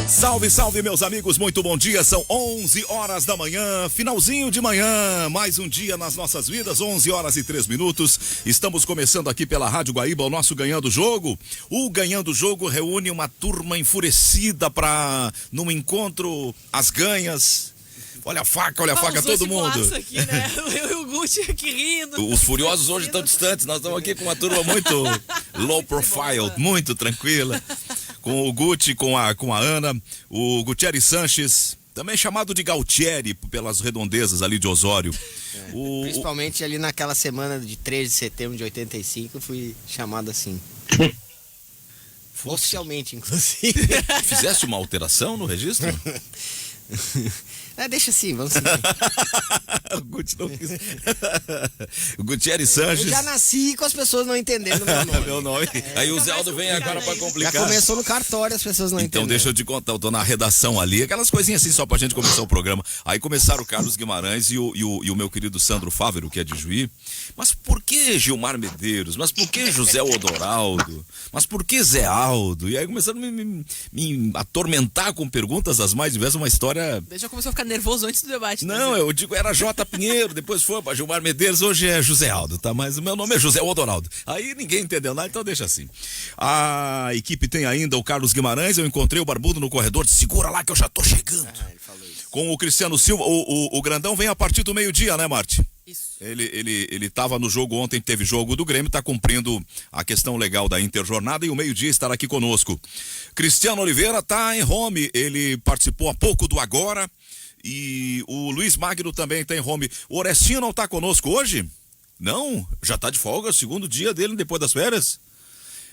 Salve, salve, meus amigos, muito bom dia, são 11 horas da manhã, finalzinho de manhã, mais um dia nas nossas vidas, 11 horas e 3 minutos, estamos começando aqui pela Rádio Guaíba o nosso Ganhando Jogo. O Ganhando Jogo reúne uma turma enfurecida para, num encontro, as ganhas. Olha a faca, todo mundo. Aqui, né? Eu e o Gucci aqui rindo. Os furiosos hoje estão distantes, nós estamos aqui com uma turma muito low profile, muito tranquila. Com o Gucci, com a Ana, o Gutierre Sanches, também chamado de Gautieri pelas redondezas ali de Osório. Principalmente ali naquela semana de 3 de setembro de 85, eu fui chamado assim. Oficialmente, inclusive. Fizeste uma alteração no registro? Deixa assim, vamos seguir. O Gucci não quis. O Gutierre Sanches. Eu já nasci com as pessoas não entendendo meu nome. Aí o Zé Aldo vem agora pra complicar. Já começou no cartório, as pessoas não entendem. Então deixa eu te contar, eu tô na redação ali, aquelas coisinhas assim só pra gente começar o programa. Aí começaram o Carlos Guimarães e o meu querido Sandro Fávero, que é de Juí. Mas por que Gilmar Medeiros? Mas por que José Odoraldo? Mas por que Zé Aldo? E aí começaram a me atormentar com perguntas das mais diversas, uma história... Já começou a ficar nervoso antes do debate. Não, eu digo, era J. Pinheiro, depois foi para Gilmar Medeiros, hoje é José Aldo, tá? Mas o meu nome é José Odoraldo. Aí ninguém entendeu nada, então deixa assim. A equipe tem ainda o Carlos Guimarães, eu encontrei o Barbudo no corredor, segura lá que eu já tô chegando. Ele falou isso. Com o Cristiano Silva, o Grandão vem a partir do meio-dia, né, Marte? Isso. Ele tava no jogo ontem, teve jogo do Grêmio, tá cumprindo a questão legal da Interjornada e o meio-dia estará aqui conosco. Cristiano Oliveira tá em home, ele participou há pouco do Agora e o Luiz Magno também tá em home. O Orestinho não tá conosco hoje? Não? Já tá de folga, segundo dia dele depois das férias?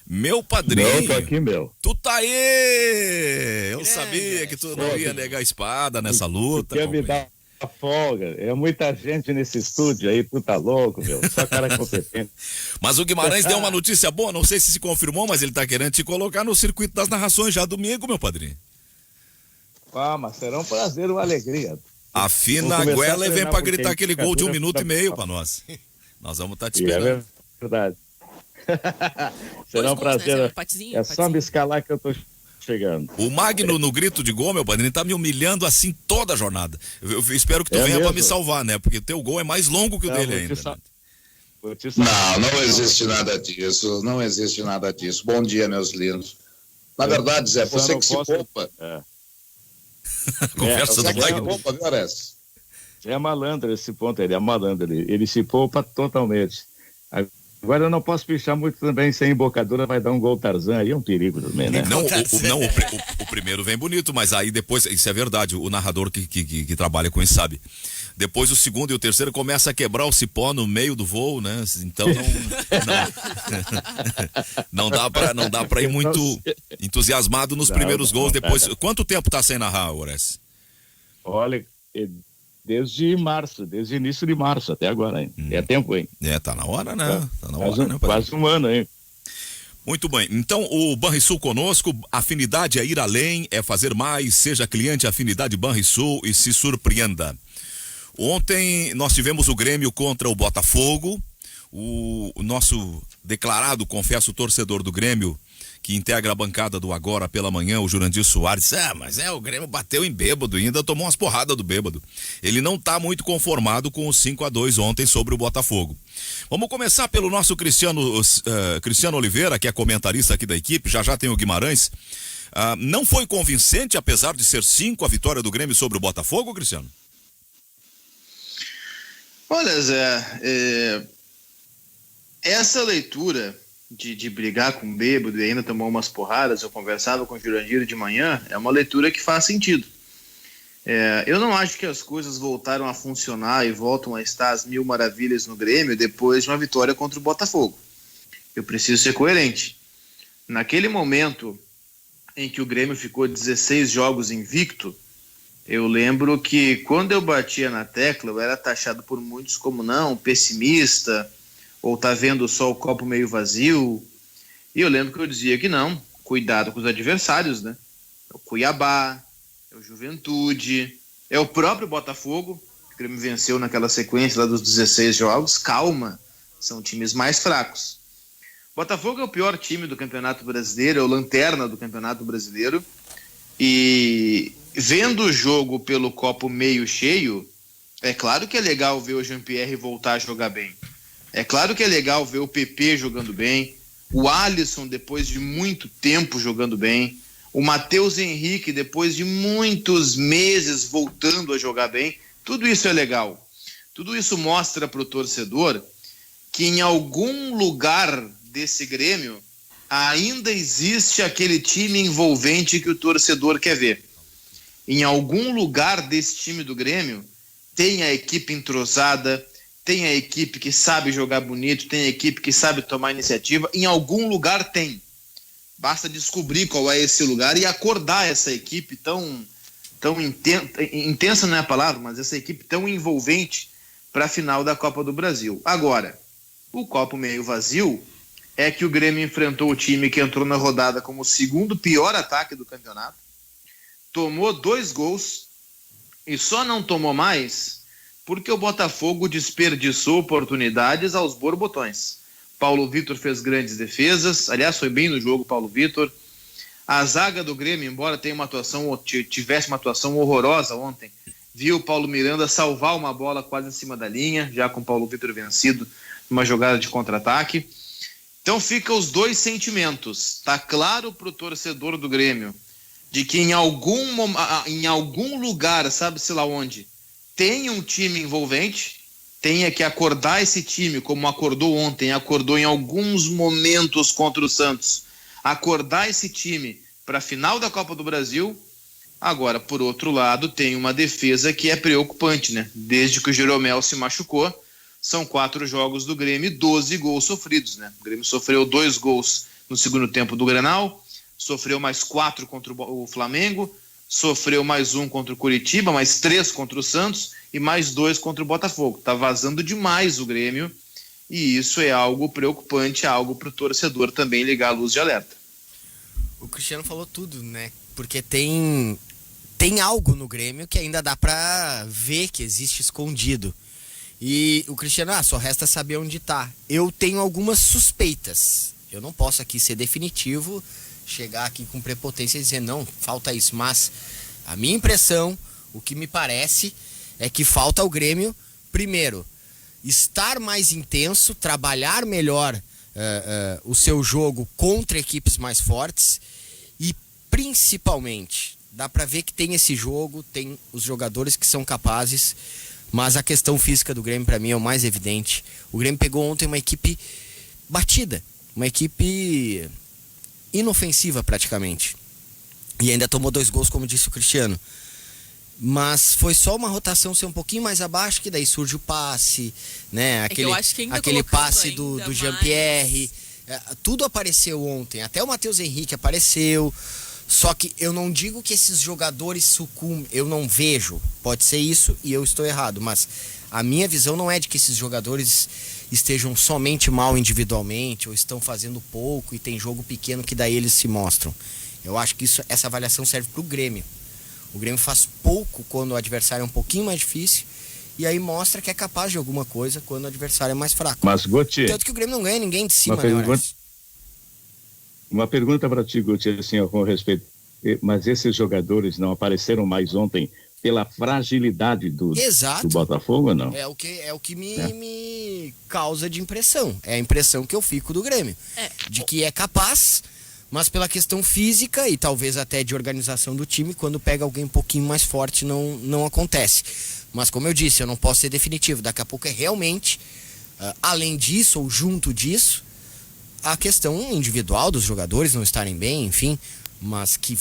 Meu padrinho. Não, tô aqui, meu. Tu tá aí! Eu sabia que tu não ia negar a espada nessa luta. Quer me dar a folga? É muita gente nesse estúdio aí, tu tá louco, meu. Só cara competente. Mas o Guimarães deu uma notícia boa, não sei se confirmou, mas ele tá querendo te colocar no circuito das narrações já domingo, meu padrinho. Mas será um prazer, uma alegria. Afina a goela e vem pra gritar aquele gol de 1 minuto e meio pra nós. Nós vamos estar te esperando. É verdade. Será um prazer. Né? É só me escalar que eu tô chegando. O Magno no grito de gol, meu padrinho, tá me humilhando assim toda a jornada. Eu espero que tu venha pra me salvar, né? Porque teu gol é mais longo que o dele ainda. Não existe nada disso. Não existe nada disso. Bom dia, meus lindos. Na verdade, Zé, você que se poupa. Conversa do Magno. Poupa, viu, Ares? É malandro esse ponto, ele é malandro. Ele se poupa totalmente. Agora eu não posso pichar muito também, sem embocadura vai dar um gol Tarzan, aí é um perigo também, né? Não, o primeiro vem bonito, mas aí depois, isso é verdade, o narrador que trabalha com isso sabe. Depois o segundo e o terceiro começa a quebrar o cipó no meio do voo, né? Então não dá pra ir muito entusiasmado nos primeiros gols. Depois, quanto tempo tá sem narrar, Ores? Olha, desde início de março até agora, hein? É tempo, hein? Tá na hora, né? Tá na hora, né? Quase um ano, hein? Muito bem, então o Banrisul conosco, afinidade é ir além, é fazer mais, seja cliente Afinidade Banrisul e se surpreenda. Ontem nós tivemos o Grêmio contra o Botafogo, o nosso declarado, confesso, torcedor do Grêmio, que integra a bancada do Agora pela Manhã, o Jurandir Soares, mas o Grêmio bateu em bêbado e ainda tomou umas porradas do bêbado. Ele não tá muito conformado com o 5-2 ontem sobre o Botafogo. Vamos começar pelo nosso Cristiano Oliveira, que é comentarista aqui da equipe, já tem o Guimarães. Não foi convincente, apesar de ser 5 a vitória do Grêmio sobre o Botafogo, Cristiano? Olha, Zé, essa leitura de brigar com o bêbado e ainda tomar umas porradas, eu conversava com o Jurandir de manhã, é uma leitura que faz sentido. Eu não acho que as coisas voltaram a funcionar e voltam a estar às mil maravilhas no Grêmio depois de uma vitória contra o Botafogo. Eu preciso ser coerente. Naquele momento em que o Grêmio ficou 16 jogos invicto, eu lembro que quando eu batia na tecla, eu era taxado por muitos como pessimista, ou tá vendo só o copo meio vazio. E eu lembro que eu dizia que não, cuidado com os adversários, né? É o Cuiabá, é o Juventude, é o próprio Botafogo, que o Grêmio venceu naquela sequência lá dos 16 jogos. Calma, são times mais fracos. Botafogo é o pior time do Campeonato Brasileiro, é o lanterna do Campeonato Brasileiro. E vendo o jogo pelo copo meio cheio, é claro que é legal ver o Jean-Pierre voltar a jogar bem. É claro que é legal ver o PP jogando bem, o Alisson depois de muito tempo jogando bem, o Matheus Henrique depois de muitos meses voltando a jogar bem. Tudo isso é legal. Tudo isso mostra para o torcedor que em algum lugar desse Grêmio ainda existe aquele time envolvente que o torcedor quer ver. Em algum lugar desse time do Grêmio tem a equipe entrosada, tem a equipe que sabe jogar bonito, tem a equipe que sabe tomar iniciativa. Em algum lugar tem. Basta descobrir qual é esse lugar e acordar essa equipe tão intensa não é a palavra, mas essa equipe tão envolvente para a final da Copa do Brasil. Agora, o copo meio vazio é que o Grêmio enfrentou o time que entrou na rodada como o segundo pior ataque do campeonato, tomou 2 gols e só não tomou mais porque o Botafogo desperdiçou oportunidades aos borbotões. Paulo Vitor fez grandes defesas, aliás, foi bem no jogo Paulo Vitor. A zaga do Grêmio, embora tivesse uma atuação horrorosa ontem, viu o Paulo Miranda salvar uma bola quase em cima da linha, já com o Paulo Vitor vencido, numa jogada de contra-ataque. Então fica os dois sentimentos. Tá claro pro torcedor do Grêmio de que em algum lugar, sabe-se lá onde, tem um time envolvente, tenha que acordar esse time, como acordou ontem, acordou em alguns momentos contra o Santos, acordar esse time para a final da Copa do Brasil. Agora, por outro lado, tem uma defesa que é preocupante, né? Desde que o Jeromel se machucou, são 4 jogos do Grêmio e 12 gols sofridos, né? O Grêmio sofreu 2 gols no segundo tempo do Grenal, sofreu mais 4 contra o Flamengo, sofreu mais 1 contra o Curitiba, mais 3 contra o Santos e mais 2 contra o Botafogo. Tá vazando demais o Grêmio e isso é algo preocupante, algo para o torcedor também ligar a luz de alerta. O Cristiano falou tudo, né? Porque tem algo no Grêmio que ainda dá pra ver que existe escondido. E o Cristiano, só resta saber onde tá. Eu tenho algumas suspeitas. Eu não posso aqui ser definitivo, chegar aqui com prepotência e dizer não, falta isso. Mas a minha impressão, o que me parece, é que falta ao Grêmio, primeiro, estar mais intenso, trabalhar melhor o seu jogo contra equipes mais fortes e principalmente, dá pra ver que tem esse jogo, tem os jogadores que são capazes, mas a questão física do Grêmio pra mim é o mais evidente. O Grêmio pegou ontem uma equipe batida, uma equipe inofensiva praticamente, e ainda tomou 2 gols, como disse o Cristiano. Mas foi só uma rotação ser um pouquinho mais abaixo, que daí surge o passe, né? Aquele passe do Jean-Pierre. Tudo apareceu ontem, até o Matheus Henrique apareceu. Só que eu não digo que esses jogadores sucumbem, eu não vejo. Pode ser isso e eu estou errado, mas a minha visão não é de que esses jogadores estejam somente mal individualmente ou estão fazendo pouco e tem jogo pequeno que daí eles se mostram. Eu acho que essa avaliação serve para o Grêmio. O Grêmio faz pouco quando o adversário é um pouquinho mais difícil e aí mostra que é capaz de alguma coisa quando o adversário é mais fraco. Mas, Guti, tanto que o Grêmio não ganha ninguém de cima, uma pergunta para ti, Guti, assim, com respeito. Mas esses jogadores não apareceram mais ontem pela fragilidade do Botafogo ou não? É o que me causa de impressão. É a impressão que eu fico do Grêmio. De que é capaz, mas pela questão física e talvez até de organização do time, quando pega alguém um pouquinho mais forte não acontece. Mas como eu disse, eu não posso ser definitivo. Daqui a pouco é realmente, além disso ou junto disso, a questão individual dos jogadores não estarem bem, enfim, mas que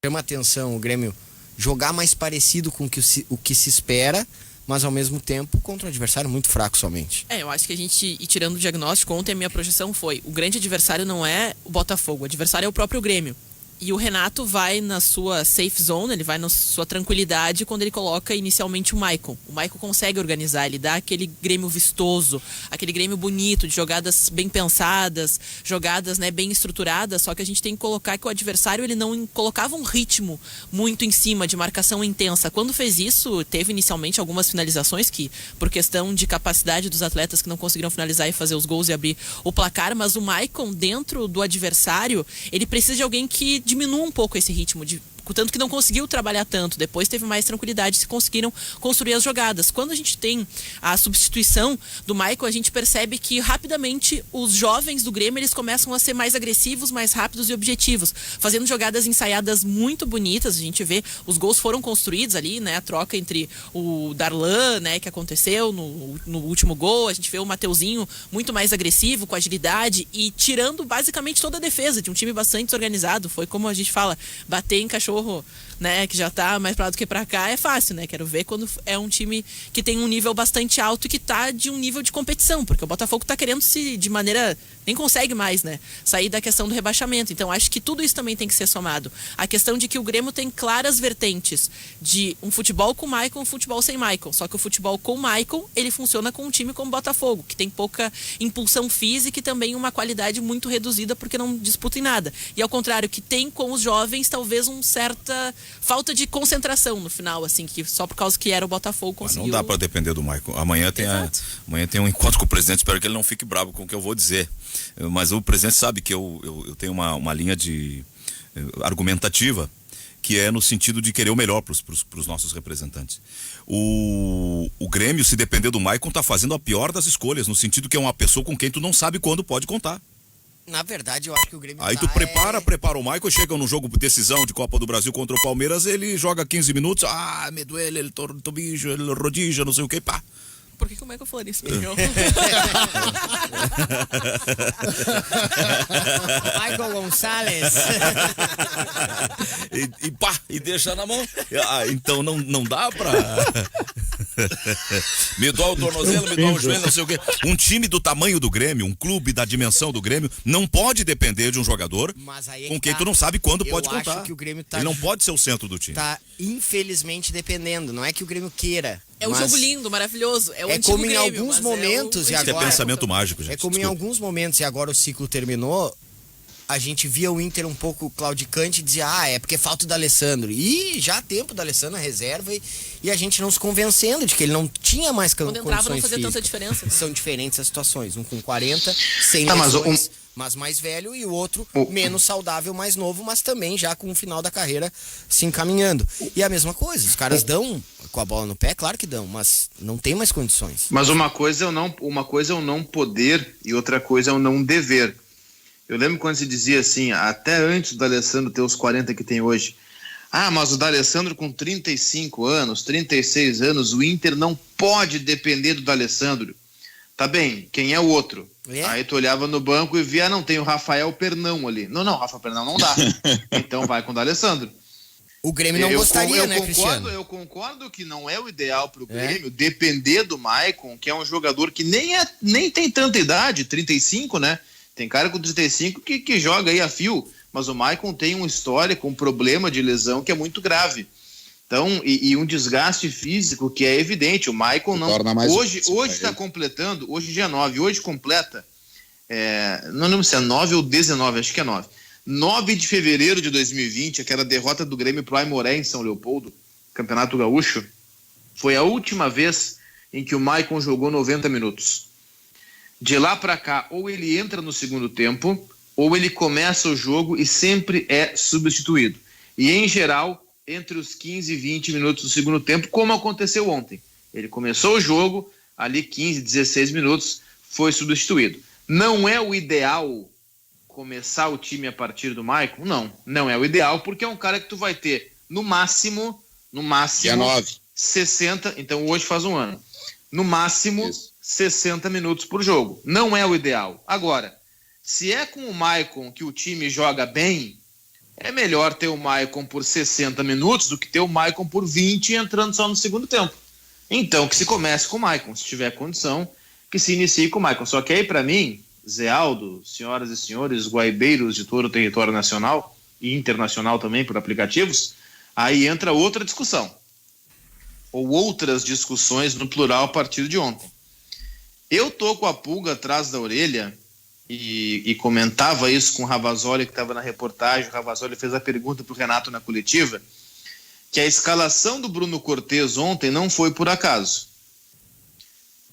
chama atenção o Grêmio jogar mais parecido com o que se espera, mas ao mesmo tempo contra um adversário muito fraco somente. Eu acho que a gente, e tirando o diagnóstico, ontem a minha projeção foi, o grande adversário não é o Botafogo, o adversário é o próprio Grêmio. E o Renato vai na sua safe zone, ele vai na sua tranquilidade quando ele coloca inicialmente o Maicon. O Maicon consegue organizar, ele dá aquele Grêmio vistoso, aquele Grêmio bonito, de jogadas bem pensadas, jogadas, né, bem estruturadas, só que a gente tem que colocar que o adversário ele não colocava um ritmo muito em cima, de marcação intensa. Quando fez isso, teve inicialmente algumas finalizações que, por questão de capacidade dos atletas que não conseguiram finalizar e fazer os gols e abrir o placar, mas o Maicon, dentro do adversário, ele precisa de alguém que diminua um pouco esse ritmo, físico, tanto que não conseguiu trabalhar tanto. Depois teve mais tranquilidade, se conseguiram construir as jogadas. Quando a gente tem a substituição do Maicon, a gente percebe que rapidamente os jovens do Grêmio, eles começam a ser mais agressivos, mais rápidos e objetivos, fazendo jogadas ensaiadas muito bonitas. A gente vê, os gols foram construídos ali, né, a troca entre o Darlan, né, que aconteceu no último gol. A gente vê o Mateuzinho muito mais agressivo, com agilidade e tirando basicamente toda a defesa de um time bastante desorganizado. Foi como a gente fala, bater em cachorro, né, que já tá mais pra lá do que pra cá é fácil, né? Quero ver quando é um time que tem um nível bastante alto e que tá de um nível de competição, porque o Botafogo tá querendo se, de maneira, nem consegue mais, né, sair da questão do rebaixamento. Então acho que tudo isso também tem que ser somado. A questão de que o Grêmio tem claras vertentes de um futebol com Maicon, um futebol sem Maicon. Só que o futebol com Maicon, ele funciona com um time como o Botafogo, que tem pouca impulsão física e também uma qualidade muito reduzida porque não disputa em nada. E ao contrário, que tem com os jovens talvez uma certa falta de concentração no final, assim, que só por causa que era o Botafogo conseguiu... Não dá para depender do Maicon. Amanhã tem um encontro com o presidente, espero que ele não fique bravo com o que eu vou dizer. Mas o presidente sabe que eu tenho uma linha de argumentativa, que é no sentido de querer o melhor para os nossos representantes. O Grêmio, se depender do Maicon, tá fazendo a pior das escolhas, no sentido que é uma pessoa com quem tu não sabe quando pode contar. Na verdade, eu acho que o Grêmio Aí tu prepara o Maicon, chega no jogo de decisão de Copa do Brasil contra o Palmeiras, ele joga 15 minutos, me duele, ele tobijo, ele rodija, não sei o que, pá. Por que o Maicon falou isso? Michael Gonçalves. E deixa na mão. Então não dá pra... Me dói o tornozelo, me dói o joelho, não sei o quê. Um time do tamanho do Grêmio, um clube da dimensão do Grêmio, não pode depender de um jogador com quem tu não sabe quando pode contar. Acho que o Grêmio ele não pode ser o centro do time. Tá, infelizmente, dependendo. Não é que o Grêmio queira. É um jogo lindo, maravilhoso. É como Grêmio, em alguns momentos, e agora... Isso é pensamento mágico, gente. É como em alguns momentos, e agora o ciclo terminou, a gente via o Inter um pouco claudicante e dizia, é porque falta o D'Alessandro. E já há tempo do D'Alessandro na reserva e a gente não se convencendo de que ele não tinha mais quando entrava não fazia físicas. Tanta diferença. Né? São diferentes as situações. Um com 40, sem lesões, mas mais velho, e o outro menos saudável, mais novo, mas também já com o final da carreira se encaminhando. E a mesma coisa, os caras dão com a bola no pé, claro que dão, mas não tem mais condições. Mas uma coisa é o não poder e outra coisa é o não dever. Eu lembro quando se dizia assim, até antes do D'Alessandro ter os 40 que tem hoje, mas o D'Alessandro com 35 anos, 36 anos, o Inter não pode depender do D'Alessandro. Tá bem, quem é o outro? Aí tu olhava no banco e via, não, tem o Rafael Pernão ali. Não, Rafael Pernão não dá. Então vai com o D'Alessandro. O Grêmio não gostaria, né, Cristiano? Eu concordo que não é o ideal pro Grêmio depender do Maicon, que é um jogador que nem tem tanta idade, 35, né? Tem cara com 35 que joga aí a fio, mas o Maicon tem uma história com um problema de lesão que é muito grave. Então, e um desgaste físico que é evidente. O Maicon não... Hoje está completando, hoje dia 9, hoje completa, não lembro se é 9 ou 19, acho que é 9. 9 de fevereiro de 2020, aquela derrota do Grêmio pro Aimoré em São Leopoldo, Campeonato Gaúcho, foi a última vez em que o Maicon jogou 90 minutos. De lá para cá, ou ele entra no segundo tempo, ou ele começa o jogo e sempre é substituído. E, em geral, entre os 15 e 20 minutos do segundo tempo, como aconteceu ontem. Ele começou o jogo, ali 15, 16 minutos, foi substituído. Não é o ideal começar o time a partir do Maicon? Não é o ideal, porque é um cara que tu vai ter, no máximo, 60, então hoje faz um ano. No máximo... Isso. 60 minutos por jogo. Não é o ideal. Agora, se é com o Maicon que o time joga bem, é melhor ter o Maicon por 60 minutos do que ter o Maicon por 20 entrando só no segundo tempo. Então, que se comece com o Maicon. Se tiver condição, que se inicie com o Maicon. Só que aí, para mim, Zé Aldo, senhoras e senhores, guaibeiros de todo o território nacional e internacional também por aplicativos, aí entra outra discussão. Ou outras discussões no plural a partir de ontem. Eu tô com a pulga atrás da orelha e comentava isso com o Ravazoli, que estava na reportagem. O Ravazoli fez a pergunta para o Renato na coletiva, que a escalação do Bruno Cortez ontem não foi por acaso.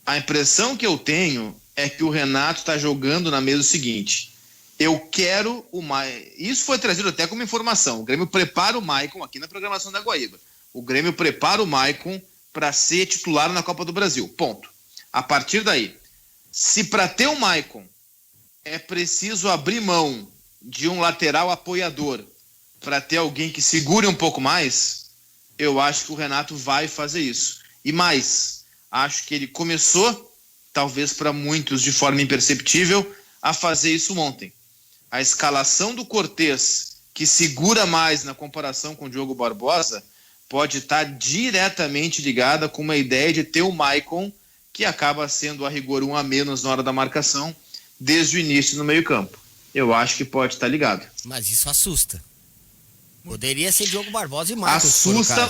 A impressão que eu tenho é que o Renato está jogando na mesa o seguinte: Eu quero o Maicon. Isso foi trazido até como informação. O Grêmio prepara o Maicon aqui na programação da Guaíba. O Grêmio prepara o Maicon para ser titular na Copa do Brasil. Ponto. A partir daí, se para ter o Maicon é preciso abrir mão de um lateral apoiador para ter alguém que segure um pouco mais, eu acho que o Renato vai fazer isso. E mais, acho que ele começou, talvez para muitos de forma imperceptível, a fazer isso ontem. A escalação do Cortez, que segura mais na comparação com o Diogo Barbosa, pode estar diretamente ligada com uma ideia de ter o Maicon, que acaba sendo a rigor um a menos na hora da marcação, desde o início no meio-campo. Eu acho que pode estar ligado. Mas isso assusta. Poderia ser Diogo Barbosa e Maicon.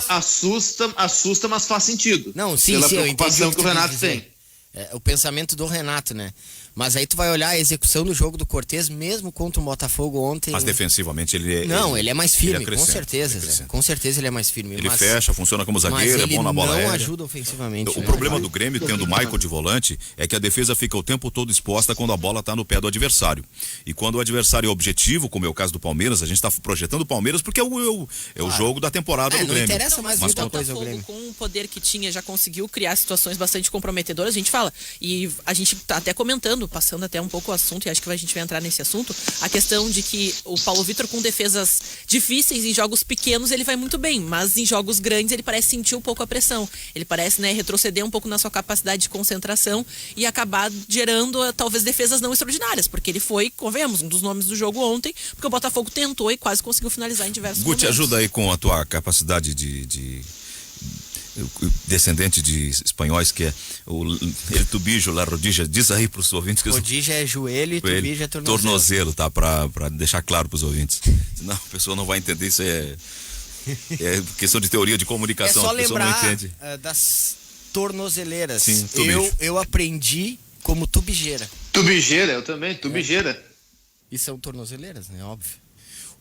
Assusta, mas faz sentido. Não, sim, pela sim, eu entendi preocupação que o Renato tem. É o pensamento do Renato, né? Mas aí tu vai olhar a execução do jogo do Cortez, mesmo contra o Botafogo ontem. Mas defensivamente ele é. Não, ele é mais firme, com acrescenta, certeza. ele Com certeza ele é mais firme. Ele fecha, funciona como zagueiro, é bom na bola aérea. Não ajuda ofensivamente. O problema do Grêmio, tendo o Maicon de volante, é que a defesa fica o tempo todo exposta quando a bola tá no pé do adversário. E quando o adversário é objetivo, como é o caso do Palmeiras, a gente tá projetando o Palmeiras porque é o jogo da temporada do Grêmio. Não interessa mais muita coisa o Grêmio. Com o poder que tinha, já conseguiu criar situações bastante comprometedoras, a gente fala. E a gente tá até comentando, passando até um pouco o assunto, e acho que a gente vai entrar nesse assunto, a questão de que o Paulo Vitor, com defesas difíceis em jogos pequenos, ele vai muito bem, mas em jogos grandes ele parece sentir um pouco a pressão. Ele parece, né, retroceder um pouco na sua capacidade de concentração e acabar gerando talvez defesas não extraordinárias, porque ele foi, convenhamos, um dos nomes do jogo ontem, porque o Botafogo tentou e quase conseguiu finalizar em diversos Guti, momentos. ajuda aí com a tua capacidade de descendente de espanhóis, que é o El Tubijo, La Rodija. Diz aí pros ouvintes que Rodija é joelho e Tubijo é tornozelo. Tornozelo, tá? Pra deixar claro pros ouvintes. Senão a pessoa não vai entender, isso é questão de teoria de comunicação. É só a pessoa lembrar não entende. Das tornozeleiras. Sim, eu aprendi como tubijeira. Tubijeira, eu também, tubijeira. E são tornozeleiras, né? Óbvio.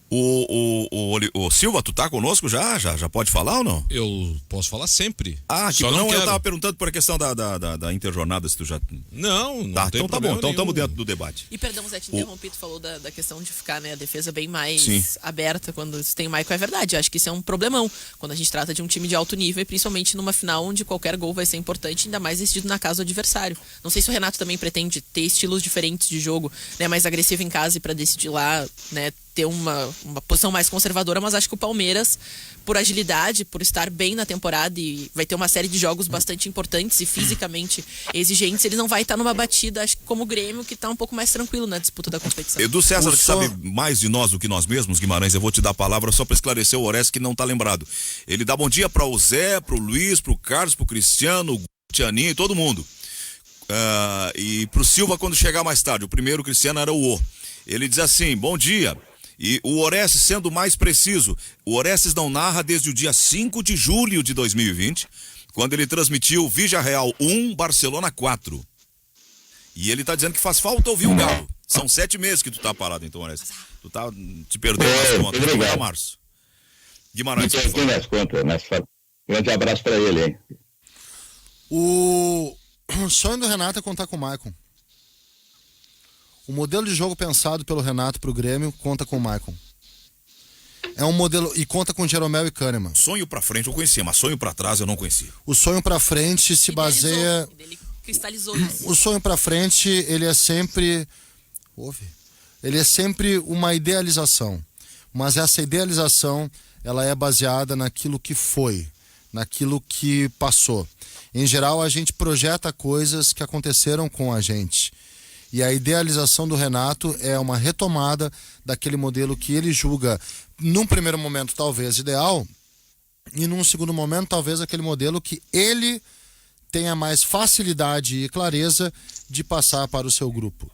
O Silva, tu tá conosco já pode falar ou não? Eu posso falar sempre. Só não eu tava perguntando por a questão da interjornada, se tu já... Não Tá, tem então tá bom, então nenhum. estamos dentro do debate. E perdão, Zé, te interrompi, tu falou da questão de ficar, né, a defesa bem mais Sim. aberta quando se tem o Maicon, é verdade. Eu acho que isso é um problemão quando a gente trata de um time de alto nível e principalmente numa final onde qualquer gol vai ser importante, ainda mais decidido na casa do adversário. Não sei se o Renato também pretende ter estilos diferentes de jogo, né, mais agressivo em casa e para decidir lá, né, ter uma posição mais conservadora, mas acho que o Palmeiras, por agilidade, por estar bem na temporada e vai ter uma série de jogos bastante importantes e fisicamente exigentes, ele não vai estar numa batida, acho que como o Grêmio, que está um pouco mais tranquilo na disputa da competição. Edu César, que sabe mais de nós do que nós mesmos, Guimarães, eu vou te dar a palavra só para esclarecer o Orestes que não tá lembrado. Ele dá bom dia para o Zé, pro Luiz, pro Carlos, pro Cristiano, o Tianinho e todo mundo. E pro Silva quando chegar mais tarde. O primeiro, o Cristiano, era o O. Ele diz assim, bom dia. E o Orestes, sendo mais preciso, o Orestes não narra desde o dia 5 de julho de 2020, quando ele transmitiu Villarreal 1, Barcelona 4. E ele tá dizendo que faz falta ouvir o Galo. São 7 meses que tu tá parado, então, Orestes. Tu tá te perdendo nas contas. Até março. Guimarães, por favor. Nas contas, grande abraço pra ele, hein? O sonho do Renato é contar com o Maicon. O modelo de jogo pensado pelo Renato pro Grêmio conta com o Maicon. É um modelo e conta com Jeromel e Kahneman. Sonho pra frente eu conhecia, mas sonho pra trás eu não conhecia. O sonho pra frente se baseia... Ele cristalizou isso. O sonho pra frente, ele é sempre uma idealização. Mas essa idealização, ela é baseada naquilo que foi, naquilo que passou. Em geral, a gente projeta coisas que aconteceram com a gente. E a idealização do Renato é uma retomada daquele modelo que ele julga, num primeiro momento, talvez ideal, e num segundo momento, talvez aquele modelo que ele tenha mais facilidade e clareza de passar para o seu grupo.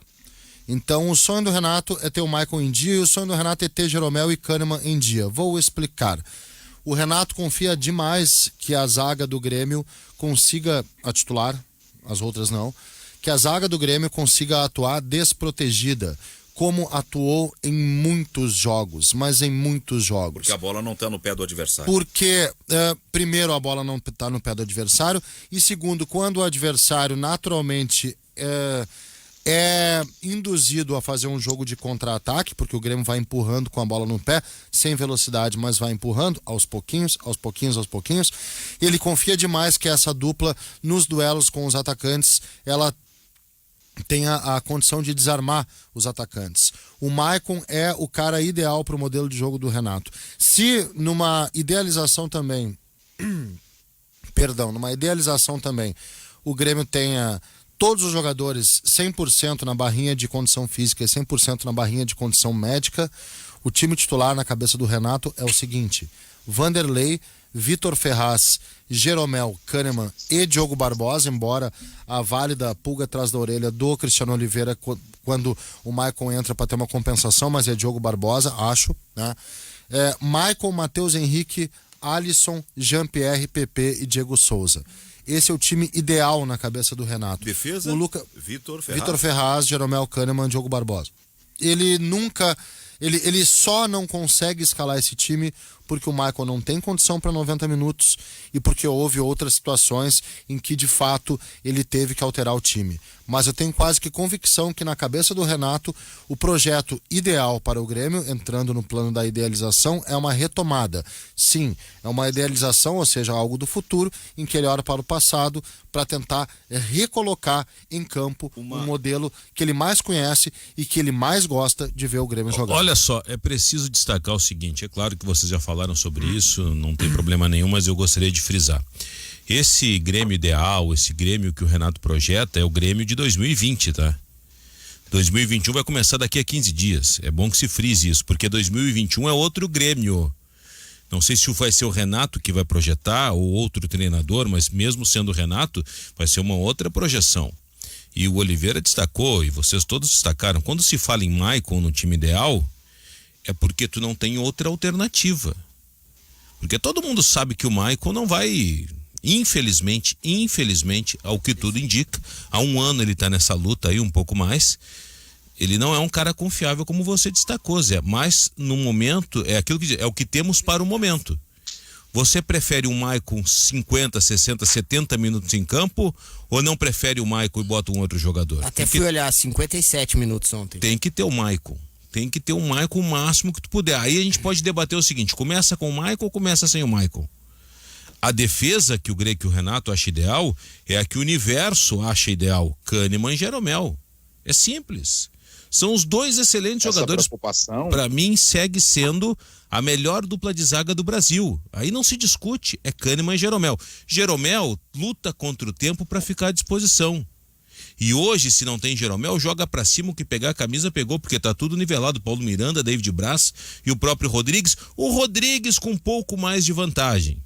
Então, o sonho do Renato é ter o Maicon em dia, e o sonho do Renato é ter Jeromel e Kahneman em dia. Vou explicar. O Renato confia demais que a zaga do Grêmio consiga, a titular, as outras não, que a zaga do Grêmio consiga atuar desprotegida, como atuou em muitos jogos, mas em muitos jogos. Porque a bola não está no pé do adversário. Porque, primeiro, a bola não está no pé do adversário, e segundo, quando o adversário naturalmente é induzido a fazer um jogo de contra-ataque, porque o Grêmio vai empurrando com a bola no pé, sem velocidade, mas vai empurrando aos pouquinhos. E ele confia demais que essa dupla, nos duelos com os atacantes, ela tenha a condição de desarmar os atacantes. O Maicon é o cara ideal para o modelo de jogo do Renato. Se numa idealização também, o Grêmio tenha todos os jogadores 100% na barrinha de condição física e 100% na barrinha de condição médica, o time titular na cabeça do Renato é o seguinte: Vanderlei, Vitor Ferraz, Jeromel, Kahneman e Diogo Barbosa, embora a válida pulga atrás da orelha do Cristiano Oliveira quando o Maicon entra para ter uma compensação, mas é Diogo Barbosa, acho, né? Maicon, Matheus Henrique, Alisson, Jean-Pierre, Pepe e Diego Souza. Esse é o time ideal na cabeça do Renato. Defesa, Vitor Ferraz, Jeromel, Kahneman, Diogo Barbosa. Ele só não consegue escalar esse time porque o Maicon não tem condição para 90 minutos e porque houve outras situações em que, de fato, ele teve que alterar o time. Mas eu tenho quase que convicção que, na cabeça do Renato, o projeto ideal para o Grêmio, entrando no plano da idealização, é uma retomada. Sim, é uma idealização, ou seja, algo do futuro, em que ele olha para o passado para tentar recolocar em campo um modelo que ele mais conhece e que ele mais gosta de ver o Grêmio jogar. Olha só, é preciso destacar o seguinte, é claro que vocês já falaram sobre isso, não tem problema nenhum, mas eu gostaria de frisar. Esse Grêmio ideal, esse Grêmio que o Renato projeta é o Grêmio de 2020, tá? 2021 vai começar daqui a 15 dias. É bom que se frise isso, porque 2021 é outro Grêmio. Não sei se vai ser o Renato que vai projetar ou outro treinador, mas mesmo sendo o Renato, vai ser uma outra projeção. E o Oliveira destacou, e vocês todos destacaram, quando se fala em Maicon no time ideal, é porque tu não tem outra alternativa. Porque todo mundo sabe que o Maicon não vai, infelizmente, ao que tudo indica, há um ano ele tá nessa luta aí, um pouco mais, ele não é um cara confiável como você destacou, Zé, mas no momento, é o que temos para o momento. Você prefere um Maicon 50, 60, 70 minutos em campo ou não prefere o Maicon e bota um outro jogador? Até fui olhar, 57 minutos ontem. Tem que ter o Maicon. Tem que ter o Maicon o máximo que tu puder. Aí a gente pode debater o seguinte: começa com o Maicon ou começa sem o Maicon? A defesa que o Renato acha ideal é a que o universo acha ideal. Kahneman e Jeromel. É simples. São os dois excelentes jogadores. Para mim, segue sendo a melhor dupla de zaga do Brasil. Aí não se discute, é Kahneman e Jeromel. Jeromel luta contra o tempo para ficar à disposição. E hoje, se não tem Jeromel, joga pra cima, o que pegar a camisa pegou, porque tá tudo nivelado. Paulo Miranda, David Braz e o próprio Rodrigues. O Rodrigues com um pouco mais de vantagem.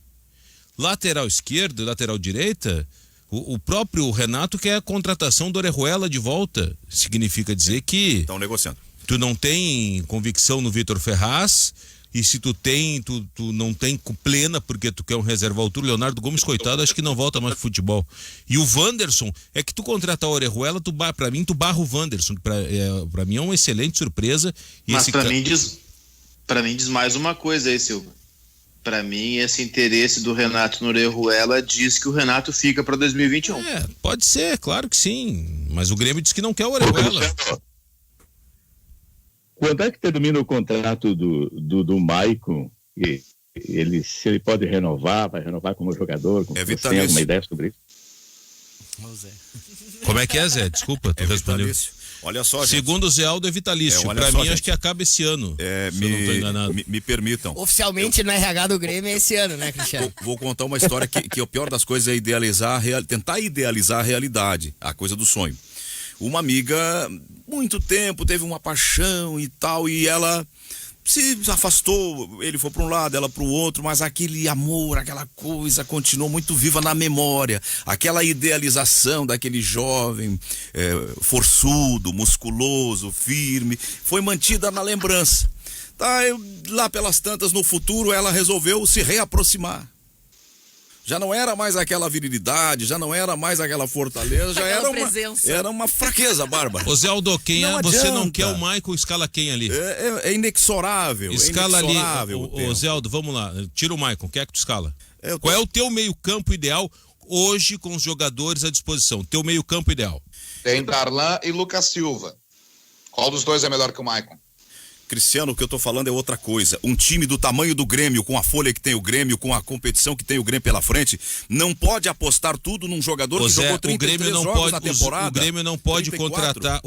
Lateral esquerdo e lateral direita, o próprio Renato quer a contratação do Orejuela de volta. Significa dizer que... Estão negociando. Tu não tem convicção no Vitor Ferraz... E se tu não tem plena, porque tu quer um reserva altura, Leonardo Gomes, coitado, acho que não volta mais pro futebol. E o Wanderson, é que tu contratar o Orejuela, pra mim tu barra o Wanderson, que pra mim é uma excelente surpresa. E mas pra mim diz mais uma coisa aí, Silva. Pra mim, esse interesse do Renato no Orejuela diz que o Renato fica pra 2021. Pode ser, claro que sim. Mas o Grêmio diz que não quer o Orejuela. Quando é que termina o contrato do Maicon? Se ele pode renovar, vai renovar como jogador? Você tem alguma ideia sobre isso? Como é que é, Zé? Desculpa, tu respondeu. Vitalício. Olha só, gente. Segundo o Zé Aldo, é vitalício. Pra mim, acho que acaba esse ano. Se eu não tô enganado. Me permitam. Oficialmente no RH do Grêmio é esse ano, né, Cristiano? Vou contar uma história que o pior das coisas é tentar idealizar a realidade, a coisa do sonho. Uma amiga, muito tempo, teve uma paixão e tal, e ela se afastou, ele foi para um lado, ela para o outro, mas aquele amor, aquela coisa continuou muito viva na memória, aquela idealização daquele jovem forçudo, musculoso, firme, foi mantida na lembrança. Lá pelas tantas, no futuro, ela resolveu se reaproximar. Já não era mais aquela virilidade, já não era mais aquela fortaleza, já era uma fraqueza, Bárbara. Ô Zé Aldo, você não quer o Maicon, escala quem ali? É inexorável. Escala ali, ô Zé Aldo, vamos lá, tira o Maicon, quem é que tu escala? Qual é o teu meio campo ideal? hoje com os jogadores à disposição? Teu meio-campo ideal? Tem Darlan e Lucas Silva. Qual dos dois é melhor que o Maicon? Cristiano, o que eu tô falando é outra coisa. Um time do tamanho do Grêmio, com a folha que tem o Grêmio, com a competição que tem o Grêmio pela frente, não pode apostar tudo num jogador que jogou 33 jogos na temporada. O Grêmio não pode 34.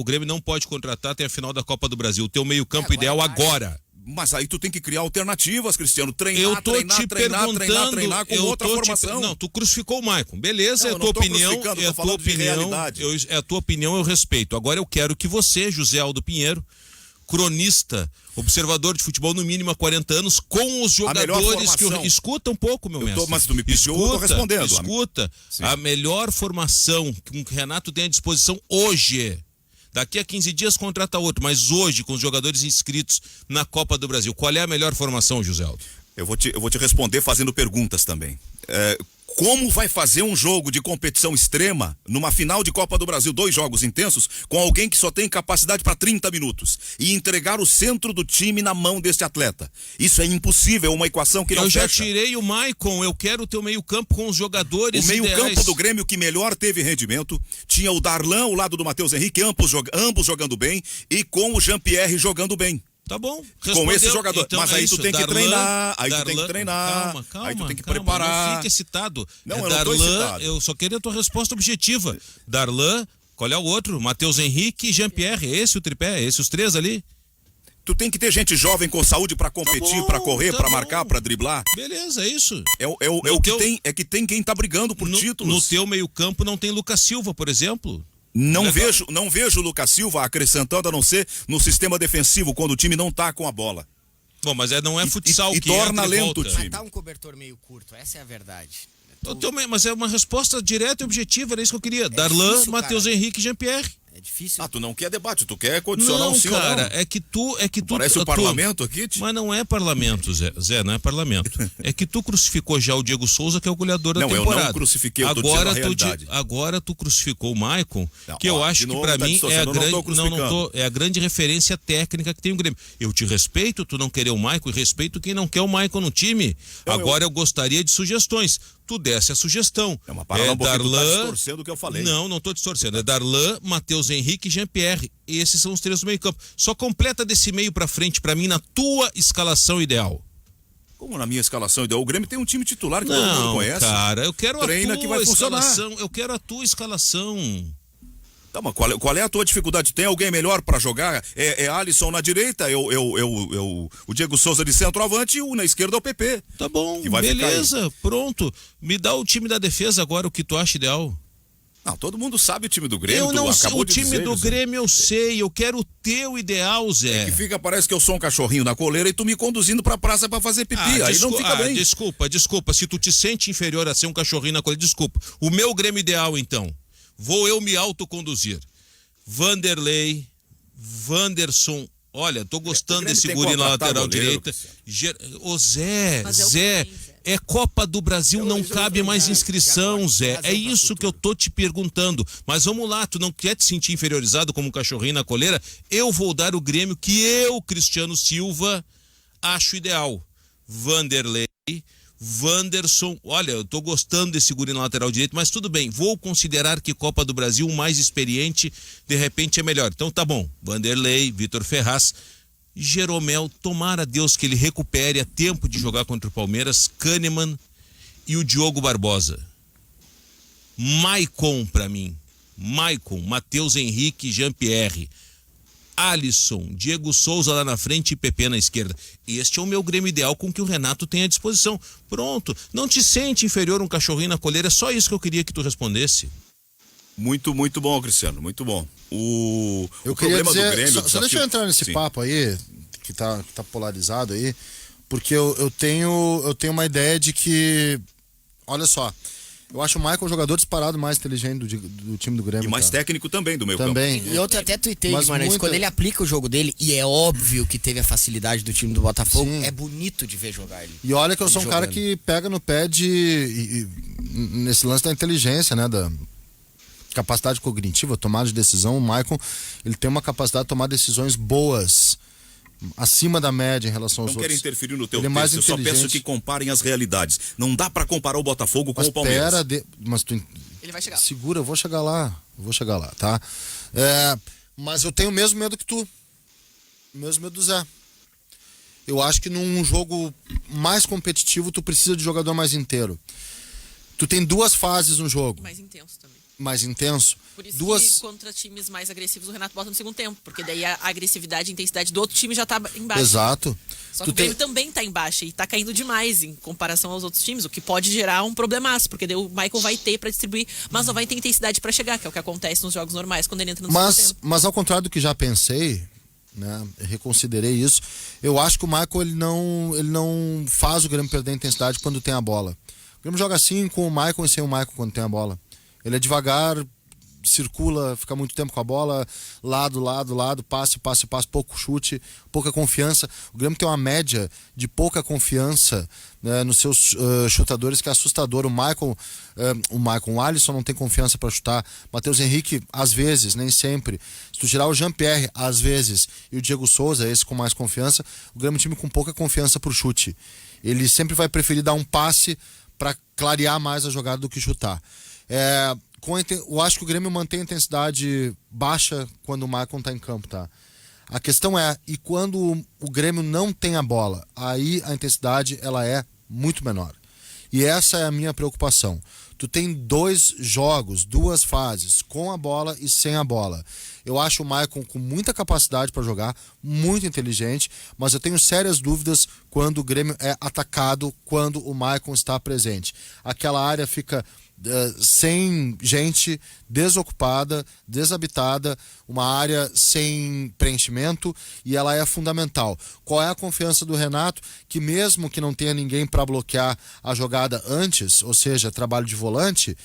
contratar, até a final da Copa do Brasil. O teu meio-campo ideal agora. Mas aí tu tem que criar alternativas, Cristiano. Treinar com outra formação. Não, tu crucificou o Maicon. Beleza, é a tua opinião. É a tua opinião, eu respeito. Agora eu quero que você, José Aldo Pinheiro, cronista, observador de futebol no mínimo há 40 anos, com os jogadores que... Escuta um pouco, meu mestre. Mas tu me pediu, eu tô respondendo. Escuta. Sim. A melhor formação que o Renato tem à disposição hoje. Daqui a 15 dias contrata outro, mas hoje, com os jogadores inscritos na Copa do Brasil, qual é a melhor formação, José Aldo? Eu vou te responder fazendo perguntas também. Como vai fazer um jogo de competição extrema numa final de Copa do Brasil, 2 jogos intensos, com alguém que só tem capacidade para 30 minutos e entregar o centro do time na mão deste atleta? Isso é impossível, é uma equação que não fecha. Eu já tirei o Maicon, eu quero o teu meio-campo com os jogadores ideais. O meio-campo do Grêmio que melhor teve rendimento tinha o Darlan ao lado do Matheus Henrique, ambos jogando bem, e com o Jean-Pierre jogando bem. Tá bom. Com esse jogador. Então, mas aí tu tem que treinar. Aí tu tem que treinar. Calma, aí tu tem que preparar. Não fique excitado. Não, eu Darlan, não tô excitado. Eu só queria a tua resposta objetiva. Darlan, qual é o outro? Matheus Henrique e Jean-Pierre. Esse o tripé? Os 3 ali? Tu tem que ter gente jovem com saúde pra competir, pra correr, pra marcar, pra driblar. Beleza, é isso. Que tem quem tá brigando por títulos. No teu meio-campo não tem Lucas Silva, por exemplo? Não vejo o Lucas Silva acrescentando, a não ser no sistema defensivo, quando o time não tá com a bola. Bom, mas não é futsal que torna lento o time. Mas tá um cobertor meio curto, essa é a verdade. Mas é uma resposta direta e objetiva, era isso que eu queria. Darlan, Matheus Henrique e Jean-Pierre. É difícil. Tu não quer debate, tu quer condicionar um sim ou não. Cara, é que tu... Parece o parlamento aqui, tio. Mas não é parlamento, Zé, não é parlamento. É que tu crucificou já o Diego Souza, que é o goleador da temporada. Não, eu não crucifiquei, eu tô dizendo a realidade. Agora tu crucificou o Maicon, que eu acho que pra mim é a grande referência técnica que tem o Grêmio. Eu te respeito, tu não querer o Maicon, e respeito quem não quer o Maicon no time. Agora eu gostaria de sugestões. Tu desse a sugestão. Darlan, tu tá distorcendo o que eu falei. Não tô distorcendo. É Darlan, Matheus Henrique e Jean-Pierre. Esses são os 3 do meio campo. Só completa desse meio pra frente, pra mim, na tua escalação ideal. Como na minha escalação ideal? O Grêmio tem um time titular que todo mundo conhece. Cara, eu quero Treina a tua que vai escalação. Funcionar. Eu quero a tua escalação. Tá, mas qual é a tua dificuldade? Tem alguém melhor pra jogar? É Alisson na direita, o Diego Souza de centroavante e o na esquerda é o PP. Tá bom, beleza, pronto. Me dá o time da defesa agora, o que tu acha ideal. Não, todo mundo sabe o time do Grêmio. Eu não sei, o time do Grêmio eu sei, eu quero o teu ideal, Zé. É que parece que eu sou um cachorrinho na coleira e tu me conduzindo pra praça pra fazer pipi, aí não fica bem. Desculpa, se tu te sente inferior a ser um cachorrinho na coleira, desculpa. O meu Grêmio ideal, então. Vou eu me autoconduzir. Vanderlei, Wanderson. Olha, tô gostando desse guri na lateral direita. Zé, é Copa do Brasil, não cabe mais inscrição, Zé. É isso que eu tô te perguntando. Mas vamos lá, tu não quer te sentir inferiorizado como um cachorrinho na coleira? Eu vou dar o Grêmio que eu, Cristiano Silva, acho ideal. Vanderlei, Wanderson, olha, eu tô gostando desse guri na lateral direito, mas tudo bem, vou considerar que Copa do Brasil, o mais experiente, de repente é melhor. Então tá bom, Vanderlei, Vitor Ferraz, Jeromel, tomara Deus que ele recupere a tempo de jogar contra o Palmeiras, Kahneman e o Diogo Barbosa. Maicon pra mim, Matheus Henrique e Jean-Pierre. Alisson, Diego Souza lá na frente e PP na esquerda. Este é o meu Grêmio ideal com que o Renato tem à disposição. Pronto, não te sente inferior a um cachorrinho na coleira, é só isso que eu queria que tu respondesse. Muito bom, Cristiano, muito bom. O problema dizer, do Grêmio... Só deixa eu entrar nesse papo aí, que tá polarizado aí, porque eu tenho uma ideia de que, olha só, eu acho o Maicon um jogador disparado mais inteligente do time do Grêmio. E mais técnico também do meio campo. Também. E ontem até tuitei, mano, quando ele aplica o jogo dele, e é óbvio que teve a facilidade do time do Botafogo, sim, é bonito de ver jogar ele. E olha que eu sou um cara que pega no pé nesse lance da inteligência, né, da capacidade cognitiva, tomada de decisão. O Maicon, ele tem uma capacidade de tomar decisões boas acima da média em relação aos não outros. Não quero interferir no teu texto, eu só peço que comparem as realidades. Não dá para comparar o Botafogo com o Palmeiras. Mas tu... Ele vai chegar. Segura, eu vou chegar lá, tá? Mas eu tenho o mesmo medo que tu. O mesmo medo do Zé. Eu acho que num jogo mais competitivo, tu precisa de jogador mais inteiro. Tu tem 2 fases no jogo. Mais intenso também. Mais intenso. Por isso que contra times mais agressivos o Renato bota no segundo tempo, porque daí a agressividade e intensidade do outro time já tá embaixo. Exato. Só que o Grêmio também tá embaixo e tá caindo demais em comparação aos outros times, o que pode gerar um problemaço, porque daí o Michael vai ter pra distribuir, mas não vai ter intensidade pra chegar, que é o que acontece nos jogos normais quando ele entra no segundo tempo. Mas ao contrário do que já pensei, né, reconsiderei isso, eu acho que o Michael ele não faz o Grêmio perder a intensidade quando tem a bola. O Grêmio joga assim com o Michael e sem o Michael quando tem a bola. Ele é devagar, circula, fica muito tempo com a bola, lado, passe, pouco chute, pouca confiança. O Grêmio tem uma média de pouca confiança, né, nos seus chutadores, que é assustador. O Alisson não tem confiança para chutar. Matheus Henrique, às vezes, nem sempre. Se tu tirar o Jean-Pierre, às vezes, e o Diego Souza, esse com mais confiança, o Grêmio é um time com pouca confiança pro chute. Ele sempre vai preferir dar um passe para clarear mais a jogada do que chutar. Eu acho que o Grêmio mantém a intensidade baixa quando o Maicon está em campo, tá? A questão e quando o Grêmio não tem a bola, aí a intensidade ela é muito menor. E essa é a minha preocupação. Tu tem 2 jogos, 2 fases, com a bola e sem a bola. Eu acho o Maicon com muita capacidade para jogar, muito inteligente, mas eu tenho sérias dúvidas quando o Grêmio é atacado, quando o Maicon está presente. Aquela área fica sem gente, desocupada, desabitada, uma área sem preenchimento, e ela é fundamental. Qual é a confiança do Renato? Que mesmo que não tenha ninguém para bloquear a jogada antes, ou seja, trabalho de volante,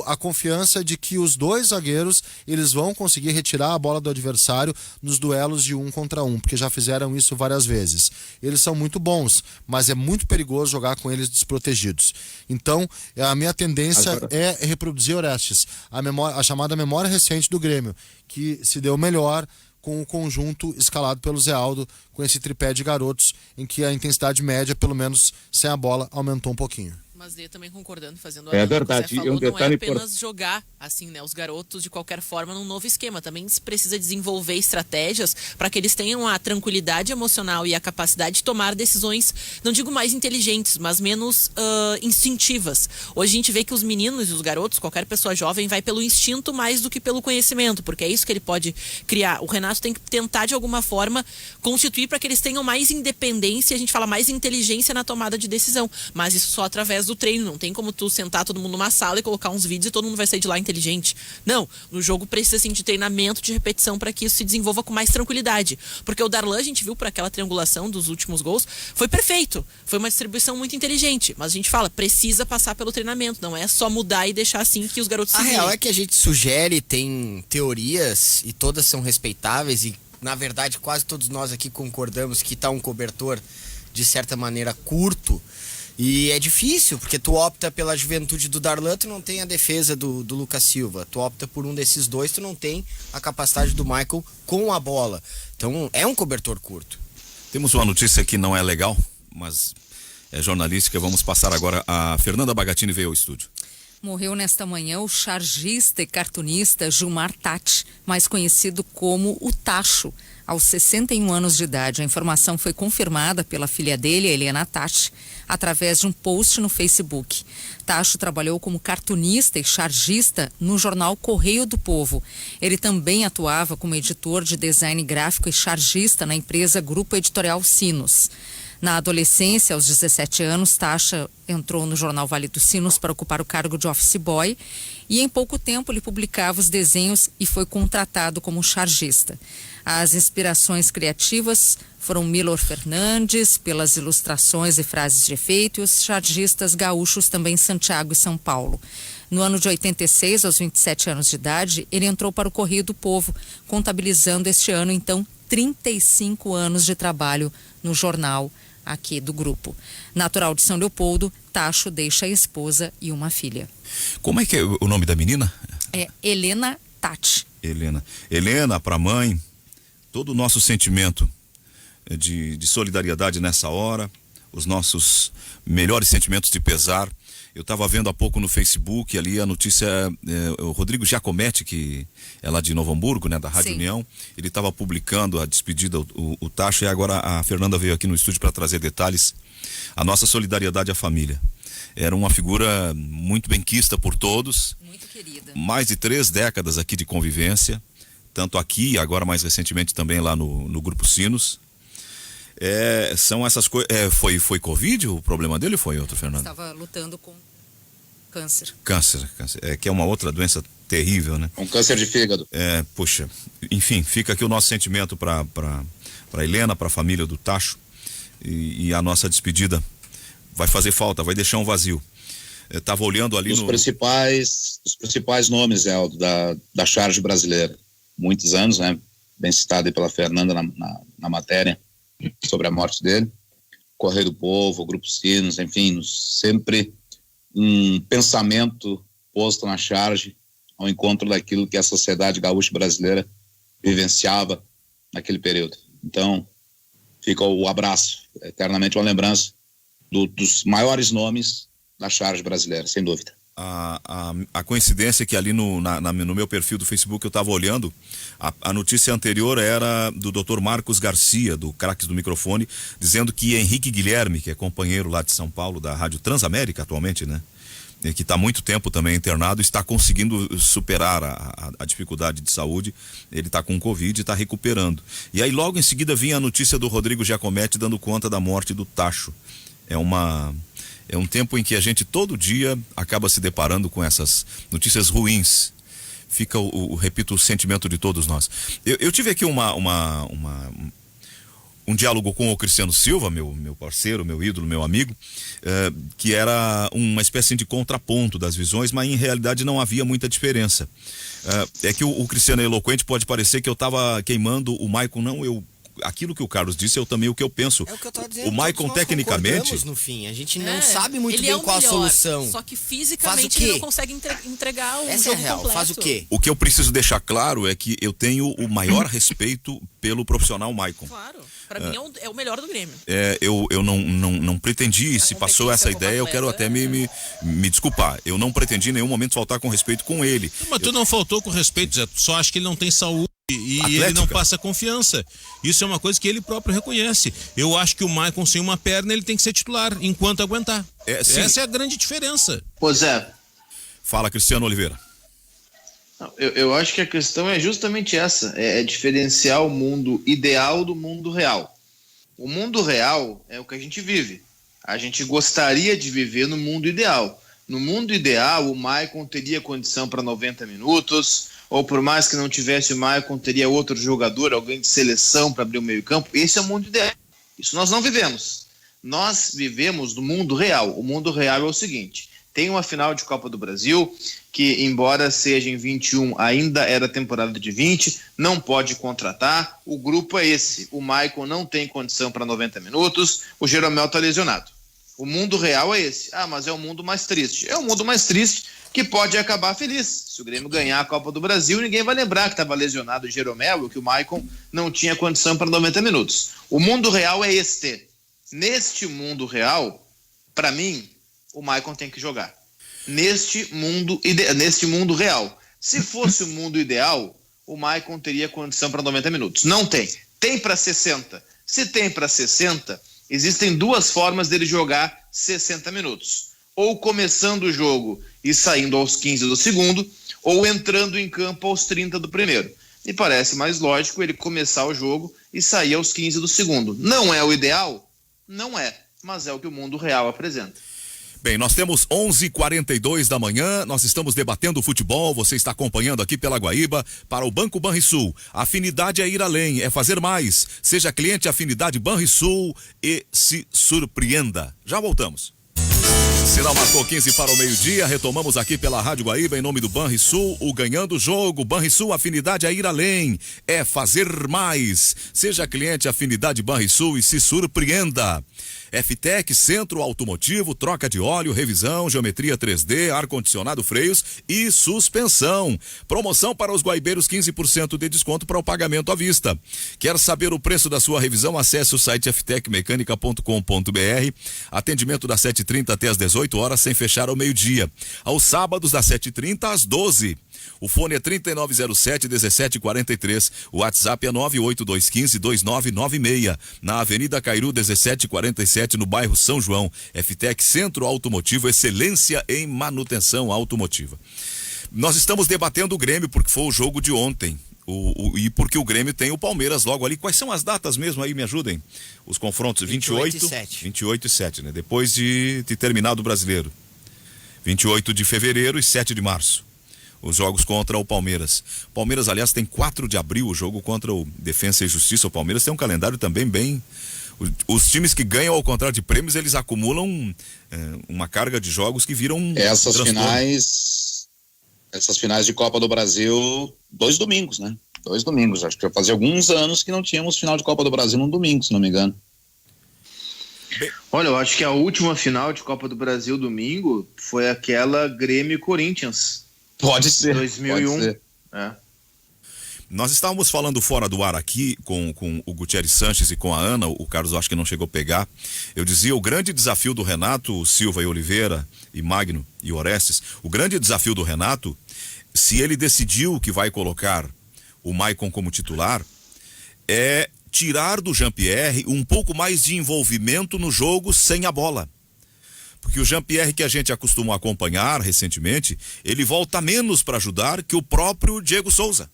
a confiança de que os 2 zagueiros eles vão conseguir retirar a bola do adversário nos duelos de 1 contra 1, porque já fizeram isso várias vezes. Eles são muito bons, mas é muito perigoso jogar com eles desprotegidos. Então, a minha tendência é reproduzir, Orestes, a chamada memória recente do Grêmio, que se deu melhor com o conjunto escalado pelo Zé Aldo, com esse tripé de garotos, em que a intensidade média, pelo menos sem a bola, aumentou um pouquinho. Mas eu também concordando, fazendo a verdade. Falou, não é apenas jogar assim, né, os garotos de qualquer forma num novo esquema. Também se precisa desenvolver estratégias para que eles tenham a tranquilidade emocional e a capacidade de tomar decisões, não digo mais inteligentes, mas menos instintivas. Hoje a gente vê que os meninos e os garotos, qualquer pessoa jovem, vai pelo instinto mais do que pelo conhecimento, porque é isso que ele pode criar. O Renato tem que tentar de alguma forma constituir para que eles tenham mais independência, a gente fala mais inteligência na tomada de decisão, mas isso só através do treino. Não tem como tu sentar todo mundo numa sala e colocar uns vídeos e todo mundo vai sair de lá inteligente. Não, no jogo precisa sim de treinamento, de repetição, para que isso se desenvolva com mais tranquilidade, porque o Darlan, a gente viu por aquela triangulação dos últimos gols, foi perfeito, foi uma distribuição muito inteligente, mas a gente fala, precisa passar pelo treinamento, não é só mudar e deixar assim que os garotos se virem. A real é que a gente sugere, tem teorias e todas são respeitáveis e na verdade quase todos nós aqui concordamos que tá um cobertor de certa maneira curto. E é difícil, porque tu opta pela juventude do Darlan, tu não tem a defesa do Lucas Silva. Tu opta por um desses 2, tu não tem a capacidade do Michael com a bola. Então é um cobertor curto. Temos uma notícia que não é legal, mas é jornalística. Vamos passar agora. A Fernanda Bagatini veio ao estúdio. Morreu nesta manhã o chargista e cartunista Gilmar Tatti, mais conhecido como o Tacho, aos 61 anos de idade. A informação foi confirmada pela filha dele, Helena Tatti, através de um post no Facebook. Tacho trabalhou como cartunista e chargista no jornal Correio do Povo. Ele também atuava como editor de design gráfico e chargista na empresa Grupo Editorial Sinos. Na adolescência, aos 17 anos, Tacha entrou no jornal Vale dos Sinos para ocupar o cargo de office boy e em pouco tempo ele publicava os desenhos e foi contratado como chargista. As inspirações criativas foram Milor Fernandes, pelas ilustrações e frases de efeito, e os chargistas gaúchos também em Santiago e São Paulo. No ano de 86, aos 27 anos de idade, ele entrou para o Correio do Povo, contabilizando este ano, então, 35 anos de trabalho no jornal aqui do grupo. Natural de São Leopoldo, Tacho deixa a esposa e uma filha. Como é que é o nome da menina? É Helena Tatti. Helena, para a mãe, todo o nosso sentimento. de solidariedade nessa hora, os nossos melhores sentimentos de pesar. Eu estava vendo há pouco no Facebook ali a notícia, o Rodrigo Giacometti, que é lá de Novo Hamburgo, né, da Rádio União, ele estava publicando a despedida, o Tacho, e agora a Fernanda veio aqui no estúdio para trazer detalhes. A nossa solidariedade à família. Era uma figura muito benquista por todos. Muito querida. Mais de 3 décadas aqui de convivência, tanto aqui e agora mais recentemente também lá no Grupo Sinos. São essas coisas. Foi Covid o problema dele ou foi outro, Fernando? Estava lutando com câncer. Câncer. Que é uma outra doença terrível, né? Um câncer de fígado. Puxa. Enfim, fica aqui o nosso sentimento para Helena, para a família do Tacho. E a nossa despedida vai fazer falta, vai deixar um vazio. Eu tava olhando ali os principais nomes, da charge brasileira. Muitos anos, né? Bem citado aí pela Fernanda na matéria sobre a morte dele. Correio do Povo, Grupo Sinos, enfim, sempre um pensamento posto na charge ao encontro daquilo que a sociedade gaúcha brasileira vivenciava naquele período. Então, fica o abraço, eternamente uma lembrança dos maiores nomes da charge brasileira, sem dúvida. A coincidência é que ali no meu perfil do Facebook eu estava olhando, a notícia anterior era do Dr. Marcos Garcia, do Craques do Microfone, dizendo que Henrique Guilherme, que é companheiro lá de São Paulo, da Rádio Transamérica atualmente, né? Que está há muito tempo também internado, está conseguindo superar a dificuldade de saúde. Ele está com Covid e está recuperando. E aí logo em seguida vinha a notícia do Rodrigo Giacometti dando conta da morte do Tacho. É um tempo em que a gente todo dia acaba se deparando com essas notícias ruins. Fica repito, o sentimento de todos nós. Eu tive aqui um diálogo com o Cristiano Silva, meu parceiro, meu ídolo, meu amigo, que era uma espécie de contraponto das visões, mas em realidade não havia muita diferença. É que o Cristiano é eloquente, pode parecer que eu estava queimando o Maicon, não, aquilo que o Carlos disse, eu também o que eu penso. É o que eu tô dizendo, o Maicon tecnicamente no fim, a gente não sabe muito bem qual a solução. Só que fisicamente ele não consegue entregar o jogo real. completo. Faz o quê? O que eu preciso deixar claro é que eu tenho o maior respeito pelo profissional Maicon. Claro, pra mim é o melhor do Grêmio. Eu não pretendi, se passou essa ideia, eu quero até me desculpar. Eu não pretendi em nenhum momento faltar com respeito com ele. Mas tu não faltou com respeito, Zé, tu só acha que ele não tem saúde. E ele não passa confiança. Isso é uma coisa que ele próprio reconhece. Eu acho que o Maicon sem uma perna ele tem que ser titular enquanto aguentar. Essa é a grande diferença. Pois é. Fala, Cristiano Oliveira. Eu acho que a questão é justamente essa, é diferenciar o mundo ideal do mundo real. O mundo real é o que a gente vive. A gente gostaria de viver no mundo ideal. No mundo ideal, o Maicon teria condição para 90 minutos, ou por mais que não tivesse o Maicon, teria outro jogador, alguém de seleção para abrir o meio-campo. Esse é o mundo ideal. Isso nós não vivemos. Nós vivemos no mundo real. O mundo real é o seguinte: tem uma final de Copa do Brasil, que embora seja em 21, ainda era temporada de 20, não pode contratar. O grupo é esse. O Maicon não tem condição para 90 minutos, o Jeromel está lesionado. O mundo real é esse. Mas é o mundo mais triste. É o mundo mais triste que pode acabar feliz. Se o Grêmio ganhar a Copa do Brasil, ninguém vai lembrar que estava lesionado o Jeromel e que o Maicon não tinha condição para 90 minutos. O mundo real é este. Neste mundo real, para mim, o Maicon tem que jogar. Neste mundo real. Se fosse o mundo ideal, o Maicon teria condição para 90 minutos. Não tem. Tem para 60. Se tem para 60, existem 2 formas dele jogar 60 minutos. Ou começando o jogo e saindo aos 15 do segundo, ou entrando em campo aos 30 do primeiro. Me parece mais lógico ele começar o jogo e sair aos 15 do segundo. Não é o ideal? Não é, mas é o que o mundo real apresenta. Bem, nós temos 11h42 da manhã, nós estamos debatendo futebol, você está acompanhando aqui pela Guaíba para o Banco Banrisul. Afinidade é ir além, é fazer mais. Seja cliente Afinidade Banrisul e se surpreenda. Já voltamos. Sinal marcou 15 para o meio-dia, retomamos aqui pela Rádio Guaíba em nome do Banrisul, o ganhando o jogo. Banrisul, afinidade é ir além, é fazer mais. Seja cliente Afinidade Banrisul e se surpreenda. FTEC, Centro Automotivo, troca de óleo, revisão, geometria 3D, ar-condicionado, freios e suspensão. Promoção para os guaibeiros, 15% de desconto para o pagamento à vista. Quer saber o preço da sua revisão? Acesse o site ftecmecânica.com.br. Atendimento das 7h30 até às 18 horas, sem fechar ao meio-dia. Aos sábados, das 7h30 às 12h. O fone é 3907-1743. O WhatsApp é 98215-2996. Na Avenida Cairu 1747, no bairro São João. FTEC, Centro Automotivo, excelência em manutenção automotiva. Nós estamos debatendo o Grêmio porque foi o jogo de ontem. E porque o Grêmio tem o Palmeiras logo ali. Quais são as datas mesmo aí? Me ajudem. Os confrontos 28 e 7, né? Depois de terminado o Brasileiro. 28 de fevereiro e 7 de março. Os jogos contra o Palmeiras. Palmeiras, aliás, tem 4 de abril o jogo contra o Defensa e Justiça. O Palmeiras tem um calendário também bem... Os times que ganham, ao contrário de prêmios, eles acumulam uma carga de jogos que viram Essas finais de Copa do Brasil, 2 domingos, né? 2 domingos. Acho que já fazia alguns anos que não tínhamos final de Copa do Brasil num domingo, se não me engano. Olha, eu acho que a última final de Copa do Brasil domingo foi aquela Grêmio e Corinthians. Pode ser. 2001. Pode ser. Nós estávamos falando fora do ar aqui com o Gutierrez Sanches e com a Ana. O Carlos acho que não chegou a pegar. Eu dizia, o grande desafio do Renato, Silva e Oliveira e Magno e Orestes, o grande desafio do Renato, se ele decidiu que vai colocar o Maicon como titular, é tirar do Jean-Pierre um pouco mais de envolvimento no jogo sem a bola. Porque o Jean-Pierre, que a gente acostumou a acompanhar recentemente, ele volta menos para ajudar que o próprio Diego Souza,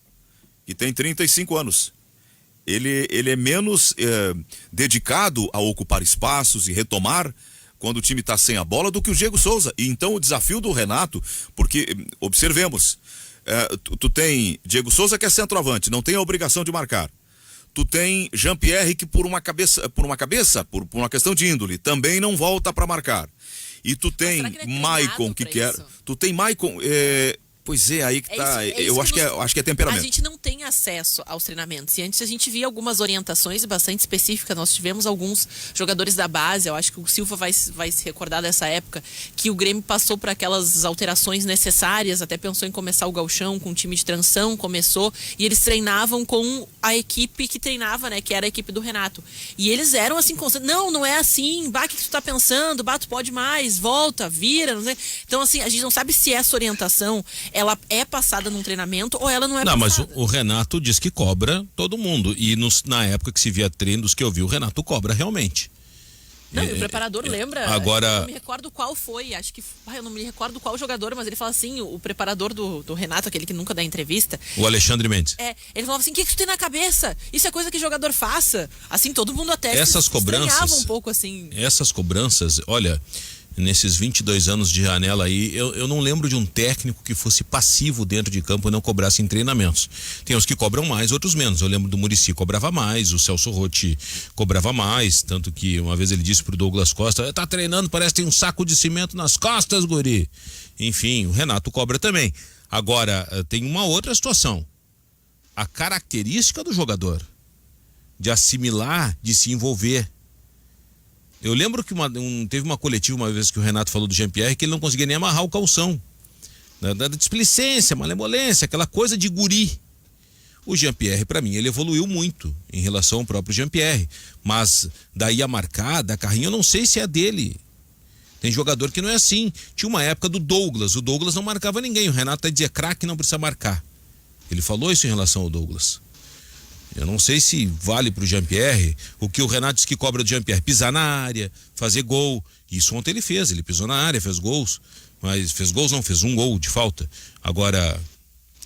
que tem 35 anos. Ele é menos dedicado a ocupar espaços e retomar quando o time está sem a bola do que o Diego Souza. E então o desafio do Renato, porque observemos, tu tem Diego Souza, que é centroavante, não tem a obrigação de marcar. Tu tem Jean-Pierre, que por uma questão de índole, também não volta para marcar. E tu tem Maicon, que quer... Tu tem Maicon... Pois é, aí que tá. Eu acho que é temperamento. A gente não tem acesso aos treinamentos. E antes a gente via algumas orientações bastante específicas. Nós tivemos alguns jogadores da base. Eu acho que o Silva vai se recordar dessa época, que o Grêmio passou por aquelas alterações necessárias. Até pensou em começar o gauchão com um time de transição, começou. E eles treinavam com a equipe que treinava, né? Que era a equipe do Renato. E eles eram assim, constantes. Não é assim. O que tu tá pensando? Tu pode mais, volta, vira. Não sei. Então, assim, a gente não sabe se essa orientação ela é passada num treinamento ou ela não é passada. Mas o Renato diz que cobra todo mundo. E na época que se via treinos que eu vi, o Renato cobra realmente. Não, o preparador lembra. Agora... Eu não me recordo qual foi, acho que. Eu não me recordo qual jogador, mas ele fala assim: o preparador do Renato, aquele que nunca dá entrevista. O Alexandre Mendes. Ele falava assim: o que tu tem na cabeça? Isso é coisa que jogador faça. Assim, todo mundo até essas cobranças um pouco assim. Essas cobranças, olha. Nesses 22 anos de janela aí, eu não lembro de um técnico que fosse passivo dentro de campo e não cobrasse em treinamentos. Tem uns que cobram mais, outros menos. Eu lembro do Muricy cobrava mais, o Celso Rotti cobrava mais, tanto que uma vez ele disse pro Douglas Costa: tá treinando, parece que tem um saco de cimento nas costas, guri. Enfim, o Renato cobra também. Agora, tem uma outra situação. A característica do jogador de assimilar, de se envolver. Eu lembro que teve uma coletiva uma vez que o Renato falou do Jean-Pierre que ele não conseguia nem amarrar o calção. Da displicência, malemolência, aquela coisa de guri. O Jean-Pierre, para mim, ele evoluiu muito em relação ao próprio Jean-Pierre. Mas daí a marcar, da carrinha, eu não sei se é dele. Tem jogador que não é assim. Tinha uma época do Douglas. O Douglas não marcava ninguém. O Renato dizia: craque não precisa marcar. Ele falou isso em relação ao Douglas. Eu não sei se vale pro Jean-Pierre o que o Renato disse que cobra do Jean-Pierre: pisar na área, fazer gol. Isso ontem ele fez, ele pisou na área, fez gols. Mas fez gols não, fez um gol de falta. Agora,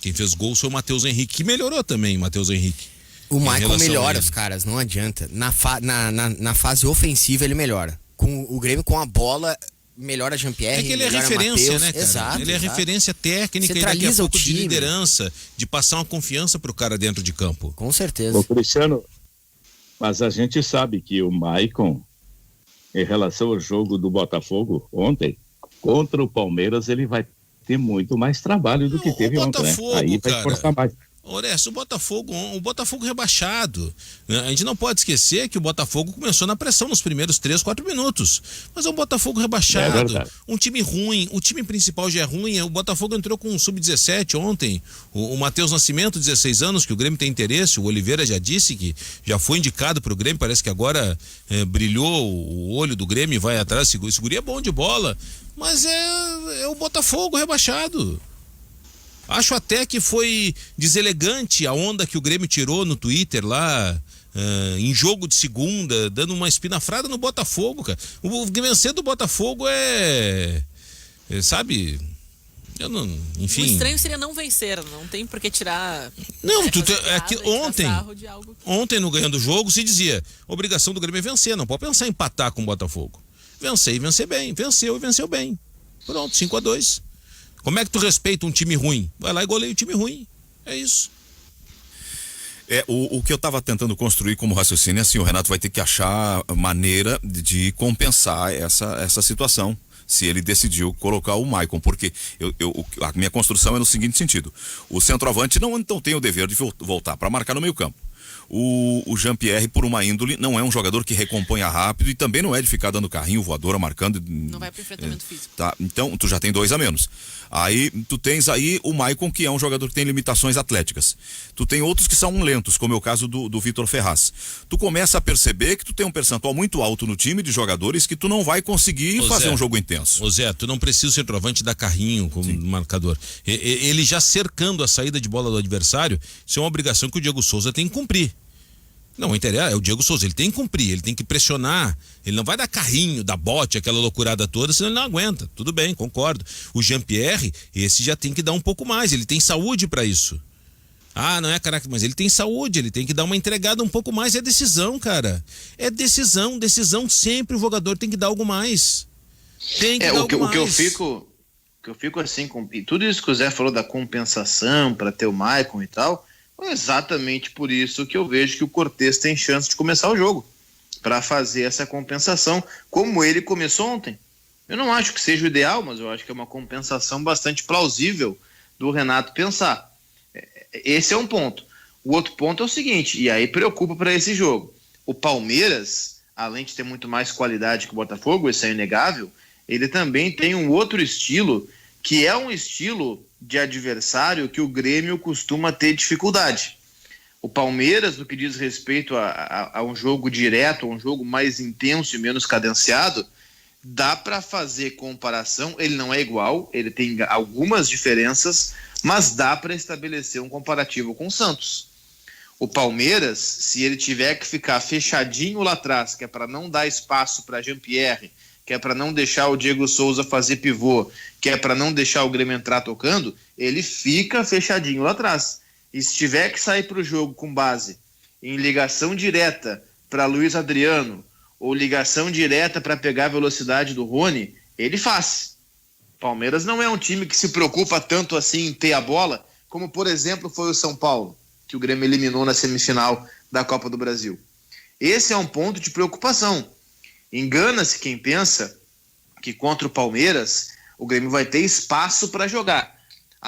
quem fez gols foi o Matheus Henrique, que melhorou também, Matheus Henrique. O Maicon melhora os caras, não adianta. Na fase ofensiva ele melhora. Com o Grêmio com a bola... melhora Jean-Pierre, é que ele é referência, Mateus, né, cara? Exato, ele é referência técnica e daqui a pouco de liderança, de passar uma confiança pro cara dentro de campo. Com certeza. Ô, Cristiano, mas a gente sabe que o Maicon, em relação ao jogo do Botafogo ontem, contra o Palmeiras, ele vai ter muito mais trabalho do que teve ontem, né? Aí vai forçar mais. Orestes, o Botafogo rebaixado. A gente não pode esquecer que o Botafogo começou na pressão nos primeiros 3, 4 minutos. Mas é um Botafogo rebaixado, um time ruim, o time principal já é ruim. O Botafogo entrou com um sub-17 ontem. O Matheus Nascimento, 16 anos, que o Grêmio tem interesse. O Oliveira já disse que já foi indicado para o Grêmio. Parece que agora brilhou o olho do Grêmio e vai atrás. Esse guri é bom de bola. Mas é o Botafogo rebaixado. Acho até que foi deselegante a onda que o Grêmio tirou no Twitter lá, em jogo de segunda, dando uma espinafrada no Botafogo, cara. O vencer do Botafogo sabe, eu não, enfim. O estranho seria não vencer, não tem por que tirar. Não, ontem no ganhando o jogo se dizia, obrigação do Grêmio é vencer, não pode pensar em empatar com o Botafogo. Vencer e vencer bem, venceu e venceu bem. Pronto, 5-2. Como é que tu respeita um time ruim? Vai lá e goleia o time ruim. É isso. O que eu estava tentando construir como raciocínio é assim, o Renato vai ter que achar maneira de compensar essa situação, se ele decidiu colocar o Maicon, porque a minha construção é no seguinte sentido: o centroavante não tem o dever de voltar para marcar no meio campo. O Jean-Pierre, por uma índole, não é um jogador que recomponha rápido e também não é de ficar dando carrinho, voadora, marcando. Não vai pro enfrentamento físico. Tá, então tu já tem 2 a menos. Aí tu tens aí o Maicon, que é um jogador que tem limitações atléticas. Tu tem outros que são lentos, como é o caso do Vitor Ferraz. Tu começa a perceber que tu tem um percentual muito alto no time de jogadores que tu não vai conseguir fazer um jogo intenso. Ô Zé, tu não precisa o centroavante dar carrinho como marcador. Ele já cercando a saída de bola do adversário, isso é uma obrigação que o Diego Souza tem que cumprir. Não interessa, é o Diego Souza, ele tem que cumprir, ele tem que pressionar, ele não vai dar carrinho, dar bote, aquela loucurada toda, senão ele não aguenta. Tudo bem, concordo. O Jean-Pierre, esse já tem que dar um pouco mais, ele tem saúde para isso. Não é caraca, mas ele tem saúde, ele tem que dar uma entregada um pouco mais, é decisão, cara. É decisão sempre o jogador tem que dar algo mais. Tem que dar algo mais. O que eu fico assim, com tudo isso que o Zé falou da compensação para ter o Maicon e tal, é exatamente por isso que eu vejo que o Cortez tem chance de começar o jogo, para fazer essa compensação, como ele começou ontem. Eu não acho que seja o ideal, mas eu acho que é uma compensação bastante plausível do Renato pensar. Esse é um ponto. O outro ponto é o seguinte, e aí preocupa para esse jogo. O Palmeiras, além de ter muito mais qualidade que o Botafogo, isso é inegável, ele também tem um outro estilo, que é um estilo de adversário que o Grêmio costuma ter dificuldade. O Palmeiras, no que diz respeito a um jogo direto, a um jogo mais intenso e menos cadenciado, dá para fazer comparação. Ele não é igual, ele tem algumas diferenças, mas dá para estabelecer um comparativo com o Santos. O Palmeiras, se ele tiver que ficar fechadinho lá atrás, que é para não dar espaço para Jean-Pierre, que é para não deixar o Diego Souza fazer pivô, que é para não deixar o Grêmio entrar tocando, ele fica fechadinho lá atrás. E se tiver que sair para o jogo com base em ligação direta para Luiz Adriano ou ligação direta para pegar a velocidade do Rony, ele faz. Palmeiras não é um time que se preocupa tanto assim em ter a bola, como por exemplo foi o São Paulo, que o Grêmio eliminou na semifinal da Copa do Brasil. Esse é um ponto de preocupação. Engana-se quem pensa que contra o Palmeiras o Grêmio vai ter espaço para jogar.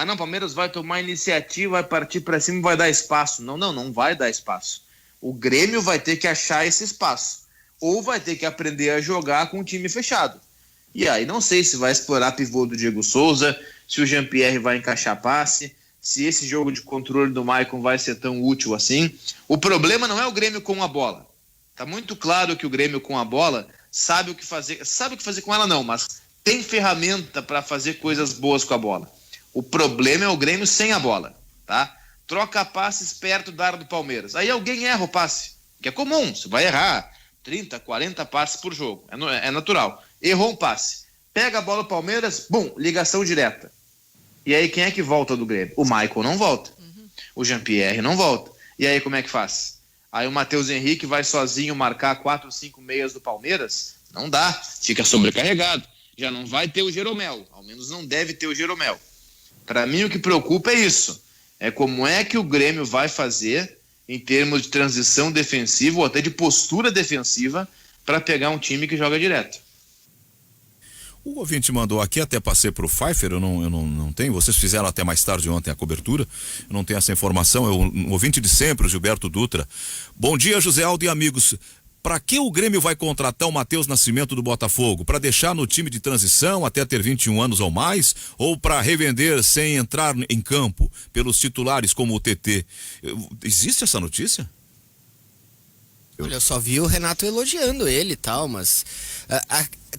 Não, o Palmeiras vai tomar iniciativa, vai partir para cima e vai dar espaço. Não vai dar espaço. O Grêmio vai ter que achar esse espaço. Ou vai ter que aprender a jogar com o time fechado. E aí não sei se vai explorar pivô do Diego Souza, se o Jean-Pierre vai encaixar passe, se esse jogo de controle do Maicon vai ser tão útil assim. O problema não é o Grêmio com a bola. Tá muito claro que o Grêmio com a bola sabe o que fazer com ela não, mas tem ferramenta para fazer coisas boas com a bola. O problema é o Grêmio sem a bola, tá? Troca passes perto da área do Palmeiras. Aí alguém erra o passe, que é comum, você vai errar 30, 40 passes por jogo, é natural. Errou um passe, pega a bola do Palmeiras, bum, ligação direta. E aí quem é que volta do Grêmio? O Maicon não volta, o Jean-Pierre não volta. E aí como é que faz? Aí o Matheus Henrique vai sozinho marcar 4, 5 meias do Palmeiras? Não dá, fica sobrecarregado. Já não vai ter o Jeromel, ao menos não deve ter o Jeromel. Para mim o que preocupa é isso, é como é que o Grêmio vai fazer em termos de transição defensiva ou até de postura defensiva para pegar um time que joga direto. O ouvinte mandou aqui, até passei pro Pfeiffer, eu não tenho, vocês fizeram até mais tarde ontem a cobertura, eu não tenho essa informação, é o ouvinte de sempre, o Gilberto Dutra. Bom dia, José Aldo e amigos. Para que o Grêmio vai contratar o Matheus Nascimento do Botafogo? Para deixar no time de transição até ter 21 anos ou mais? Ou para revender sem entrar em campo pelos titulares como o TT? Existe essa notícia? Olha, eu só vi o Renato elogiando ele e tal, mas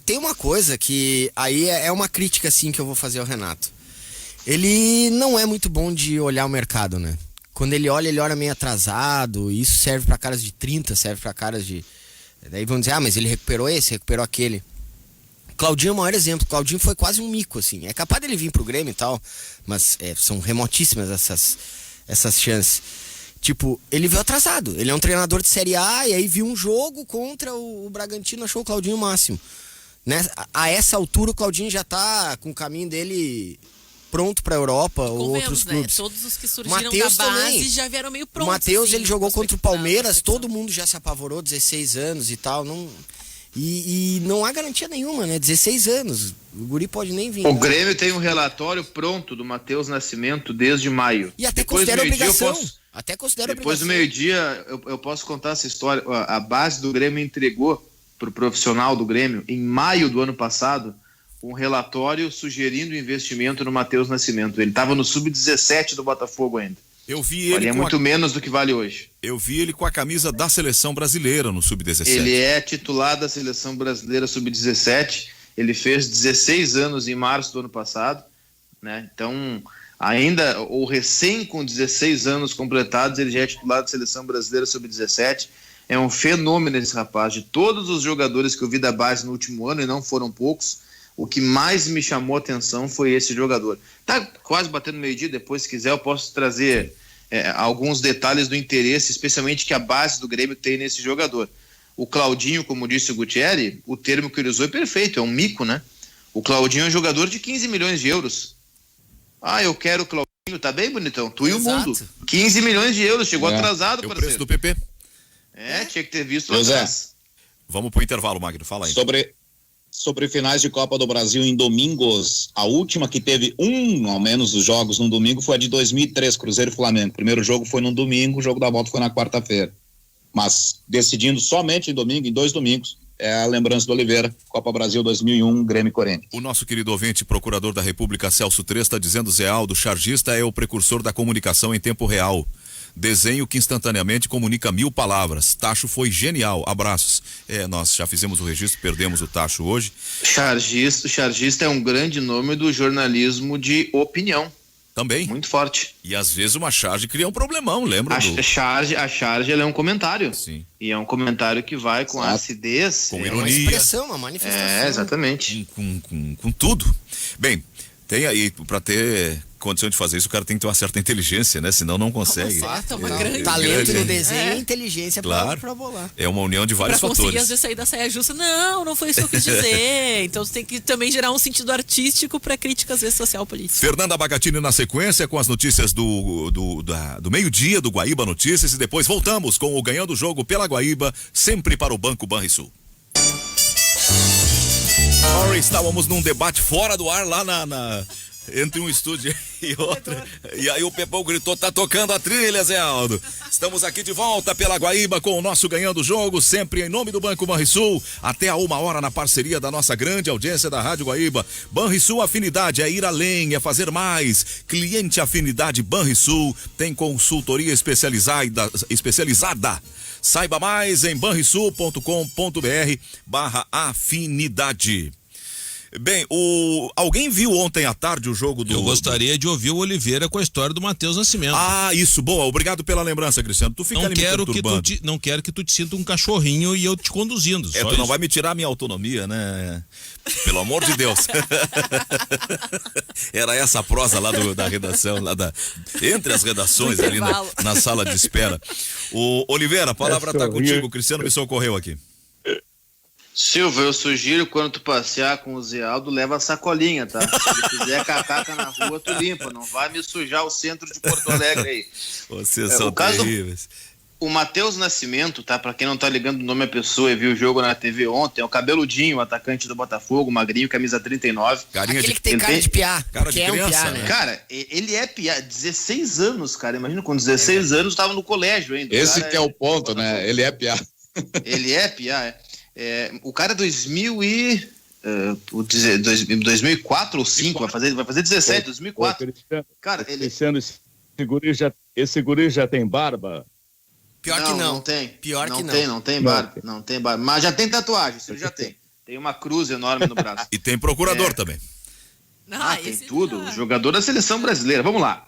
tem uma coisa que aí é uma crítica assim que eu vou fazer ao Renato. Ele não é muito bom de olhar o mercado, né? Quando ele olha meio atrasado, e isso serve para caras de 30, serve para caras de... Daí vão dizer, mas ele recuperou esse, recuperou aquele. Claudinho é o maior exemplo. Claudinho foi quase um mico, assim. É capaz dele vir pro Grêmio e tal, mas são remotíssimas essas chances. Tipo, ele veio atrasado. Ele é um treinador de Série A e aí viu um jogo contra o Bragantino, achou o Claudinho o máximo. Né? A essa altura o Claudinho já tá com o caminho dele pronto pra Europa ou outros clubes. Né? Todos os que surgiram Mateus da base também. já vieram meio prontos. O Matheus, assim, ele jogou contra o Palmeiras, todo mundo já se apavorou, 16 anos e tal. E não há garantia nenhuma, né? 16 anos. O guri pode nem vir. O Grêmio tem um relatório pronto do Matheus Nascimento desde maio. E até Depois considera obrigação. Depois do meio-dia, eu posso contar essa história. A base do Grêmio entregou para o profissional do Grêmio, em maio do ano passado, um relatório sugerindo investimento no Matheus Nascimento. Ele estava no sub-17 do Botafogo ainda. Eu vi ele valia muito menos do que vale hoje. Eu vi ele com a camisa da seleção brasileira no sub-17. Ele é titular da seleção brasileira sub-17. Ele fez 16 anos em março do ano passado, né? Então, ainda, ou recém com 16 anos completados, ele já é titular da seleção brasileira sub-17. É um fenômeno esse rapaz. De todos os jogadores que eu vi da base no último ano, e não foram poucos, o que mais me chamou a atenção foi esse jogador. Tá quase batendo meio-dia, depois se quiser eu posso trazer alguns detalhes do interesse, especialmente que a base do Grêmio tem nesse jogador. O Claudinho, como disse o Gutierrez, o termo que ele usou é perfeito, é um mico, né? O Claudinho é um jogador de 15 milhões de euros. Ah, eu quero o Claudinho, tá bem bonitão, tu e o mundo. 15 milhões de euros, chegou atrasado, parceiro. O preço do PP. Tinha que ter visto atrás. Vamos pro intervalo, Magno, fala aí. Sobre finais de Copa do Brasil em domingos, a última que teve ao menos dos jogos no domingo foi a de 2003, Cruzeiro e Flamengo. O primeiro jogo foi no domingo, o jogo da volta foi na quarta-feira. Mas decidindo somente em domingo, em 2 domingos, é a lembrança do Oliveira, Copa Brasil 2001, Grêmio e Corinthians. O nosso querido ouvinte, procurador da República, Celso Tres, está dizendo: Zé Aldo, chargista é o precursor da comunicação em tempo real. Desenho que instantaneamente comunica 1000 palavras. Tacho foi genial. Abraços. Nós já fizemos o registro, perdemos o Tacho hoje. Chargista é um grande nome do jornalismo de opinião. Também. Muito forte. E às vezes uma charge cria um problemão, lembra? A charge ela é um comentário. Sim. E é um comentário que vai com acidez. Com ironia. Uma expressão, uma manifestação. Exatamente. Com tudo. Bem, tem aí, para ter condição de fazer isso, o cara tem que ter uma certa inteligência, né? Senão não consegue. Talento no desenho e inteligência pra bolar. É uma união de vários fatores. Pra conseguir às vezes sair da saia justa. Não foi isso que eu quis dizer. Então você tem que também gerar um sentido artístico pra crítica, às vezes, social política. Fernanda Bagatini na sequência com as notícias do meio-dia do Guaíba Notícias, e depois voltamos com o Ganhando o Jogo pela Guaíba, sempre para o Banco Banrisul. Estávamos num debate fora do ar lá entre um estúdio e outro. E aí o Pepão gritou: tá tocando a trilha, Zé Aldo. Estamos aqui de volta pela Guaíba com o nosso Ganhando o Jogo, sempre em nome do Banco Banrisul, até a 1h na parceria da nossa grande audiência da Rádio Guaíba. Banrisul Afinidade é ir além, é fazer mais. Cliente Afinidade Banrisul tem consultoria especializada. Saiba mais em banrisul.com.br/afinidade. Bem, alguém viu ontem à tarde o jogo do... Eu gostaria de ouvir o Oliveira com a história do Matheus Nascimento. Isso, boa, obrigado pela lembrança, Cristiano. Tu fica não quero que tu te sinta um cachorrinho e eu te conduzindo. Tu não vai me tirar a minha autonomia, né? Pelo amor de Deus. Era essa a prosa lá da redação, entre as redações ali na sala de espera. O Oliveira, a palavra tá contigo, o Cristiano me socorreu aqui. Silva, eu sugiro quando tu passear com o Zé Aldo, leva a sacolinha, tá? Se ele fizer cacaca na rua, tu limpa. Não vai me sujar o centro de Porto Alegre aí. Vocês são terríveis. O Matheus Nascimento, tá? Pra quem não tá ligando o nome à pessoa e viu o jogo na TV ontem, é o cabeludinho, o atacante do Botafogo, magrinho, camisa 39. Aquele que tem cara de piá. Cara de criança, um piá, né? Cara, ele é piá, 16 anos, cara. Imagina, com 16 anos tava no colégio ainda. Esse que é o ponto, né? Ele é piá. Ele é piá, o cara 2004 ou 5, vai fazer 17, 2004. Cara, Cristiano, esse guri já tem barba? Pior que não. Não tem. Pior que não. Não tem barba. Não tem barba. Mas já tem tatuagem, isso ele já tem. Tem uma cruz enorme no braço. E tem procurador também. Tem tudo. Jogador da seleção brasileira. Vamos lá.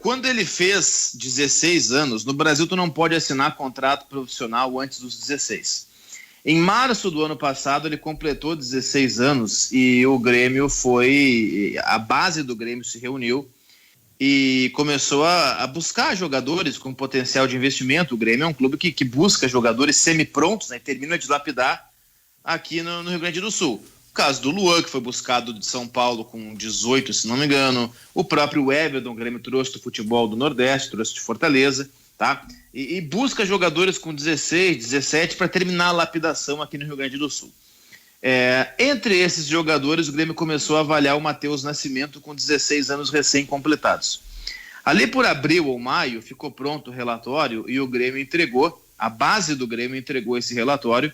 Quando ele fez 16 anos, no Brasil tu não pode assinar contrato profissional antes dos 16. Em março do ano passado ele completou 16 anos e o Grêmio a base do Grêmio se reuniu e começou a buscar jogadores com potencial de investimento. O Grêmio é um clube que busca jogadores semi-prontos, né, e termina de lapidar aqui no Rio Grande do Sul. O caso do Luan, que foi buscado de São Paulo com 18, se não me engano. O próprio Everton, o Grêmio trouxe do futebol do Nordeste, trouxe de Fortaleza, tá? E busca jogadores com 16, 17 para terminar a lapidação aqui no Rio Grande do Sul. Entre esses jogadores, o Grêmio começou a avaliar o Matheus Nascimento com 16 anos recém-completados. Ali por abril ou maio, ficou pronto o relatório e o Grêmio entregou, a base do Grêmio entregou esse relatório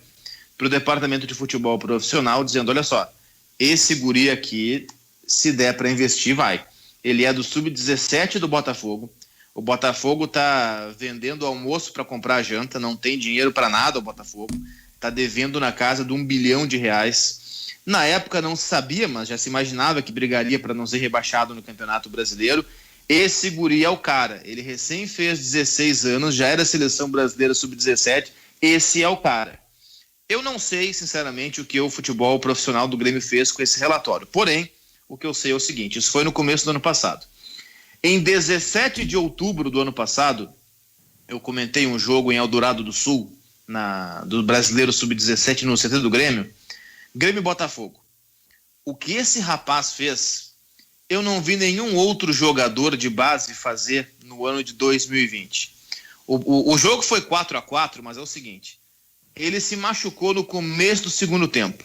para o departamento de futebol profissional, dizendo, olha só, esse guri aqui, se der para investir, vai. Ele é do sub-17 do Botafogo. O Botafogo está vendendo almoço para comprar janta, não tem dinheiro para nada o Botafogo. Está devendo na casa de R$1 bilhão. Na época não se sabia, mas já se imaginava que brigaria para não ser rebaixado no Campeonato Brasileiro. Esse guri é o cara. Ele recém fez 16 anos, já era seleção brasileira sub-17. Esse é o cara. Eu não sei, sinceramente, o que o futebol profissional do Grêmio fez com esse relatório. Porém, o que eu sei é o seguinte, isso foi no começo do ano passado. Em 17 de outubro do ano passado, eu comentei um jogo em Eldorado do Sul, do Brasileiro Sub-17 no CT do Grêmio, Grêmio e Botafogo. O que esse rapaz fez, eu não vi nenhum outro jogador de base fazer no ano de 2020. O jogo foi 4-4, mas é o seguinte, ele se machucou no começo do segundo tempo.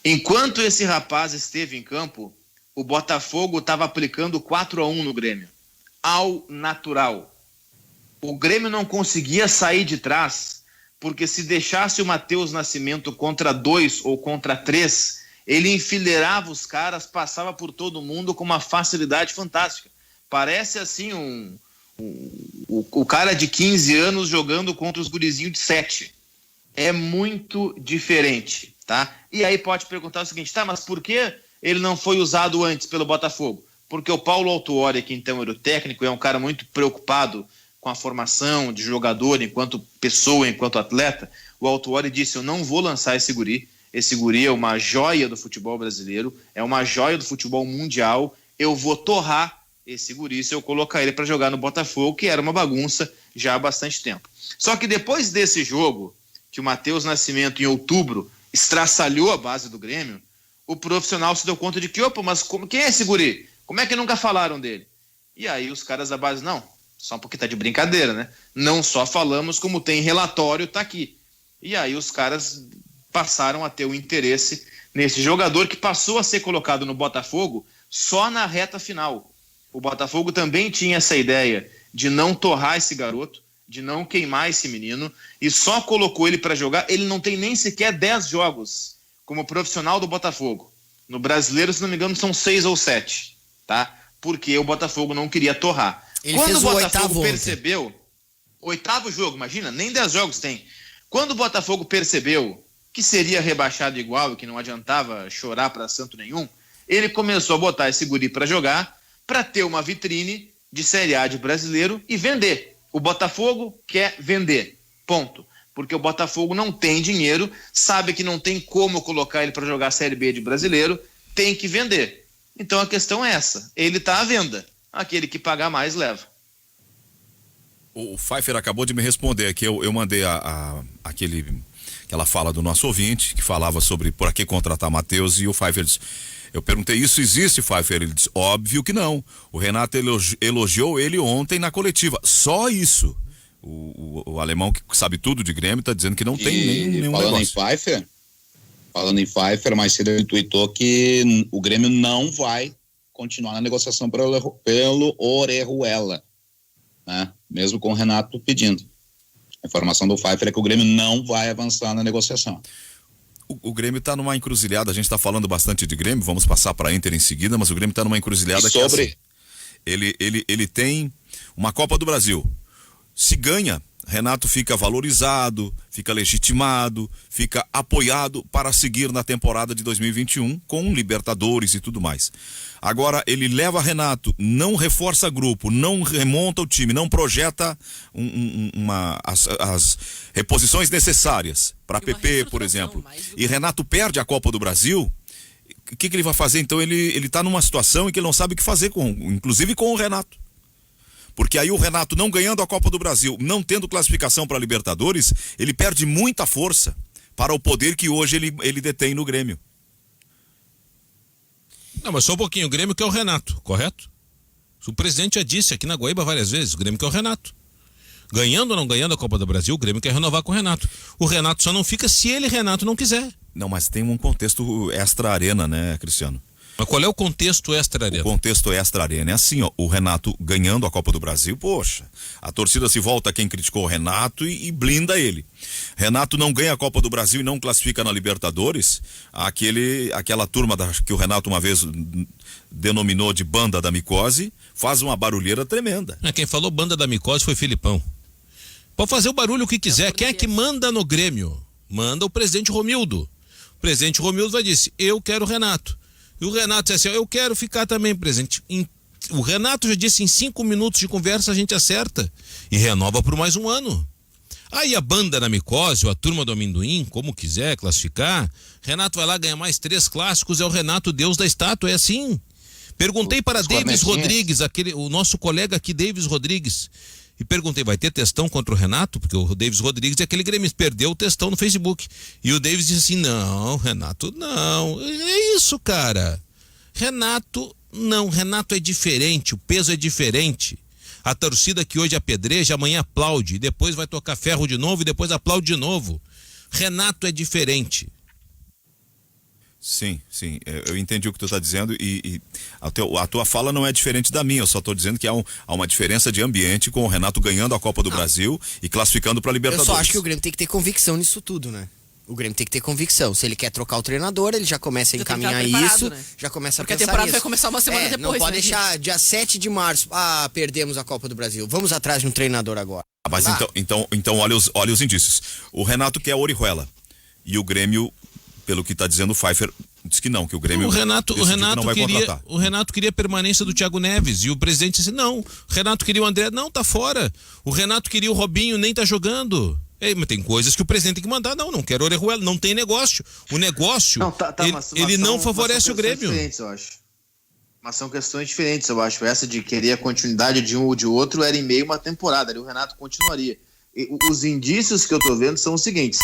Enquanto esse rapaz esteve em campo, o Botafogo estava aplicando 4-1 no Grêmio, ao natural. O Grêmio não conseguia sair de trás, porque se deixasse o Matheus Nascimento contra 2 ou contra 3, ele enfileirava os caras, passava por todo mundo com uma facilidade fantástica. Parece assim o cara de 15 anos jogando contra os gurizinhos de 7. É muito diferente, tá? E aí pode perguntar o seguinte, tá, mas por que ele não foi usado antes pelo Botafogo? Porque o Paulo Autuori, que então era o técnico, é um cara muito preocupado com a formação de jogador enquanto pessoa, enquanto atleta. O Autuori disse, eu não vou lançar esse guri é uma joia do futebol brasileiro, é uma joia do futebol mundial, eu vou torrar esse guri se eu colocar ele para jogar no Botafogo, que era uma bagunça já há bastante tempo. Só que depois desse jogo, que o Matheus Nascimento em outubro estraçalhou a base do Grêmio, o profissional se deu conta de que, opa, mas quem é esse guri? Como é que nunca falaram dele? E aí os caras da base, não, só porque tá de brincadeira, né? Não só falamos, como tem relatório, tá aqui. E aí os caras passaram a ter o interesse nesse jogador que passou a ser colocado no Botafogo só na reta final. O Botafogo também tinha essa ideia de não torrar esse garoto, de não queimar esse menino, e só colocou ele para jogar. Ele não tem nem sequer 10 jogos como profissional do Botafogo. No Brasileiro, se não me engano, são 6 ou 7, tá? Porque o Botafogo não queria torrar. Ele fez o oitavo percebeu, oitavo jogo, imagina, nem 10 jogos tem. Quando o Botafogo percebeu que seria rebaixado igual e que não adiantava chorar para santo nenhum, ele começou a botar esse guri para jogar, para ter uma vitrine de Série A de brasileiro e vender. O Botafogo quer vender, ponto. Porque o Botafogo não tem dinheiro, sabe que não tem como colocar ele para jogar a Série B de brasileiro, tem que vender. Então a questão é essa, ele está à venda. Aquele que pagar mais leva. O Pfeiffer acabou de me responder aqui, eu mandei aquela fala do nosso ouvinte, que falava sobre por que contratar Matheus, e o Pfeiffer disse, eu perguntei, isso existe, Pfeiffer? Ele disse, óbvio que não. O Renato elogiou ele ontem na coletiva, só isso. O alemão que sabe tudo de Grêmio está dizendo que não tem nenhum negócio. Falando em Pfeiffer, mais cedo ele tweetou que o Grêmio não vai continuar na negociação pelo Orejuela, né? Mesmo com o Renato pedindo. A informação do Pfeiffer é que o Grêmio não vai avançar na negociação. O Grêmio está numa encruzilhada, a gente está falando bastante de Grêmio, vamos passar para a Inter em seguida, mas o Grêmio está numa encruzilhada que é assim, ele tem uma Copa do Brasil. Se ganha, Renato fica valorizado, fica legitimado, fica apoiado para seguir na temporada de 2021 com Libertadores e tudo mais. Agora ele leva Renato, não reforça grupo, não remonta o time, não projeta as reposições necessárias para PP, por exemplo. E Renato perde a Copa do Brasil. O que ele vai fazer? Então ele está numa situação em que ele não sabe o que fazer, inclusive com o Renato. Porque aí o Renato não ganhando a Copa do Brasil, não tendo classificação para a Libertadores, ele perde muita força para o poder que hoje ele detém no Grêmio. Não, mas só um pouquinho, o Grêmio que é o Renato, correto? O presidente já disse aqui na Guaíba várias vezes, o Grêmio que é o Renato. Ganhando ou não ganhando a Copa do Brasil, o Grêmio quer renovar com o Renato. O Renato só não fica se ele, Renato, não quiser. Não, mas tem um contexto extra-arena, né, Cristiano? Mas qual é o contexto extra-arena? O contexto extra-arena é assim, ó, o Renato ganhando a Copa do Brasil, poxa, a torcida se volta a quem criticou o Renato e blinda ele. Renato não ganha a Copa do Brasil e não classifica na Libertadores, aquela turma que o Renato uma vez denominou de banda da micose, faz uma barulheira tremenda. Quem falou banda da micose foi Filipão. Pode fazer o barulho que quiser, quem é que manda no Grêmio? Manda o presidente Romildo. O presidente Romildo vai dizer, eu quero o Renato. E o Renato disse assim, eu quero ficar também presente. O Renato já disse, em 5 minutos de conversa a gente acerta e renova por mais um ano. Aí a banda da micose, ou a turma do amendoim, como quiser classificar, Renato vai lá ganhar mais 3 clássicos, é o Renato Deus da estátua, é assim. Perguntei para Davis Rodrigues, o nosso colega aqui, Davis Rodrigues, e perguntei, vai ter textão contra o Renato? Porque o Davis Rodrigues é aquele gremista, perdeu o textão no Facebook. E o Davis disse assim, não, Renato, não. É isso, cara. Renato, não. Renato é diferente, o peso é diferente. A torcida que hoje apedreja, amanhã aplaude. E depois vai tocar ferro de novo e depois aplaude de novo. Renato é diferente. Sim, eu entendi o que tu está dizendo e a tua fala não é diferente da minha, eu só estou dizendo que há uma diferença de ambiente com o Renato ganhando a Copa do Brasil e classificando para a Libertadores. Eu só acho que o Grêmio tem que ter convicção nisso tudo, né? O Grêmio tem que ter convicção. Se ele quer trocar o treinador, ele já começa a encaminhar isso, né? Já começa porque a pensar nisso. Porque a temporada vai começar uma semana depois. Não pode né? deixar dia 7 de março, perdemos a Copa do Brasil, vamos atrás de um treinador agora. Mas então olha os indícios. O Renato quer Orejuela e o Grêmio, pelo que está dizendo o Pfeiffer, diz que não, que o Grêmio o Renato queria a permanência do Thiago Neves e o presidente disse não. O Renato queria o André, não, tá fora. O Renato queria o Robinho, nem tá jogando. Mas tem coisas que o presidente tem que mandar, não quero Orejuela, não tem negócio. O negócio, ele não favorece o Grêmio. Eu acho. Mas são questões diferentes, eu acho. Essa de querer a continuidade de um ou de outro era em meio a uma temporada, ali o Renato continuaria. Os indícios que eu tô vendo são os seguintes.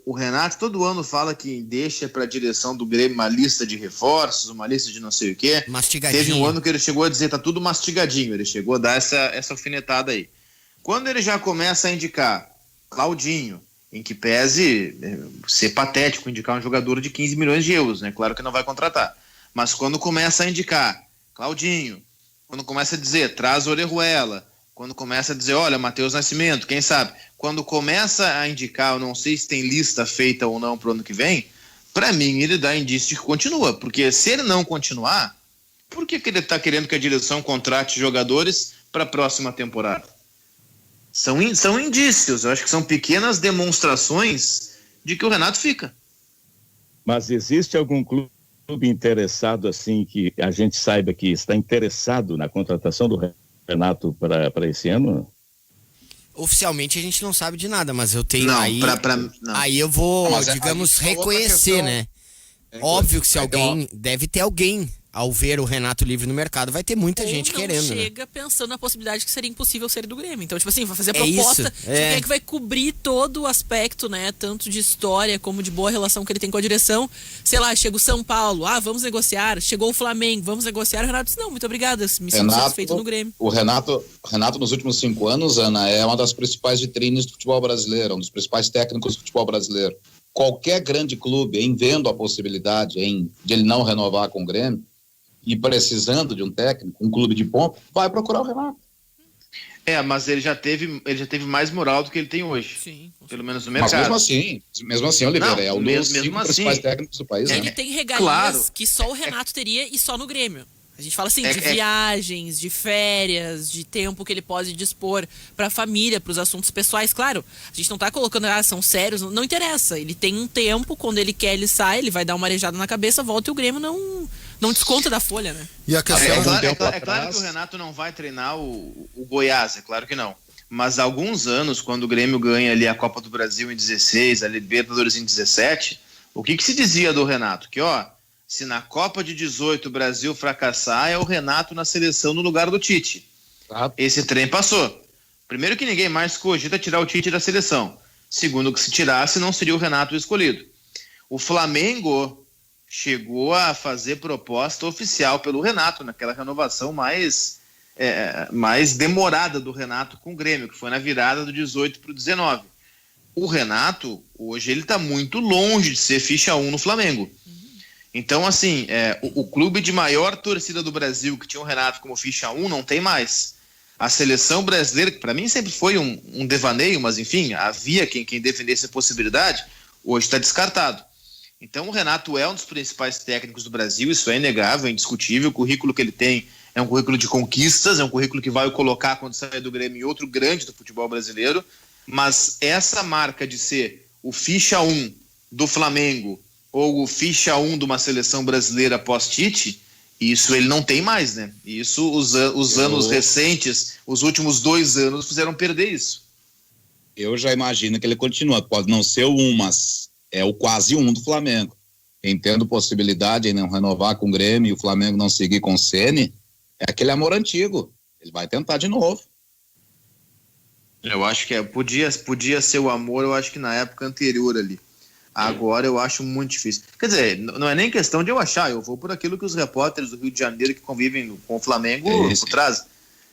O Renato todo ano fala que deixa para a direção do Grêmio uma lista de reforços, uma lista de não sei o quê. Mastigadinho. Teve um ano que ele chegou a dizer tá tudo mastigadinho, ele chegou a dar essa alfinetada aí. Quando ele já começa a indicar Claudinho, em que pese ser patético indicar um jogador de 15 milhões de euros, né? Claro que não vai contratar. Mas quando começa a indicar Claudinho, quando começa a dizer traz Orejuela, quando começa a dizer, olha, Matheus Nascimento, quem sabe? Quando começa a indicar, eu não sei se tem lista feita ou não pro ano que vem, para mim ele dá indício de que continua. Porque se ele não continuar, por que ele tá querendo que a direção contrate jogadores para a próxima temporada? São indícios, eu acho que são pequenas demonstrações de que o Renato fica. Mas existe algum clube interessado, assim, que a gente saiba que está interessado na contratação do Renato para esse ano? Oficialmente a gente não sabe de nada, mas eu tenho não, não. Aí eu vou, digamos, reconhecer, né? Óbvio que se alguém, deve ter alguém ao ver o Renato livre no mercado, vai ter muita gente querendo, né? Chega pensando na possibilidade que seria impossível sair do Grêmio. Então, tipo assim, vai fazer a Isso, proposta de quem é que vai cobrir todo o aspecto, né? Tanto de história como de boa relação que ele tem com a direção. Sei lá, chega o São Paulo, vamos negociar. Chegou o Flamengo, vamos negociar. O Renato disse, não, muito obrigada, me sinto satisfeito no Grêmio. O Renato, nos últimos 5 anos, Ana, é uma das principais vitrines do futebol brasileiro, um dos principais técnicos do futebol brasileiro. Qualquer grande clube, em vendo a possibilidade de ele não renovar com o Grêmio, e precisando de um técnico, um clube de pompa, vai procurar o Renato. Mas ele já teve mais moral do que ele tem hoje. Sim. Pelo menos no mercado. Mas mesmo assim, Oliveira, é um dos 5 principais técnicos do país. Ele tem regalias que só o Renato teria e só no Grêmio. A gente fala assim, de viagens, de férias, de tempo que ele pode dispor para a família, para os assuntos pessoais. Claro, a gente não tá colocando, são sérios, não interessa. Ele tem um tempo, quando ele quer, ele sai, ele vai dar uma arejada na cabeça, volta e o Grêmio não desconta da folha, né? E a questão é claro que o Renato não vai treinar o Goiás, é claro que não. Mas há alguns anos, quando o Grêmio ganha ali a Copa do Brasil em 16, a Libertadores em 17, o que se dizia do Renato? Que, se na Copa de 18 o Brasil fracassar, é o Renato na seleção no lugar do Tite. Esse trem passou. Primeiro que ninguém mais cogita tirar o Tite da seleção. Segundo que se tirasse, não seria o Renato escolhido. O Flamengo chegou a fazer proposta oficial pelo Renato, naquela renovação mais demorada do Renato com o Grêmio, que foi na virada do 18 para o 19. O Renato, hoje, ele está muito longe de ser ficha 1 no Flamengo. Então, assim, o clube de maior torcida do Brasil, que tinha o Renato como ficha 1, não tem mais. A seleção brasileira, que para mim sempre foi um devaneio, mas enfim, havia quem defendesse a possibilidade, hoje está descartado. Então o Renato é um dos principais técnicos do Brasil, isso é inegável, é indiscutível. O currículo que ele tem é um currículo de conquistas, é um currículo que vai o colocar quando sair do Grêmio em outro grande do futebol brasileiro, mas essa marca de ser o ficha 1 do Flamengo ou o ficha 1 de uma seleção brasileira pós-Tite, isso ele não tem mais, né? Isso os anos recentes, os últimos 2 anos fizeram perder isso. Eu já imagino que ele continua, pode não ser o 1, mas é o quase 1 do Flamengo. Entendo possibilidade em não renovar com o Grêmio e o Flamengo não seguir com o Ceni, é aquele amor antigo, ele vai tentar de novo. Eu acho que podia ser o amor, eu acho que na época anterior ali. Agora eu acho muito difícil. Quer dizer, não é nem questão de eu achar, eu vou por aquilo que os repórteres do Rio de Janeiro que convivem com o Flamengo trazem.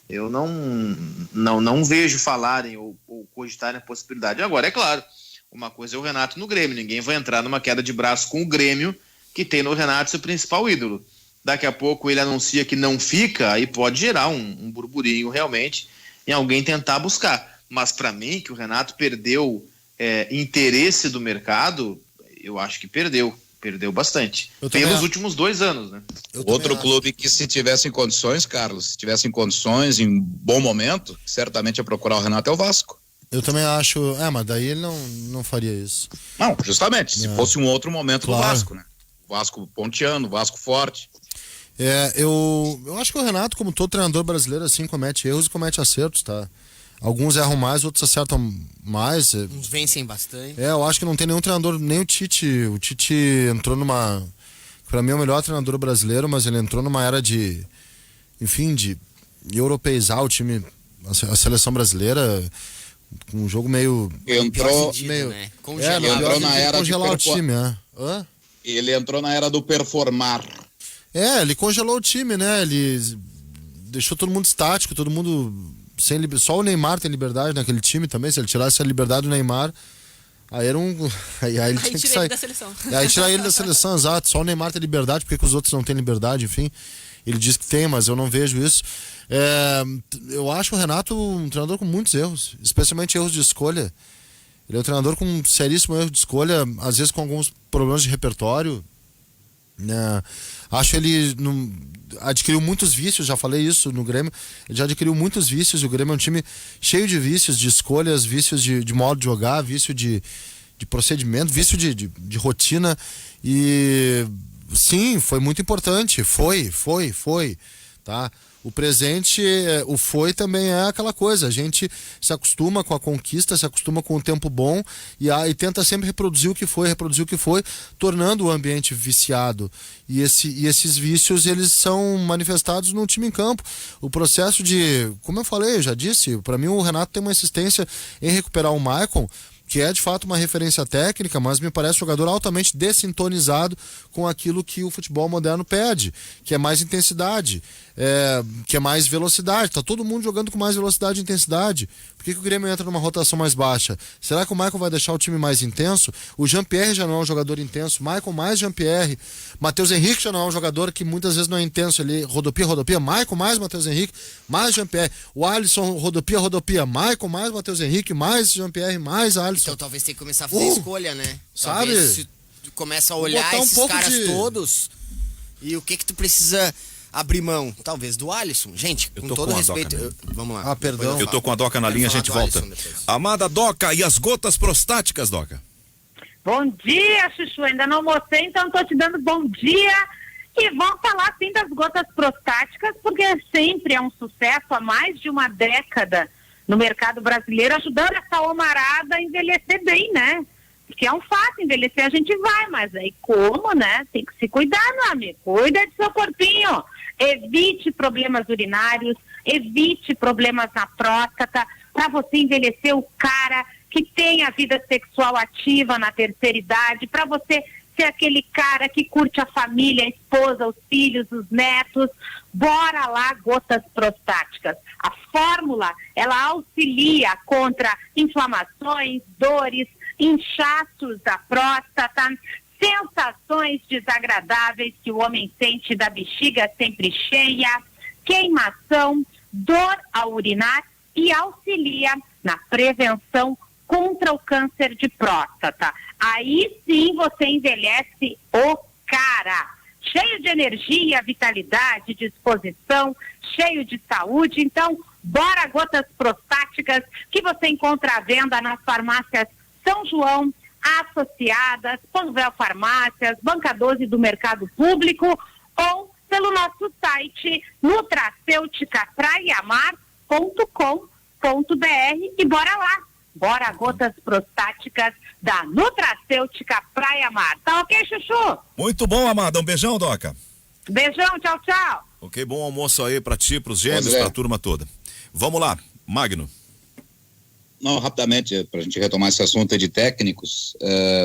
Eu não vejo falarem ou cogitarem a possibilidade. Agora, é claro, uma coisa é o Renato no Grêmio, ninguém vai entrar numa queda de braço com o Grêmio, que tem no Renato seu principal ídolo. Daqui a pouco ele anuncia que não fica, aí pode gerar um burburinho realmente em alguém tentar buscar. Mas para mim, que o Renato perdeu interesse do mercado, eu acho que perdeu bastante. Pelos últimos 2 anos, né? Outro clube que, se tivesse condições, Carlos, se tivesse condições, em bom momento, certamente ia procurar o Renato, é o Vasco. Eu também acho, mas daí ele não faria isso. Não, justamente, se fosse um outro momento do Vasco, né? O Vasco ponteando, o Vasco forte. Eu acho que o Renato, como todo treinador brasileiro, assim, comete erros e comete acertos, tá? Alguns erram mais, outros acertam mais. Uns vencem bastante. Eu acho que não tem nenhum treinador, nem o Tite. O Tite entrou pra mim é o melhor treinador brasileiro, mas ele entrou numa era de europeizar o time, a seleção brasileira, com um jogo meio... Entrou na era de congelar o time, Ele entrou na era do performar. Ele congelou o time, né? Ele deixou todo mundo estático, todo mundo... Só o Neymar tem liberdade naquele time também. Se ele tirasse a liberdade do Neymar, aí era aí ele tinha que sair. Ele da seleção. Aí tirar ele da seleção, exato. Só o Neymar tem liberdade, porque os outros não têm liberdade, enfim. Ele diz que tem, mas eu não vejo isso. Eu acho o Renato um treinador com muitos erros, especialmente erros de escolha. Ele é um treinador com um seríssimo erro de escolha, às vezes com alguns problemas de repertório. Acho ele adquiriu muitos vícios, já falei isso no Grêmio, ele já adquiriu muitos vícios. O Grêmio é um time cheio de vícios, de escolhas, vícios de modo de jogar, vício de procedimento, vício de rotina. E sim, foi muito importante, foi, tá? O presente, o foi também é aquela coisa, a gente se acostuma com a conquista, se acostuma com o tempo bom e tenta sempre reproduzir o que foi, tornando o ambiente viciado. E esses vícios, eles são manifestados no time em campo. O processo de, como eu falei, eu já disse, para mim o Renato tem uma insistência em recuperar o Maicon, que é de fato uma referência técnica, mas me parece um jogador altamente dessintonizado com aquilo que o futebol moderno pede, que é mais intensidade, que é mais velocidade. Tá todo mundo jogando com mais velocidade e intensidade. Por que o Grêmio entra numa rotação mais baixa? Será que o Maicon vai deixar o time mais intenso? O Jean-Pierre já não é um jogador intenso, Maicon mais Jean-Pierre. Matheus Henrique já não é um jogador que muitas vezes não é intenso, ele rodopia, Maicon mais Matheus Henrique, mais Jean-Pierre. O Alisson rodopia, Maicon mais Matheus Henrique, mais Jean-Pierre, mais Alisson. Então talvez tenha que começar a fazer escolha, né? Sabe? Talvez se tu começa a olhar esses caras todos e o que tu precisa abrir mão, talvez do Alisson. Gente, com todo respeito, vamos lá. Perdão. Eu tô com a Doca na linha, a gente volta. Amada Doca, e as gotas prostáticas, Doca? Bom dia, Chuchu. Ainda não almocei, então tô te dando bom dia. E vamos falar sim das gotas prostáticas, porque sempre é um sucesso há mais de uma década no mercado brasileiro, ajudando essa homarada a envelhecer bem, né? Porque é um fato, envelhecer a gente vai, mas aí como, né? Tem que se cuidar, meu amigo. Cuida do seu corpinho. Evite problemas urinários, evite problemas na próstata, para você envelhecer o cara que tem a vida sexual ativa na terceira idade, para você ser aquele cara que curte a família, a esposa, os filhos, os netos. Bora lá, gotas prostáticas. A fórmula, ela auxilia contra inflamações, dores, inchaços da próstata, sensações desagradáveis que o homem sente da bexiga sempre cheia, queimação, dor ao urinar e auxilia na prevenção contra o câncer de próstata. Aí sim você envelhece o cara. Cheio de energia, vitalidade, disposição, cheio de saúde. Então, bora gotas prostáticas que você encontra à venda nas farmácias São João, Associadas, Panvel Farmácias, Banca 12 do Mercado Público ou pelo nosso site nutracêuticapraiamar.com.br e bora lá. Bora gotas prostáticas da Nutracêutica Praia Mar. Tá ok, Chuchu? Muito bom, amada. Um beijão, Doca. Beijão, tchau, tchau. Ok, bom almoço aí pra ti, pros gêmeos, pra turma toda. Vamos lá, Magno. Não, rapidamente, pra gente retomar esse assunto aí de técnicos,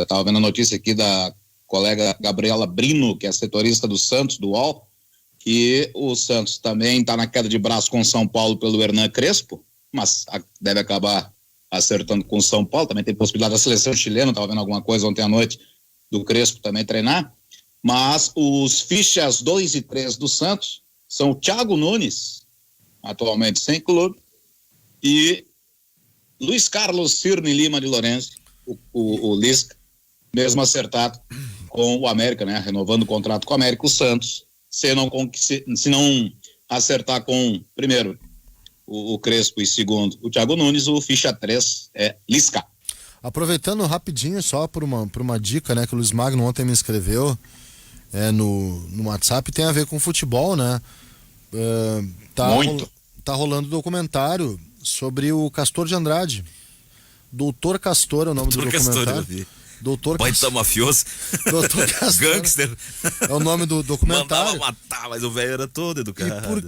tava vendo a notícia aqui da colega Gabriela Brino, que é setorista do Santos, do UOL, que o Santos também tá na queda de braço com o São Paulo pelo Hernan Crespo, mas deve acabar acertando com o São Paulo. Também tem possibilidade da seleção chilena, estava vendo alguma coisa ontem à noite do Crespo também treinar, mas os fichas 2 e 3 do Santos são o Thiago Nunes, atualmente sem clube, e Luiz Carlos Cirne Lima de Lourenço, o Lisca, mesmo acertado com o América, né, renovando o contrato com o América. O Santos, se não acertar com, primeiro, o Crespo e segundo, o Thiago Nunes, o ficha 3 é Lisca. Aproveitando rapidinho só por uma dica, né, que o Luiz Magno ontem me escreveu no WhatsApp, tem a ver com futebol, né? Tá rolando documentário sobre o Castor de Andrade. Doutor Castor é o nome do documentário. Doutor Castor. Mafioso. Doutor Castor. Gangster. É o nome do documentário. Mandava matar, mas o velho era todo educado.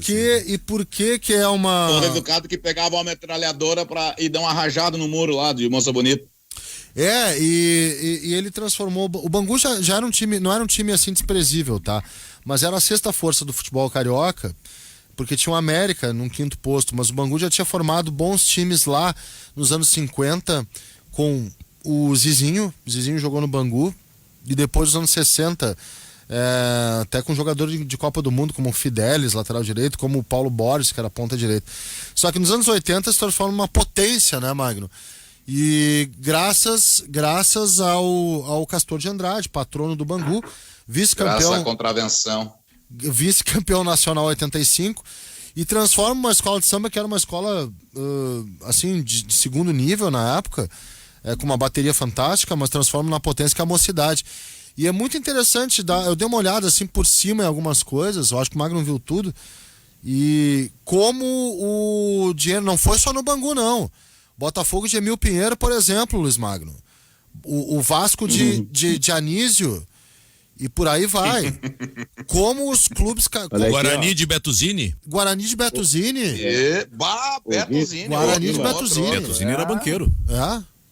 E por que é uma... Todo educado que pegava uma metralhadora e dar uma rajada no muro lá de Moça Bonita. E ele transformou... O Bangu já era um time, não era um time assim desprezível, tá? Mas era a sexta força do futebol carioca, porque tinha o América num quinto posto, mas o Bangu já tinha formado bons times lá nos anos 50 com o Zizinho. O Zizinho jogou no Bangu, e depois nos anos 60 até com jogador de Copa do Mundo como o Fidelis, lateral direito, como o Paulo Borges, que era ponta direita. Só que nos anos 80 se transforma numa potência, né, Magno? E graças ao Castor de Andrade, patrono do Bangu, vice-campeão. Graças à contravenção. Vice-campeão nacional 85, e transforma uma escola de samba que era uma escola assim de segundo nível na época, com uma bateria fantástica, mas transforma na potência que é a mocidade. E é muito interessante, eu dei uma olhada assim por cima em algumas coisas, eu acho que o Magno viu tudo, E como o dinheiro não foi só no Bangu, não. Botafogo de Emil Pinheiro, por exemplo, Luiz Magno. O Vasco de Anísio e por aí vai. Como os clubes... Guarani de Betuzini? Guarani de Betuzini. Betuzini. Guarani de Betuzini. Betuzini era banqueiro.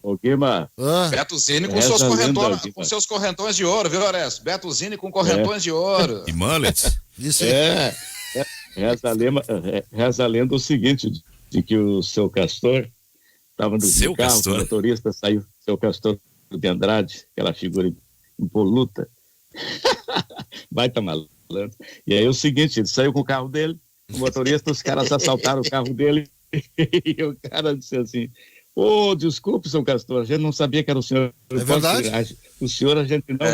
Ô, Guima. Betuzini com seus correntões de ouro, viu, Orestes? Betuzini com correntões de ouro. E mullet. Isso aí. Reza a lenda o seguinte, de que o seu Castor estava no carro, o motorista saiu, seu Castor de Andrade, aquela figura impoluta. Baita malandro. E aí o seguinte, ele saiu com o carro dele, o motorista, os caras assaltaram o carro dele e o cara disse assim: desculpe, seu Castor, a gente não sabia que era o senhor. É verdade? O senhor a gente não vai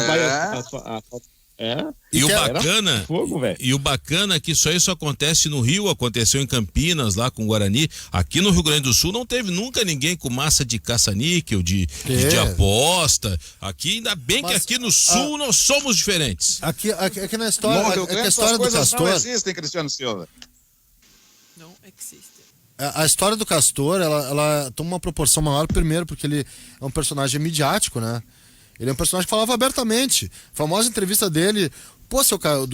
E o bacana é que isso aí só acontece no Rio, aconteceu em Campinas, lá com o Guarani. Aqui no Rio Grande do Sul não teve nunca ninguém com massa de caça-níquel, de aposta. Aqui, ainda bem que aqui no Sul nós somos diferentes. Aqui na história, a história do Castor... não existem, Cristiano Silva. Não existe. A história do Castor, ela toma uma proporção maior, primeiro, porque ele é um personagem midiático, né? Ele é um personagem que falava abertamente. A famosa entrevista dele,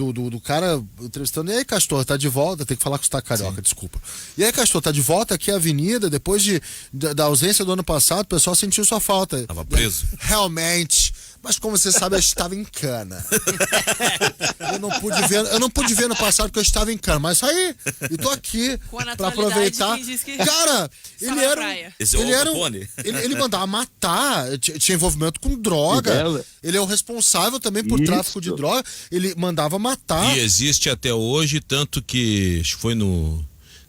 do cara entrevistando, e aí, Castor, tá de volta? Tem que falar com o sotaque carioca, desculpa. E aí, Castor, tá de volta aqui à Avenida, depois da ausência do ano passado, o pessoal sentiu sua falta. Tava preso. Realmente. Mas como você sabe, eu estava em cana. Eu não pude ver no passado porque eu estava em cana. Mas aí, e tô aqui pra aproveitar. Cara, ele mandava matar, tinha envolvimento com droga. Ele é o responsável também por tráfico de droga. Ele mandava matar. E existe até hoje, tanto que acho que foi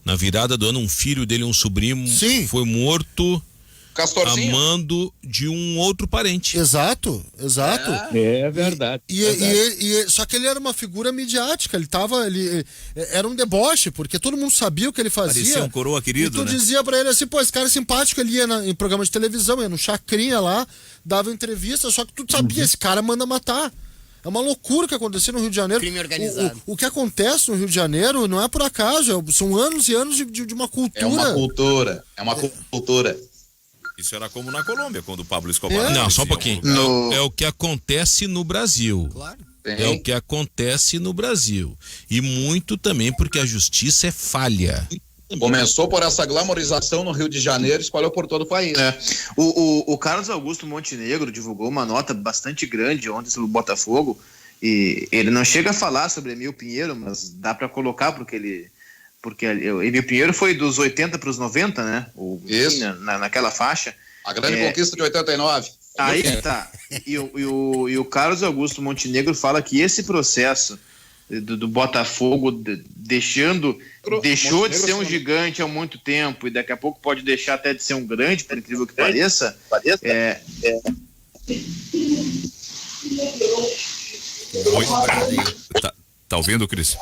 na virada do ano, um filho dele, um sobrinho, foi morto. Castorzinho. Amando de um outro parente. Exato. É verdade. Só que ele era uma figura midiática, ele era um deboche, porque todo mundo sabia o que ele fazia. Parecia um coroa querido, e tu dizia pra ele assim, esse cara é simpático, ele ia em programa de televisão, ia no Chacrinha lá, dava entrevista, só que tu sabia, esse cara manda matar. É uma loucura o que aconteceu no Rio de Janeiro. Crime organizado. O que acontece no Rio de Janeiro não é por acaso, são anos e anos de uma cultura. É uma cultura. Isso era como na Colômbia, quando o Pablo Escobar... Não, só um pouquinho. É o que acontece no Brasil. Claro. É o que acontece no Brasil. E muito também porque a justiça é falha. Começou por essa glamorização no Rio de Janeiro, espalhou por todo o país. O Carlos Augusto Montenegro divulgou uma nota bastante grande ontem sobre o Botafogo, e ele não chega a falar sobre Emil Pinheiro, mas dá para colocar porque Emil Pinheiro foi dos 80 para os 90, né? Isso. Naquela faixa. A grande conquista de 89. Aí tá. E o Carlos Augusto Montenegro fala que esse processo do Botafogo deixou de ser um gigante há muito tempo e daqui a pouco pode deixar até de ser um grande, por incrível que pareça. Tá ouvindo, Cris?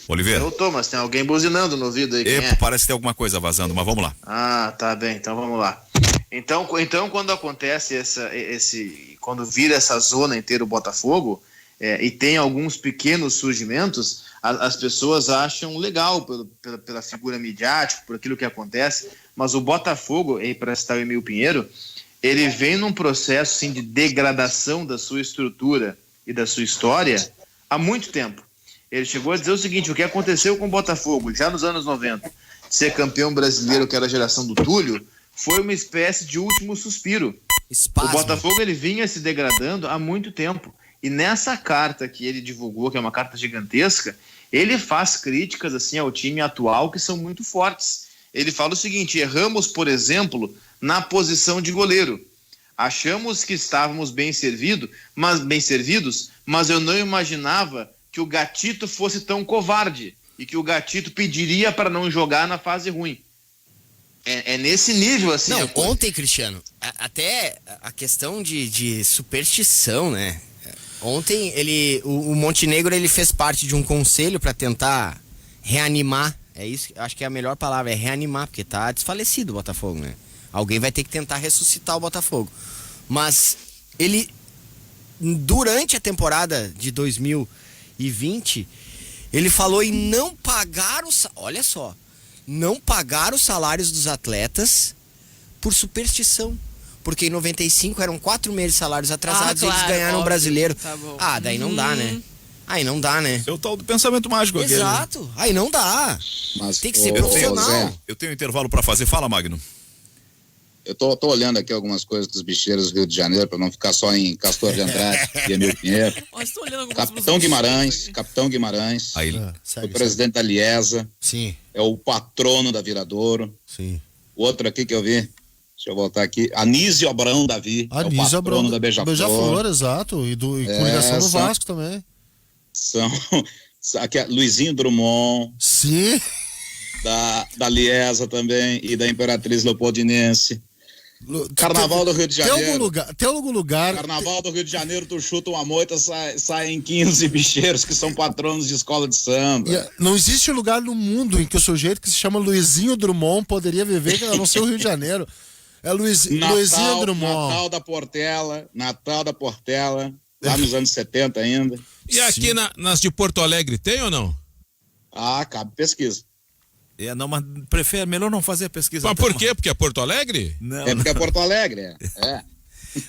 Oliveira? Eu tô, mas tem alguém buzinando no ouvido aí. Parece que tem alguma coisa vazando, mas vamos lá. Tá bem, então vamos lá. Então quando acontece quando vira essa zona inteira o Botafogo, e tem alguns pequenos surgimentos, as pessoas acham legal pela figura midiática, por aquilo que acontece, mas o Botafogo, para citar o Emil Pinheiro, ele vem num processo assim, de degradação da sua estrutura e da sua história há muito tempo. Ele chegou a dizer o seguinte: o que aconteceu com o Botafogo já nos anos 90, ser campeão brasileiro, que era a geração do Túlio, foi uma espécie de último suspiro. Espasmo. O Botafogo ele vinha se degradando há muito tempo. E nessa carta que ele divulgou, que é uma carta gigantesca, ele faz críticas assim ao time atual que são muito fortes. Ele fala o seguinte: erramos, por exemplo, na posição de goleiro. Achamos que estávamos bem servidos, mas eu não imaginava que o Gatito fosse tão covarde e que o Gatito pediria para não jogar na fase ruim. É nesse nível, assim. Não, ontem, Cristiano, até a questão de superstição, né? Ontem o Montenegro ele fez parte de um conselho para tentar reanimar. É isso, acho que é a melhor palavra, é reanimar, porque tá desfalecido o Botafogo, né? Alguém vai ter que tentar ressuscitar o Botafogo. Mas ele, durante a temporada de 2020, Ele falou em não pagar olha só, não pagar os salários dos atletas por superstição. Porque em 95 eram 4 meses de salários atrasados, claro, e eles ganharam o brasileiro. Tá bom. Daí não dá, né? Aí não dá, né? É o tal do pensamento mágico aquele. Exato. Aí não dá. Mas, tem que ser ô, profissional. Zé, Eu tenho um intervalo para fazer. Fala, Magno. eu tô olhando aqui algumas coisas dos bicheiros do Rio de Janeiro, para não ficar só em Castor de Andrade e Emil Pinheiro. Capitão Guimarães, Aí, o presidente da Liesa, Sim, é o patrono da Viradouro. sim. O outro aqui que eu vi, deixa eu voltar aqui, Anísio Abrão Davi, é o Anísio patrono Abrão da Beija-Flor. Beija-Flor, exato. E com ligação do Vasco também. Aqui, Luizinho Drummond, Sim. da Liesa também, e da Imperatriz Leopoldinense. Carnaval do Rio de Janeiro. Tem algum lugar. Carnaval do Rio de Janeiro, tu chuta uma moita, saem 15 bicheiros que são patronos de escola de samba. Não existe lugar no mundo em que o sujeito que se chama Luizinho Drummond poderia viver, a não ser o Rio de Janeiro. É Luizinho Drummond. Natal da Portela, lá nos anos 70 ainda. E aqui nas de Porto Alegre, tem ou não? Cabe pesquisa. Não, mas melhor não fazer a pesquisa. Mas por quê? Porque é Porto Alegre? Não. Porque é Porto Alegre,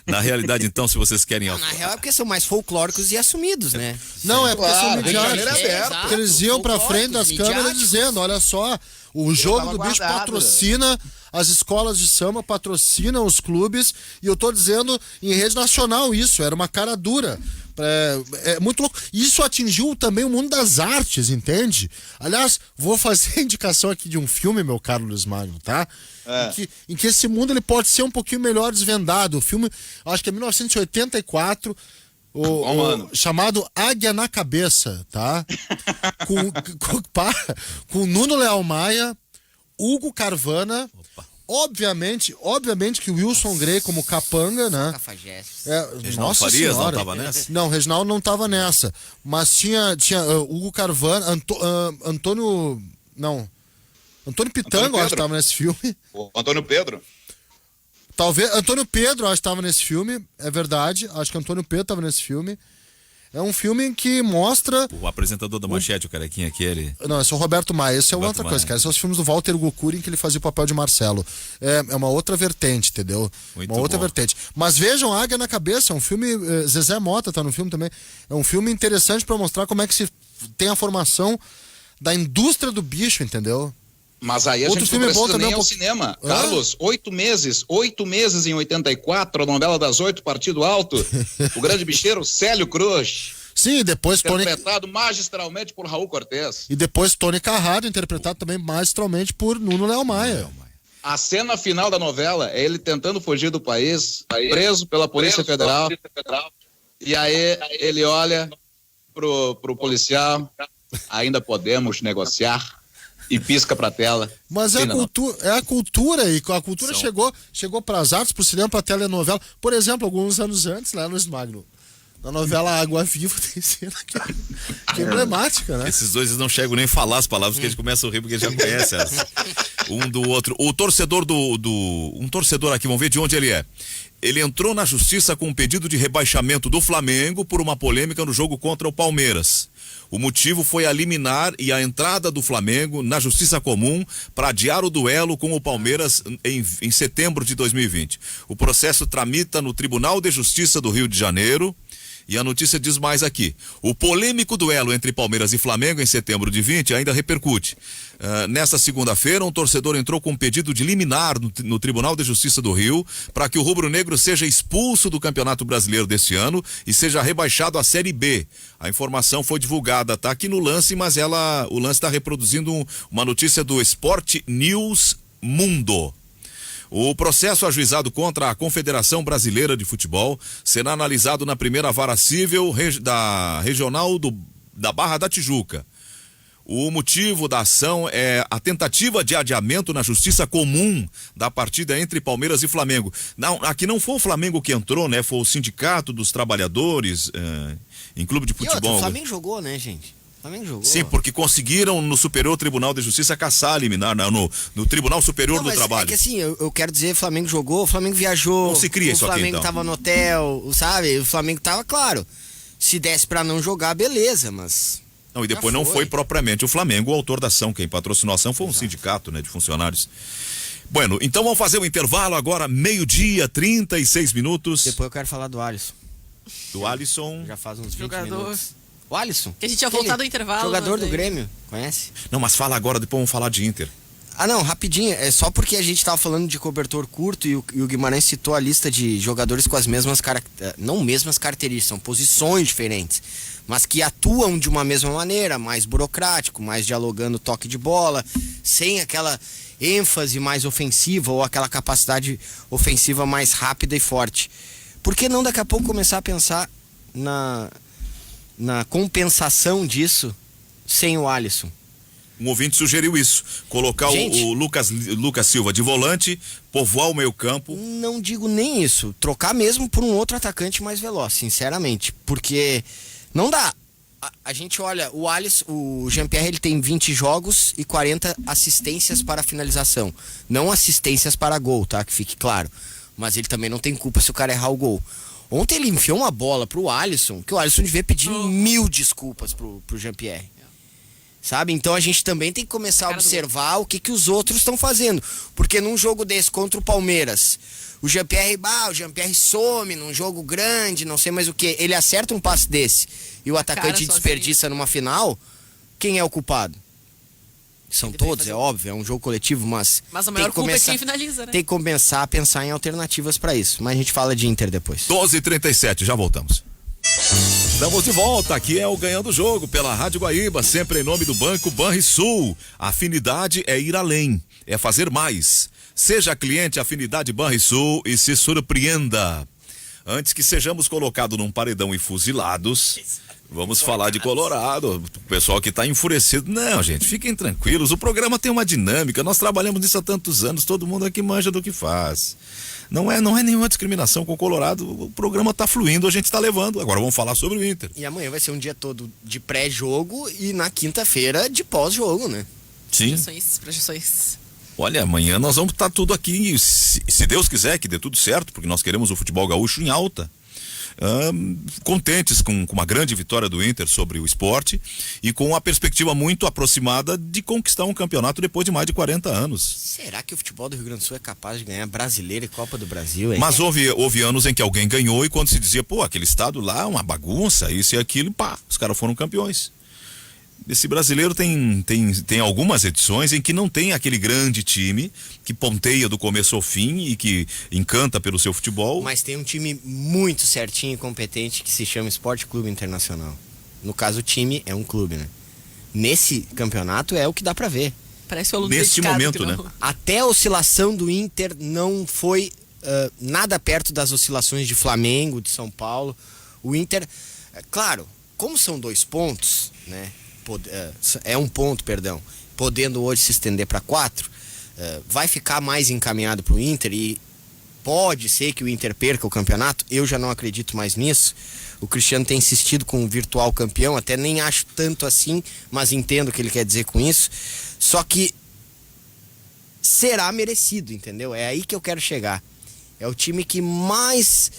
Na realidade, então, se vocês querem... Na real é porque são mais folclóricos e assumidos, né? Não, é porque são Rio de Janeiro midiáticos. é aberto. Porque eles iam pra frente das câmeras midiáticos. dizendo, olha só, o jogo tava do bicho guardado. patrocina as escolas de samba, patrocinam os clubes, e eu tô dizendo em rede nacional isso, era uma cara dura. É muito louco. Isso atingiu também o mundo das artes, entende? Aliás, vou fazer a indicação aqui de um filme, meu caro Luiz Magno, tá? Em que esse mundo ele pode ser um pouquinho melhor desvendado. O filme, acho que é 1984, chamado Águia na Cabeça, tá? com Nuno Leal Maia, Hugo Carvana. Obviamente que o Wilson Grey como capanga, né? Reginaldo Farias não tava nessa? Não, Reginaldo não tava nessa. Mas tinha Hugo Carvana, Antônio Pitanga, eu acho que tava nesse filme. O Antônio Pedro. Talvez, Antônio Pedro, eu acho que tava nesse filme, é verdade. Acho que Antônio Pedro tava nesse filme. É um filme que mostra... O apresentador da Manchete, o carequinha aquele... Não, esse é o Roberto Maia. Esse é Roberto outra Maia. coisa, cara. Esses são os filmes do Walter Gokuri em que ele fazia o papel de Marcelo. É uma outra vertente, entendeu? Muito uma outra bom. vertente. Mas vejam Águia na Cabeça, é um filme... Zezé Mota tá no filme também. É um filme interessante pra mostrar como é que se tem a formação da indústria do bicho, entendeu? Mas aí a Outro gente filme não bom precisa também nem é um ao pouco- cinema. Hã? Carlos, 8 meses em 84, a novela das 8, Partido Alto, o grande bicheiro Célio Cruz, Sim, e depois interpretado magistralmente por Raul Cortez. E depois Tony Carrado, interpretado também magistralmente por Nuno Leal Maia. A cena final da novela é ele tentando fugir do país, preso pela Polícia Federal. E aí ele olha pro policial, ainda podemos negociar, e pisca pra tela. Mas é a cultura, e a cultura chegou para as artes, pro cinema, pra telenovela. Por exemplo, alguns anos antes, lá no Smagno, na novela Água Viva, tem cena que é emblemática, né? Esses dois não chegam nem a falar as palavras, que eles começam a rir porque eles já conhecem um do outro. O torcedor um torcedor aqui, vamos ver de onde ele é. Ele entrou na justiça com um pedido de rebaixamento do Flamengo por uma polêmica no jogo contra o Palmeiras. O motivo foi a liminar e a entrada do Flamengo na Justiça Comum para adiar o duelo com o Palmeiras em setembro de 2020. O processo tramita no Tribunal de Justiça do Rio de Janeiro. E a notícia diz mais aqui. O polêmico duelo entre Palmeiras e Flamengo em setembro de 20 ainda repercute. Nesta segunda-feira, um torcedor entrou com um pedido de liminar no Tribunal de Justiça do Rio para que o rubro-negro seja expulso do Campeonato Brasileiro deste ano e seja rebaixado à Série B. A informação foi divulgada, tá aqui no lance, mas o lance está reproduzindo uma notícia do Sport News Mundo. O processo ajuizado contra a Confederação Brasileira de Futebol será analisado na primeira vara civil da regional da Barra da Tijuca. O motivo da ação é a tentativa de adiamento na Justiça Comum da partida entre Palmeiras e Flamengo. Não, aqui não foi o Flamengo que entrou, né? Foi o Sindicato dos Trabalhadores em clube de futebol. O Flamengo jogou, né, gente? O Flamengo jogou. Sim, porque conseguiram no Superior Tribunal de Justiça caçar a liminar, no Tribunal Superior do Trabalho. É que assim, eu quero dizer, o Flamengo jogou, o Flamengo viajou. Não se cria isso aqui, então. O Flamengo tava no hotel, sabe? O Flamengo tava, claro, se desse pra não jogar, beleza, mas... Não, e depois não foi propriamente o Flamengo o autor da ação. Quem patrocinou a ação foi um sindicato, né, de funcionários. Bueno, então vamos fazer o intervalo agora, 12h, 36 minutos. Depois eu quero falar do Alisson. Do Alisson. Já faz uns 20 Jogador. minutos. O Alisson. Que a gente tinha voltado do intervalo. Jogador do Grêmio, conhece? Não, mas fala agora, depois vamos falar de Inter. Ah, não, rapidinho. É só porque a gente tava falando de cobertor curto e o Guimarães citou a lista de jogadores com as mesmas não mesmas características, são posições diferentes, mas que atuam de uma mesma maneira, mais burocrático, mais dialogando toque de bola, sem aquela ênfase mais ofensiva ou aquela capacidade ofensiva mais rápida e forte. Por que não daqui a pouco começar a pensar na compensação disso sem o Alisson? Um ouvinte sugeriu isso, colocar o Lucas Silva de volante, povoar o meio campo. Não digo nem isso, trocar mesmo por um outro atacante mais veloz, sinceramente, porque não dá. A gente olha, o Alisson, o Jean-Pierre, ele tem 20 jogos e 40 assistências para finalização, não assistências para gol, tá? Que fique claro, mas ele também não tem culpa se o cara errar o gol. Ontem ele enfiou uma bola pro Alisson, que o Alisson devia pedir 1000 desculpas pro Jean-Pierre. Sabe? Então a gente também tem que começar a observar o que os outros estão fazendo. Porque num jogo desse contra o Palmeiras, o Jean-Pierre some num jogo grande, não sei mais o que. Ele acerta um passe desse e o atacante desperdiça numa final. Quem é o culpado? São todos, é óbvio, é um jogo coletivo, mas a maior culpa é quem finaliza, né? Tem que começar a pensar em alternativas para isso. Mas a gente fala de Inter depois. 12h37, já voltamos. Estamos de volta, aqui é o Ganhando o Jogo pela Rádio Guaíba, sempre em nome do Banco Banrisul. Afinidade é ir além, é fazer mais. Seja cliente Afinidade Banrisul e se surpreenda. Antes que sejamos colocados num paredão e fuzilados, vamos falar de Colorado. O pessoal que está enfurecido. Não, gente, fiquem tranquilos, o programa tem uma dinâmica, nós trabalhamos nisso há tantos anos, todo mundo aqui manja do que faz. Não é nenhuma discriminação com o Colorado, o programa tá fluindo, a gente tá levando. Agora vamos falar sobre o Inter. E amanhã vai ser um dia todo de pré-jogo e na quinta-feira de pós-jogo, né? Sim. Projeções. Olha, amanhã nós vamos estar tudo aqui, se Deus quiser que dê tudo certo, porque nós queremos o futebol gaúcho em alta. Contentes com uma grande vitória do Inter sobre o Sport e com a perspectiva muito aproximada de conquistar um campeonato depois de mais de 40 anos. Será que o futebol do Rio Grande do Sul é capaz de ganhar Brasileiro e Copa do Brasil, hein? Mas houve anos em que alguém ganhou e quando se dizia, pô, aquele estado lá é uma bagunça, isso e aquilo, pá, os caras foram campeões. Esse brasileiro tem algumas edições em que não tem aquele grande time que ponteia do começo ao fim e que encanta pelo seu futebol. Mas tem um time muito certinho e competente que se chama Esporte Clube Internacional. No caso, o time é um clube, né? Nesse campeonato é o que dá pra ver. Parece o neste momento, né? Até a oscilação do Inter não foi nada perto das oscilações de Flamengo, de São Paulo. O Inter, claro, como são 2 pontos, né? É 1 ponto, perdão, podendo hoje se estender para 4, vai ficar mais encaminhado para o Inter e pode ser que o Inter perca o campeonato. Eu já não acredito mais nisso. O Cristiano tem insistido com o virtual campeão, até nem acho tanto assim, mas entendo o que ele quer dizer com isso. Só que será merecido, entendeu? É aí que eu quero chegar. É o time que mais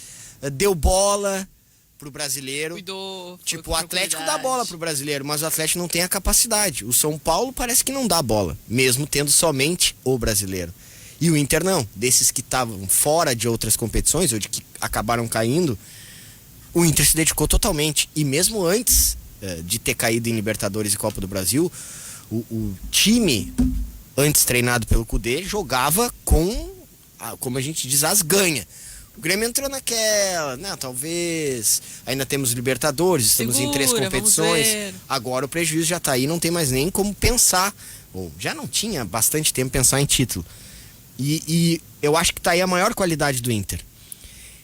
deu bola pro brasileiro. Cuidou, tipo, o Atlético dá bola pro brasileiro, mas o Atlético não tem a capacidade. O São Paulo parece que não dá bola, mesmo tendo somente o brasileiro. E o Inter não. Desses que estavam fora de outras competições, ou de que acabaram caindo, o Inter se dedicou totalmente. E mesmo antes de ter caído em Libertadores e Copa do Brasil, o time, antes treinado pelo Cudê, jogava com, como a gente diz, as ganha. O Grêmio entrou naquela, não, talvez, ainda temos Libertadores, estamos em 3 competições, agora o prejuízo já tá aí, não tem mais nem como pensar, ou já não tinha bastante tempo pensar em título. E eu acho que tá aí a maior qualidade do Inter.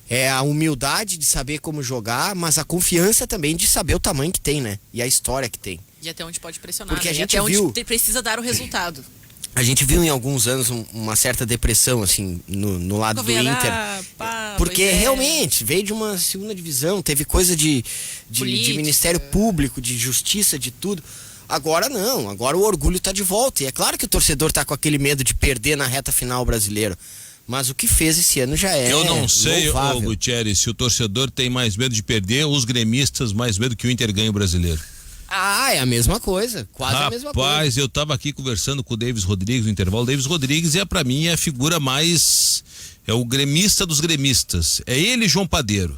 É a humildade de saber como jogar, mas a confiança também de saber o tamanho que tem, né? E a história que tem. E até onde pode pressionar, porque né? a gente até viu... onde precisa dar o resultado. A gente viu em alguns anos uma certa depressão, assim, no lado do Inter. Porque realmente veio de uma segunda divisão, teve coisa de Ministério Público, de justiça, de tudo. Agora não, agora o orgulho tá de volta. E é claro que o torcedor tá com aquele medo de perder na reta final brasileiro. Mas o que fez esse ano já é Eu não sei, louvável. Gutierrez, se o torcedor tem mais medo de perder ou os gremistas mais medo que o Inter ganhe o brasileiro. É a mesma coisa, quase a mesma coisa. Rapaz, eu tava aqui conversando com o Davis Rodrigues no intervalo. O Davis Rodrigues pra mim é a figura mais... É o gremista dos gremistas. É ele, João Padeiro.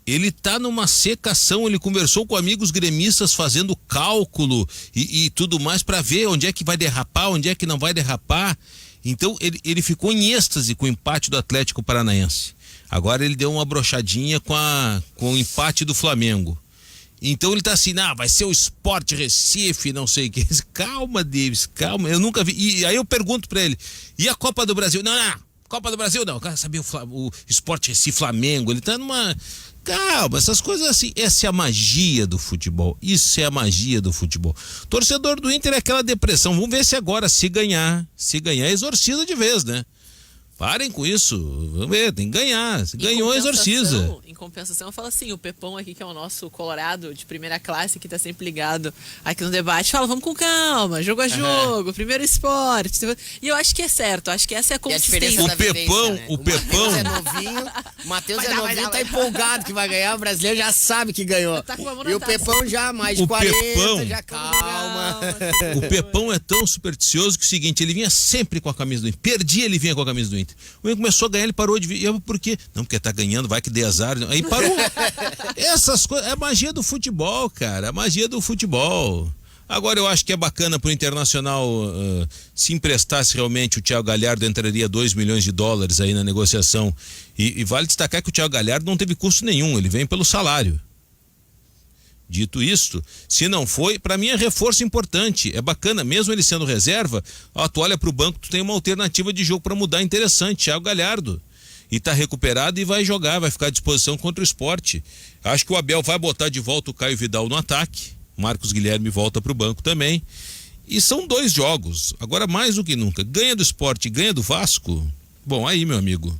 Ele tá numa secação, ele conversou com amigos gremistas fazendo cálculo e tudo mais para ver onde é que vai derrapar, onde é que não vai derrapar. Então ele ficou em êxtase com o empate do Atlético Paranaense. Agora ele deu uma brochadinha com o empate do Flamengo. Então ele tá assim, vai ser o Sport Recife, não sei o que. Calma, Davis, calma, eu nunca vi. E aí eu pergunto para ele, e a Copa do Brasil? Não, Copa do Brasil não, eu quero saber o Sport Recife, Flamengo, ele tá numa... Calma, essas coisas assim, essa é a magia do futebol, isso é a magia do futebol. Torcedor do Inter é aquela depressão, vamos ver se agora, se ganhar, exorciza de vez, né? Parem com isso, vamos ver, tem que ganhar, se ganhou, exorciza. Em compensação, eu falo assim, o Pepão aqui, que é o nosso colorado de primeira classe, que tá sempre ligado aqui no debate, fala, vamos com calma, jogo a jogo, primeiro esporte. E eu acho que é certo, acho que essa é a consistência. O Pepão... O Matheus é novinho, tá empolgado que vai ganhar, o brasileiro já sabe que ganhou. Tá e o Pepão já mais de 40, já calma. O Pepão é tão supersticioso que o seguinte, ele vinha sempre com a camisa do Inter, perdia, ele vinha com a camisa do Inter. O Inter começou a ganhar, ele parou de vir. Por quê? Não, porque tá ganhando, vai que dê azar. Aí parou. Essas coisas, é a magia do futebol, cara, a magia do futebol. Agora eu acho que é bacana pro Internacional, se emprestasse realmente o Thiago Galhardo, entraria $2 milhões aí na negociação. E vale destacar que o Thiago Galhardo não teve custo nenhum, ele vem pelo salário. Dito isto, se não foi, para mim é reforço importante, é bacana, mesmo ele sendo reserva, tu olha pro banco, tu tem uma alternativa de jogo para mudar interessante, Thiago Galhardo, e tá recuperado e vai jogar, vai ficar à disposição contra o Sport. Acho que o Abel vai botar de volta o Caio Vidal no ataque, Marcos Guilherme volta pro banco também, e são 2 jogos, agora mais do que nunca, ganha do Sport, ganha do Vasco, bom, aí meu amigo,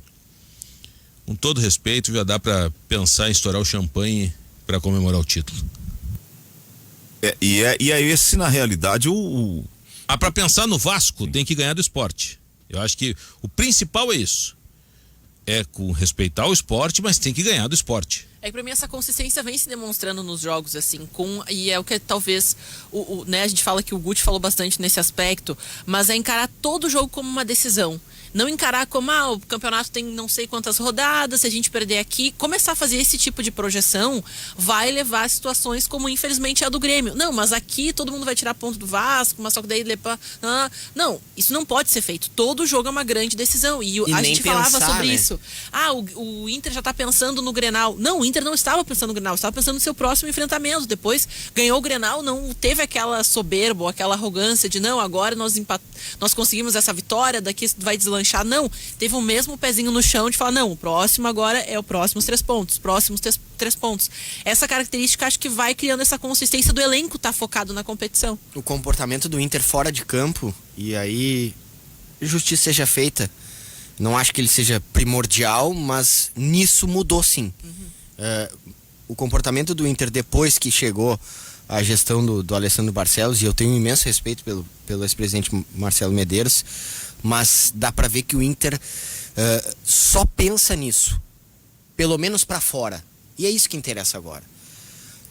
com todo respeito, já dá para pensar em estourar o champanhe para comemorar o título. E é esse, na realidade, para pensar no Vasco, tem que ganhar do Sport. Eu acho que o principal é isso. É respeitar o Sport, mas tem que ganhar do Sport. É que pra mim essa consistência vem se demonstrando nos jogos, assim, e é o que talvez, né, a gente fala que o Guti falou bastante nesse aspecto, mas é encarar todo jogo como uma decisão. Não encarar como, o campeonato tem não sei quantas rodadas, se a gente perder aqui, começar a fazer esse tipo de projeção vai levar a situações como infelizmente é a do Grêmio. Não, mas aqui todo mundo vai tirar ponto do Vasco, mas só que daí não, isso não pode ser feito. Todo jogo é uma grande decisão e a gente falava sobre isso. O Inter já tá pensando no Grenal. Não, o Inter não estava pensando no Grenal, estava pensando no seu próximo enfrentamento. Depois ganhou o Grenal, não teve aquela soberba, ou aquela arrogância de não, agora nós conseguimos essa vitória, daqui vai deslanchar. Não, teve o mesmo pezinho no chão de falar, não, o próximo agora é o próximos 3 pontos, próximos 3 pontos. Essa característica acho que vai criando essa consistência do elenco estar focado na competição. O comportamento do Inter fora de campo, e aí justiça seja feita, não acho que ele seja primordial, mas nisso mudou sim. O comportamento do Inter depois que chegou a gestão do Alessandro Barcelos, e eu tenho um imenso respeito pelo ex-presidente Marcelo Medeiros, mas dá pra ver que o Inter só pensa nisso, pelo menos pra fora, e é isso que interessa agora.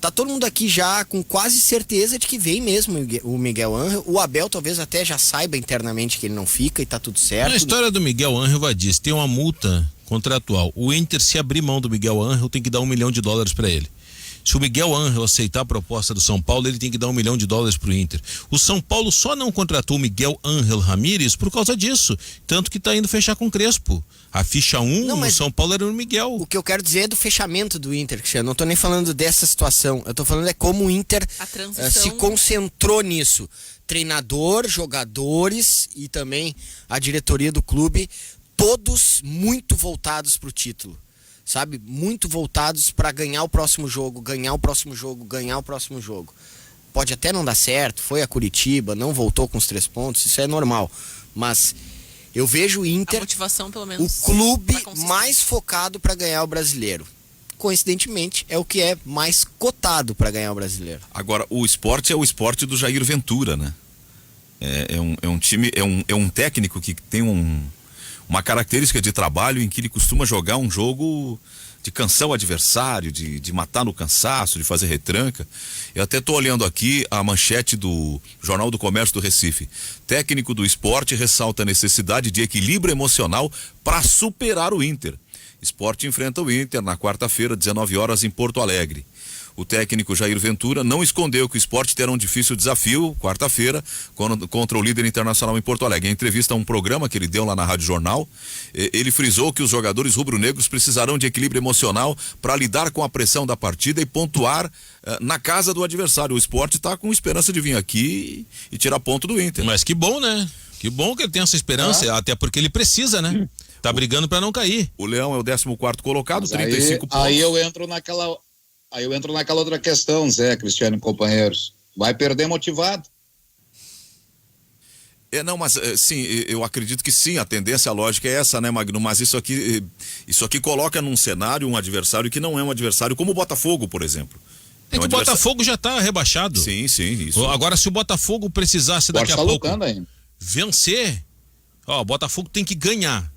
Tá todo mundo aqui já com quase certeza de que vem mesmo o Miguel Ángel. O Abel talvez até já saiba internamente que ele não fica e tá tudo certo. Na história do Miguel Ángel, vai dizer, tem uma multa contratual. O Inter, se abrir mão do Miguel Ángel, tem que dar $1 milhão para ele. Se o Miguel Ángel aceitar a proposta do São Paulo, ele tem que dar $1 milhão pro Inter. O São Paulo só não contratou o Miguel Ángel Ramírez por causa disso. Tanto que tá indo fechar com o Crespo. A ficha 1 no São Paulo era o Miguel. O que eu quero dizer é do fechamento do Inter, Cristiano. Não tô nem falando dessa situação. Eu tô falando como o Inter se concentrou nisso. Treinador, jogadores e também a diretoria do clube, todos muito voltados pro título. Sabe, muito voltados para ganhar o próximo jogo, ganhar o próximo jogo, ganhar o próximo jogo. Pode até não dar certo, foi a Curitiba, não voltou com os 3 pontos, isso é normal. Mas eu vejo o Inter, a motivação, pelo menos, o clube mais focado para ganhar o brasileiro. Coincidentemente, é o que é mais cotado para ganhar o brasileiro. Agora, o Sport é o Sport do Jair Ventura, né? É um time, é um técnico que tem uma característica de trabalho em que ele costuma jogar um jogo cansar o adversário, de matar no cansaço, de fazer retranca. Eu até estou olhando aqui a manchete do Jornal do Comércio do Recife. Técnico do Sport ressalta a necessidade de equilíbrio emocional para superar o Inter. Sport enfrenta o Inter na quarta-feira, 19 horas, em Porto Alegre. O técnico Jair Ventura não escondeu que o Sport terá um difícil desafio, quarta-feira, contra o líder internacional em Porto Alegre. Em entrevista a um programa que ele deu lá na Rádio Jornal, ele frisou que os jogadores rubro-negros precisarão de equilíbrio emocional para lidar com a pressão da partida e pontuar na casa do adversário. O Sport está com esperança de vir aqui e tirar ponto do Inter. Mas que bom, né? Que bom que ele tem essa esperança, até porque ele precisa, né? Tá brigando para não cair. O Leão é o 14º colocado, Mas 35 pontos. Aí eu entro naquela outra questão, Zé, Cristiano e companheiros. Vai perder motivado. Não, mas sim, eu acredito que sim, a tendência, a lógica é essa, né, Magno? Mas isso aqui coloca num cenário um adversário que não é um adversário como o Botafogo, por exemplo. É que o Botafogo já tá rebaixado. Sim, isso. Agora, se o Botafogo precisasse daqui a pouco ainda vencer, o Botafogo tem que ganhar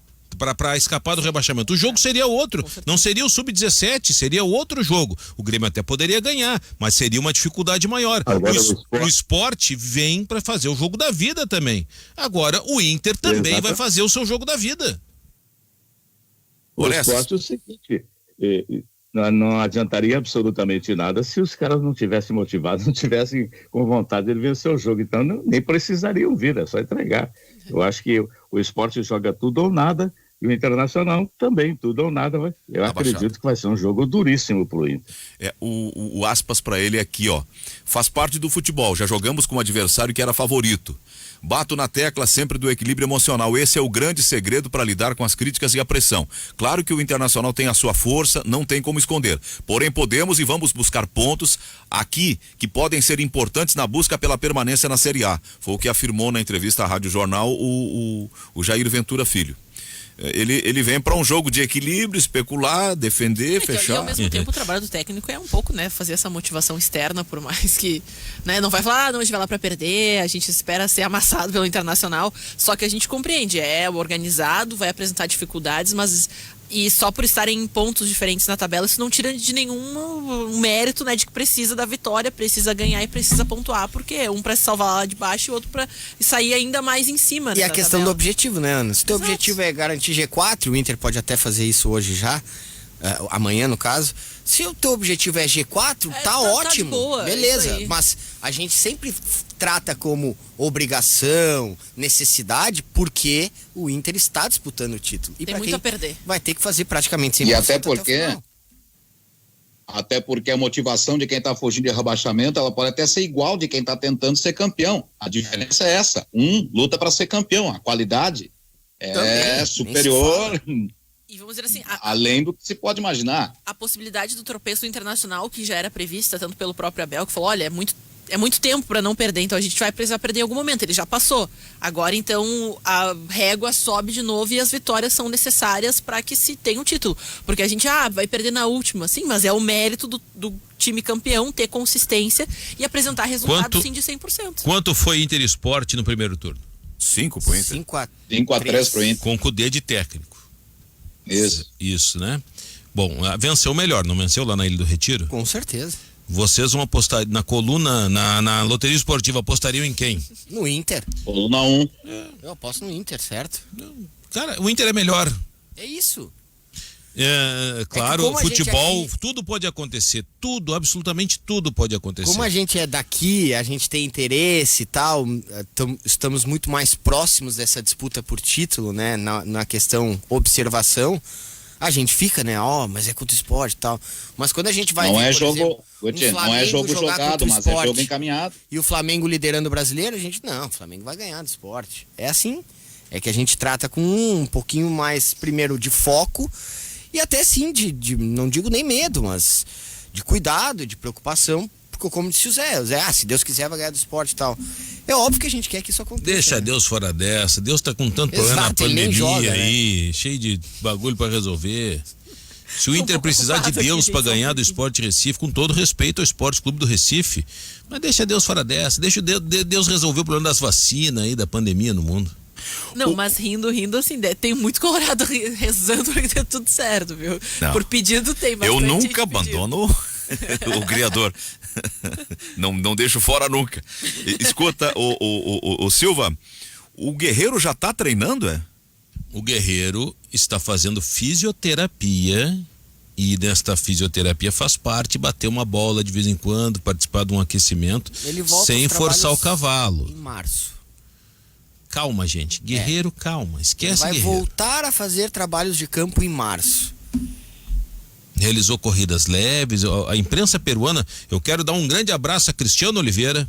para escapar do rebaixamento. O jogo seria outro, não seria o sub-17, seria outro jogo. O Grêmio até poderia ganhar, mas seria uma dificuldade maior. O Sport vem para fazer o jogo da vida também. Agora o Inter também vai fazer o seu jogo da vida. O Sport é o seguinte, não adiantaria absolutamente nada se os caras não tivessem motivados, não tivessem com vontade de vencer o jogo. Então nem precisariam vir, é só entregar. Eu acho que o Sport joga tudo ou nada e o Internacional também, tudo ou nada. Eu acredito que vai ser um jogo duríssimo pro Inter. O aspas para ele é aqui, ó. Faz parte do futebol, já jogamos com um adversário que era favorito. Bato na tecla sempre do equilíbrio emocional. Esse é o grande segredo para lidar com as críticas e a pressão. Claro que o Internacional tem a sua força, não tem como esconder. Porém, podemos e vamos buscar pontos aqui que podem ser importantes na busca pela permanência na Série A. Foi o que afirmou na entrevista à Rádio Jornal o Jair Ventura Filho. Ele vem para um jogo de equilíbrio, especular, defender, fechar. E ao mesmo tempo o trabalho do técnico é um pouco, né, fazer essa motivação externa, por mais que, né, não vai falar, não, a gente vai lá para perder, a gente espera ser amassado pelo Internacional, só que a gente compreende, organizado, vai apresentar dificuldades, mas e só por estarem em pontos diferentes na tabela, isso não tira de nenhum mérito, né, de que precisa da vitória, precisa ganhar e precisa pontuar, porque um para se salvar lá de baixo e outro para sair ainda mais em cima. E a questão tabela do objetivo, né, Ana? Se o teu objetivo é garantir G4, o Inter pode até fazer isso hoje já, amanhã no caso. Se o teu objetivo é G4, tá ótimo, boa, beleza, mas a gente sempre trata como obrigação, necessidade, porque o Inter está disputando o título. E tem muito a perder. Vai ter que fazer praticamente 100%. E até porque a motivação de quem está fugindo de rebaixamento, ela pode até ser igual de quem está tentando ser campeão. A diferença é essa, luta para ser campeão, a qualidade é superior. E vamos dizer assim, além do que se pode imaginar. A possibilidade do tropeço do Internacional, que já era prevista tanto pelo próprio Abel, que falou, olha, é muito tempo para não perder, então a gente vai precisar perder em algum momento. Ele já passou. Agora, então, a régua sobe de novo e as vitórias são necessárias para que se tenha um título. Porque a gente, vai perder na última, sim, mas é o mérito do time campeão ter consistência e apresentar resultados, sim, de 100%. Quanto foi Inter e Sport no primeiro turno? 5 pro Inter. 5-3 pro Inter. Com o Cudê de técnico. Isso, né? Bom, venceu melhor, não venceu lá na Ilha do Retiro? Com certeza. Vocês vão apostar na coluna, na loteria esportiva, apostariam em quem? No Inter. Coluna 1. Eu aposto no Inter, certo? Cara, o Inter é melhor. É isso. Claro, futebol, tudo pode acontecer, absolutamente tudo pode acontecer. Como a gente é daqui, a gente tem interesse e tal, estamos muito mais próximos dessa disputa por título, né, na questão observação, a gente fica, né, mas é contra o Sport e tal, mas quando a gente vai não ver, é jogo, exemplo, não é jogo jogado, mas é jogo encaminhado. E o Flamengo liderando o brasileiro, a gente, o Flamengo vai ganhar do Sport. É assim, é que a gente trata com um pouquinho mais, primeiro, de foco. E até sim, não digo nem medo, mas de cuidado, de preocupação, porque como disse o Zé, se Deus quiser vai ganhar do Sport e tal. É óbvio que a gente quer que isso aconteça. Deixa Deus fora dessa, Deus tá com tanto problema na pandemia aí, cheio de bagulho pra resolver. Se o Inter precisar de Deus pra ganhar do Sport Recife, com todo respeito ao Esporte Clube do Recife, mas deixa Deus fora dessa, deixa Deus resolver o problema das vacinas aí, da pandemia no mundo. Não, mas rindo, assim, tem muito colorado rezando para que dê tudo certo, viu? Não. Por pedido tem bastante. Eu nunca abandono o criador. Não deixo fora nunca. Escuta, o Silva, o Guerreiro já tá treinando, é? O Guerreiro está fazendo fisioterapia e desta fisioterapia faz parte bater uma bola de vez em quando, participar de um aquecimento, Ele volta sem aos forçar o trabalhos cavalo. Em março. Calma, gente. Guerreiro, calma. Ele Esquece vai Guerreiro. voltar a fazer trabalhos de campo em março. Realizou corridas leves. A imprensa peruana, eu quero dar um grande abraço a Cristiano Oliveira.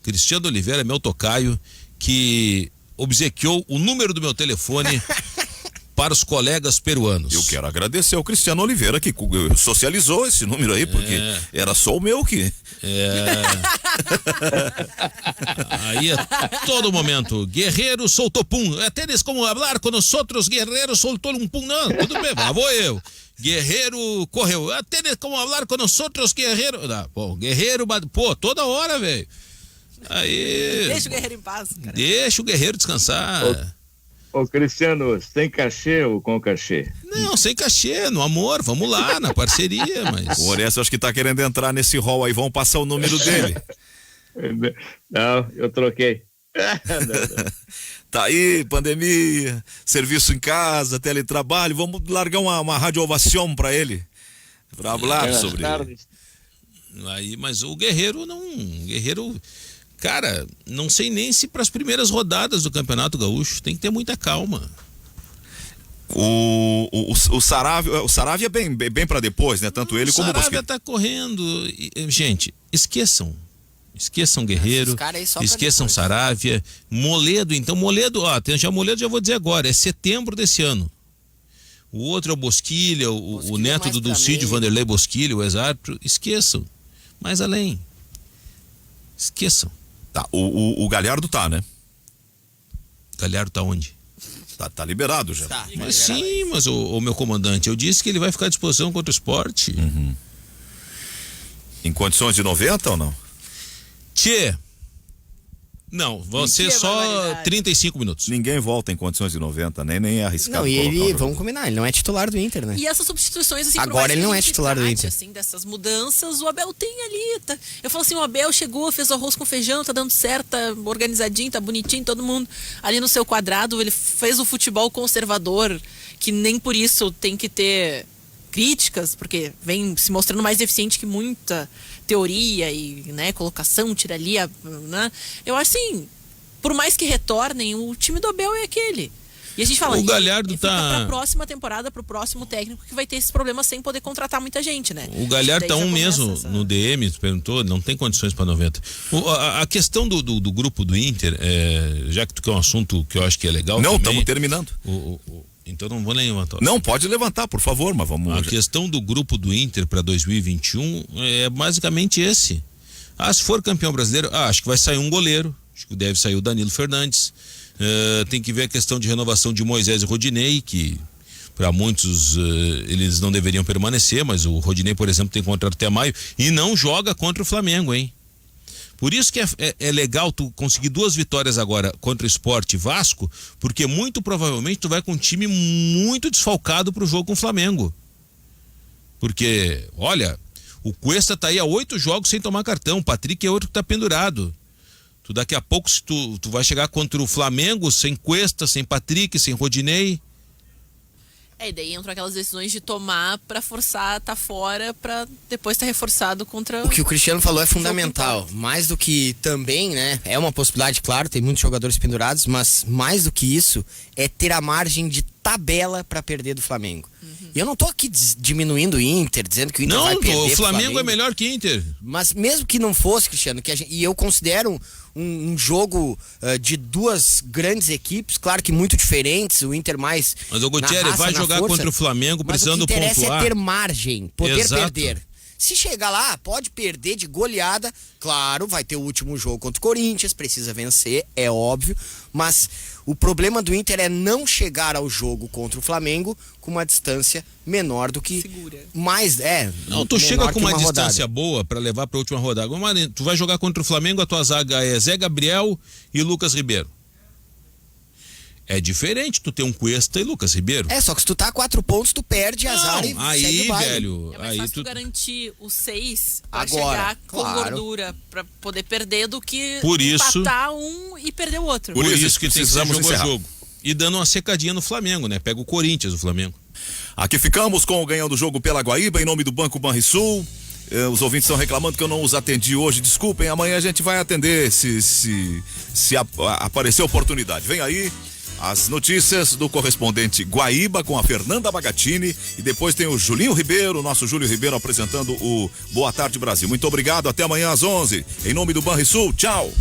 Cristiano Oliveira, meu tocaio, que obsequiou o número do meu telefone para os colegas peruanos. Eu quero agradecer ao Cristiano Oliveira que socializou esse número aí, porque era só o meu que... Aí a todo momento, Guerreiro soltou pum. Até eles como falar com nós outros, Guerreiro soltou um pum. Não, tudo bem, lá vou eu. Guerreiro correu. Até eles como falar com nós outros, Guerreiro. Não, pô, Guerreiro, pô, toda hora, velho. Aí. Deixa o Guerreiro em paz, cara. Deixa o Guerreiro descansar. Ô Cristiano, sem cachê ou com cachê? Não, sem cachê, no amor, vamos lá, na parceria, mas... O Orestes acho que tá querendo entrar nesse hall aí, vão passar o número dele. Não, eu troquei. Tá aí, pandemia, serviço em casa, teletrabalho, vamos largar uma rádio ovação pra ele, pra falar sobre ele. Aí, mas o Guerreiro Guerreiro... Cara, não sei nem se para as primeiras rodadas do Campeonato Gaúcho, tem que ter muita calma. O Saravia é bem para depois, né? Tanto ele como o Saravia tá correndo. Gente, esqueçam Guerreiro, esqueçam Saravia, Moledo, então Moledo, tem já Moledo, já vou dizer agora, é setembro desse ano. O outro é o Bosquilha, o neto do Dulcídio Vanderlei Bosquilha, o exato, esqueçam. Mais além. Esqueçam. Tá, o Galhardo tá, né? Galhardo tá onde? Tá liberado já. Tá, mas sim, mas o meu comandante, eu disse que ele vai ficar à disposição contra o Sport. Uhum. Em condições de 90 ou não? Tchê. Não, vão ser só 35 minutos. Ninguém volta em condições de 90, nem é arriscado. Não, e ele, vamos combinar, ele não é titular do Inter, né? E essas substituições, assim, agora ele não é titular do Inter. Assim, dessas mudanças, o Abel tem ali, tá? Eu falo assim, o Abel chegou, fez o arroz com feijão, tá dando certo, tá organizadinho, tá bonitinho, todo mundo ali no seu quadrado, ele fez o futebol conservador, que nem por isso tem que ter críticas, porque vem se mostrando mais eficiente que muita teoria e, né, colocação, tira ali, né? Eu acho assim, por mais que retornem, o time do Abel é aquele. E a gente fala, o Galhardo tá pra próxima temporada, pro próximo técnico que vai ter esses problemas sem poder contratar muita gente, né? O Galhardo tá mesmo no DM, perguntou, não tem condições para 90. A questão do grupo do Inter, já que tu quer um assunto que eu acho que é legal. Não, estamos terminando. Então não vou nem levantar. Não, pode levantar, por favor, mas vamos... A questão do grupo do Inter para 2021 é basicamente esse. Se for campeão brasileiro, acho que vai sair um goleiro, acho que deve sair o Danilo Fernandes. Tem que ver a questão de renovação de Moisés e Rodinei, que para muitos eles não deveriam permanecer, mas o Rodinei, por exemplo, tem contrato até maio e não joga contra o Flamengo, hein? Por isso que é legal tu conseguir 2 vitórias agora contra o Sport e Vasco, porque muito provavelmente tu vai com um time muito desfalcado pro jogo com o Flamengo. Porque, olha, o Cuesta tá aí há 8 jogos sem tomar cartão, o Patrick é outro que tá pendurado. Tu daqui a pouco tu vai chegar contra o Flamengo sem Cuesta, sem Patrick, sem Rodinei. E daí entram aquelas decisões de tomar pra forçar, tá fora, pra depois tá reforçado contra... O que o Cristiano falou é fundamental, mais do que também, né, é uma possibilidade, claro, tem muitos jogadores pendurados, mas mais do que isso, é ter a margem de tabela pra perder do Flamengo. E eu não tô aqui diminuindo o Inter, dizendo que o Inter vai perder. Não, o Flamengo é melhor que o Inter. Mas mesmo que não fosse, Cristiano, e eu considero um jogo de 2 grandes equipes, claro que muito diferentes, o Inter mais... Mas o Gutierrez vai jogar contra o Flamengo precisando pontuar. Mas o que interessa é ter margem, poder perder. Se chegar lá, pode perder de goleada, claro, vai ter o último jogo contra o Corinthians, precisa vencer, é óbvio, mas o problema do Inter é não chegar ao jogo contra o Flamengo com uma distância menor do que... Segura. Não, tu chega com uma distância boa pra levar pra última rodada. Tu vai jogar contra o Flamengo, a tua zaga é Zé Gabriel e Lucas Ribeiro. É diferente tu ter um Cuesta e Lucas Ribeiro. Só que se tu tá a 4 pontos, tu perde azar e aí, segue o baile. velho, É mais aí fácil tu garantir os 6 pra Agora, chegar com claro. gordura pra poder perder do que Por isso- empatar um e perder o outro. Por isso que tem que ser precisamos jogo a encerrar. jogo. E dando uma secadinha no Flamengo, né? Pega o Corinthians, o Flamengo. Aqui ficamos com o Ganhando o Jogo pela Guaíba, em nome do Banco Banrisul. Os ouvintes estão reclamando que eu não os atendi hoje. Desculpem, amanhã a gente vai atender se aparecer oportunidade. Vem aí as notícias do correspondente Guaíba com a Fernanda Bagatini e depois tem o Julinho Ribeiro, o nosso Júlio Ribeiro apresentando o Boa Tarde Brasil. Muito obrigado, até amanhã às 11. Em nome do Banrisul, tchau.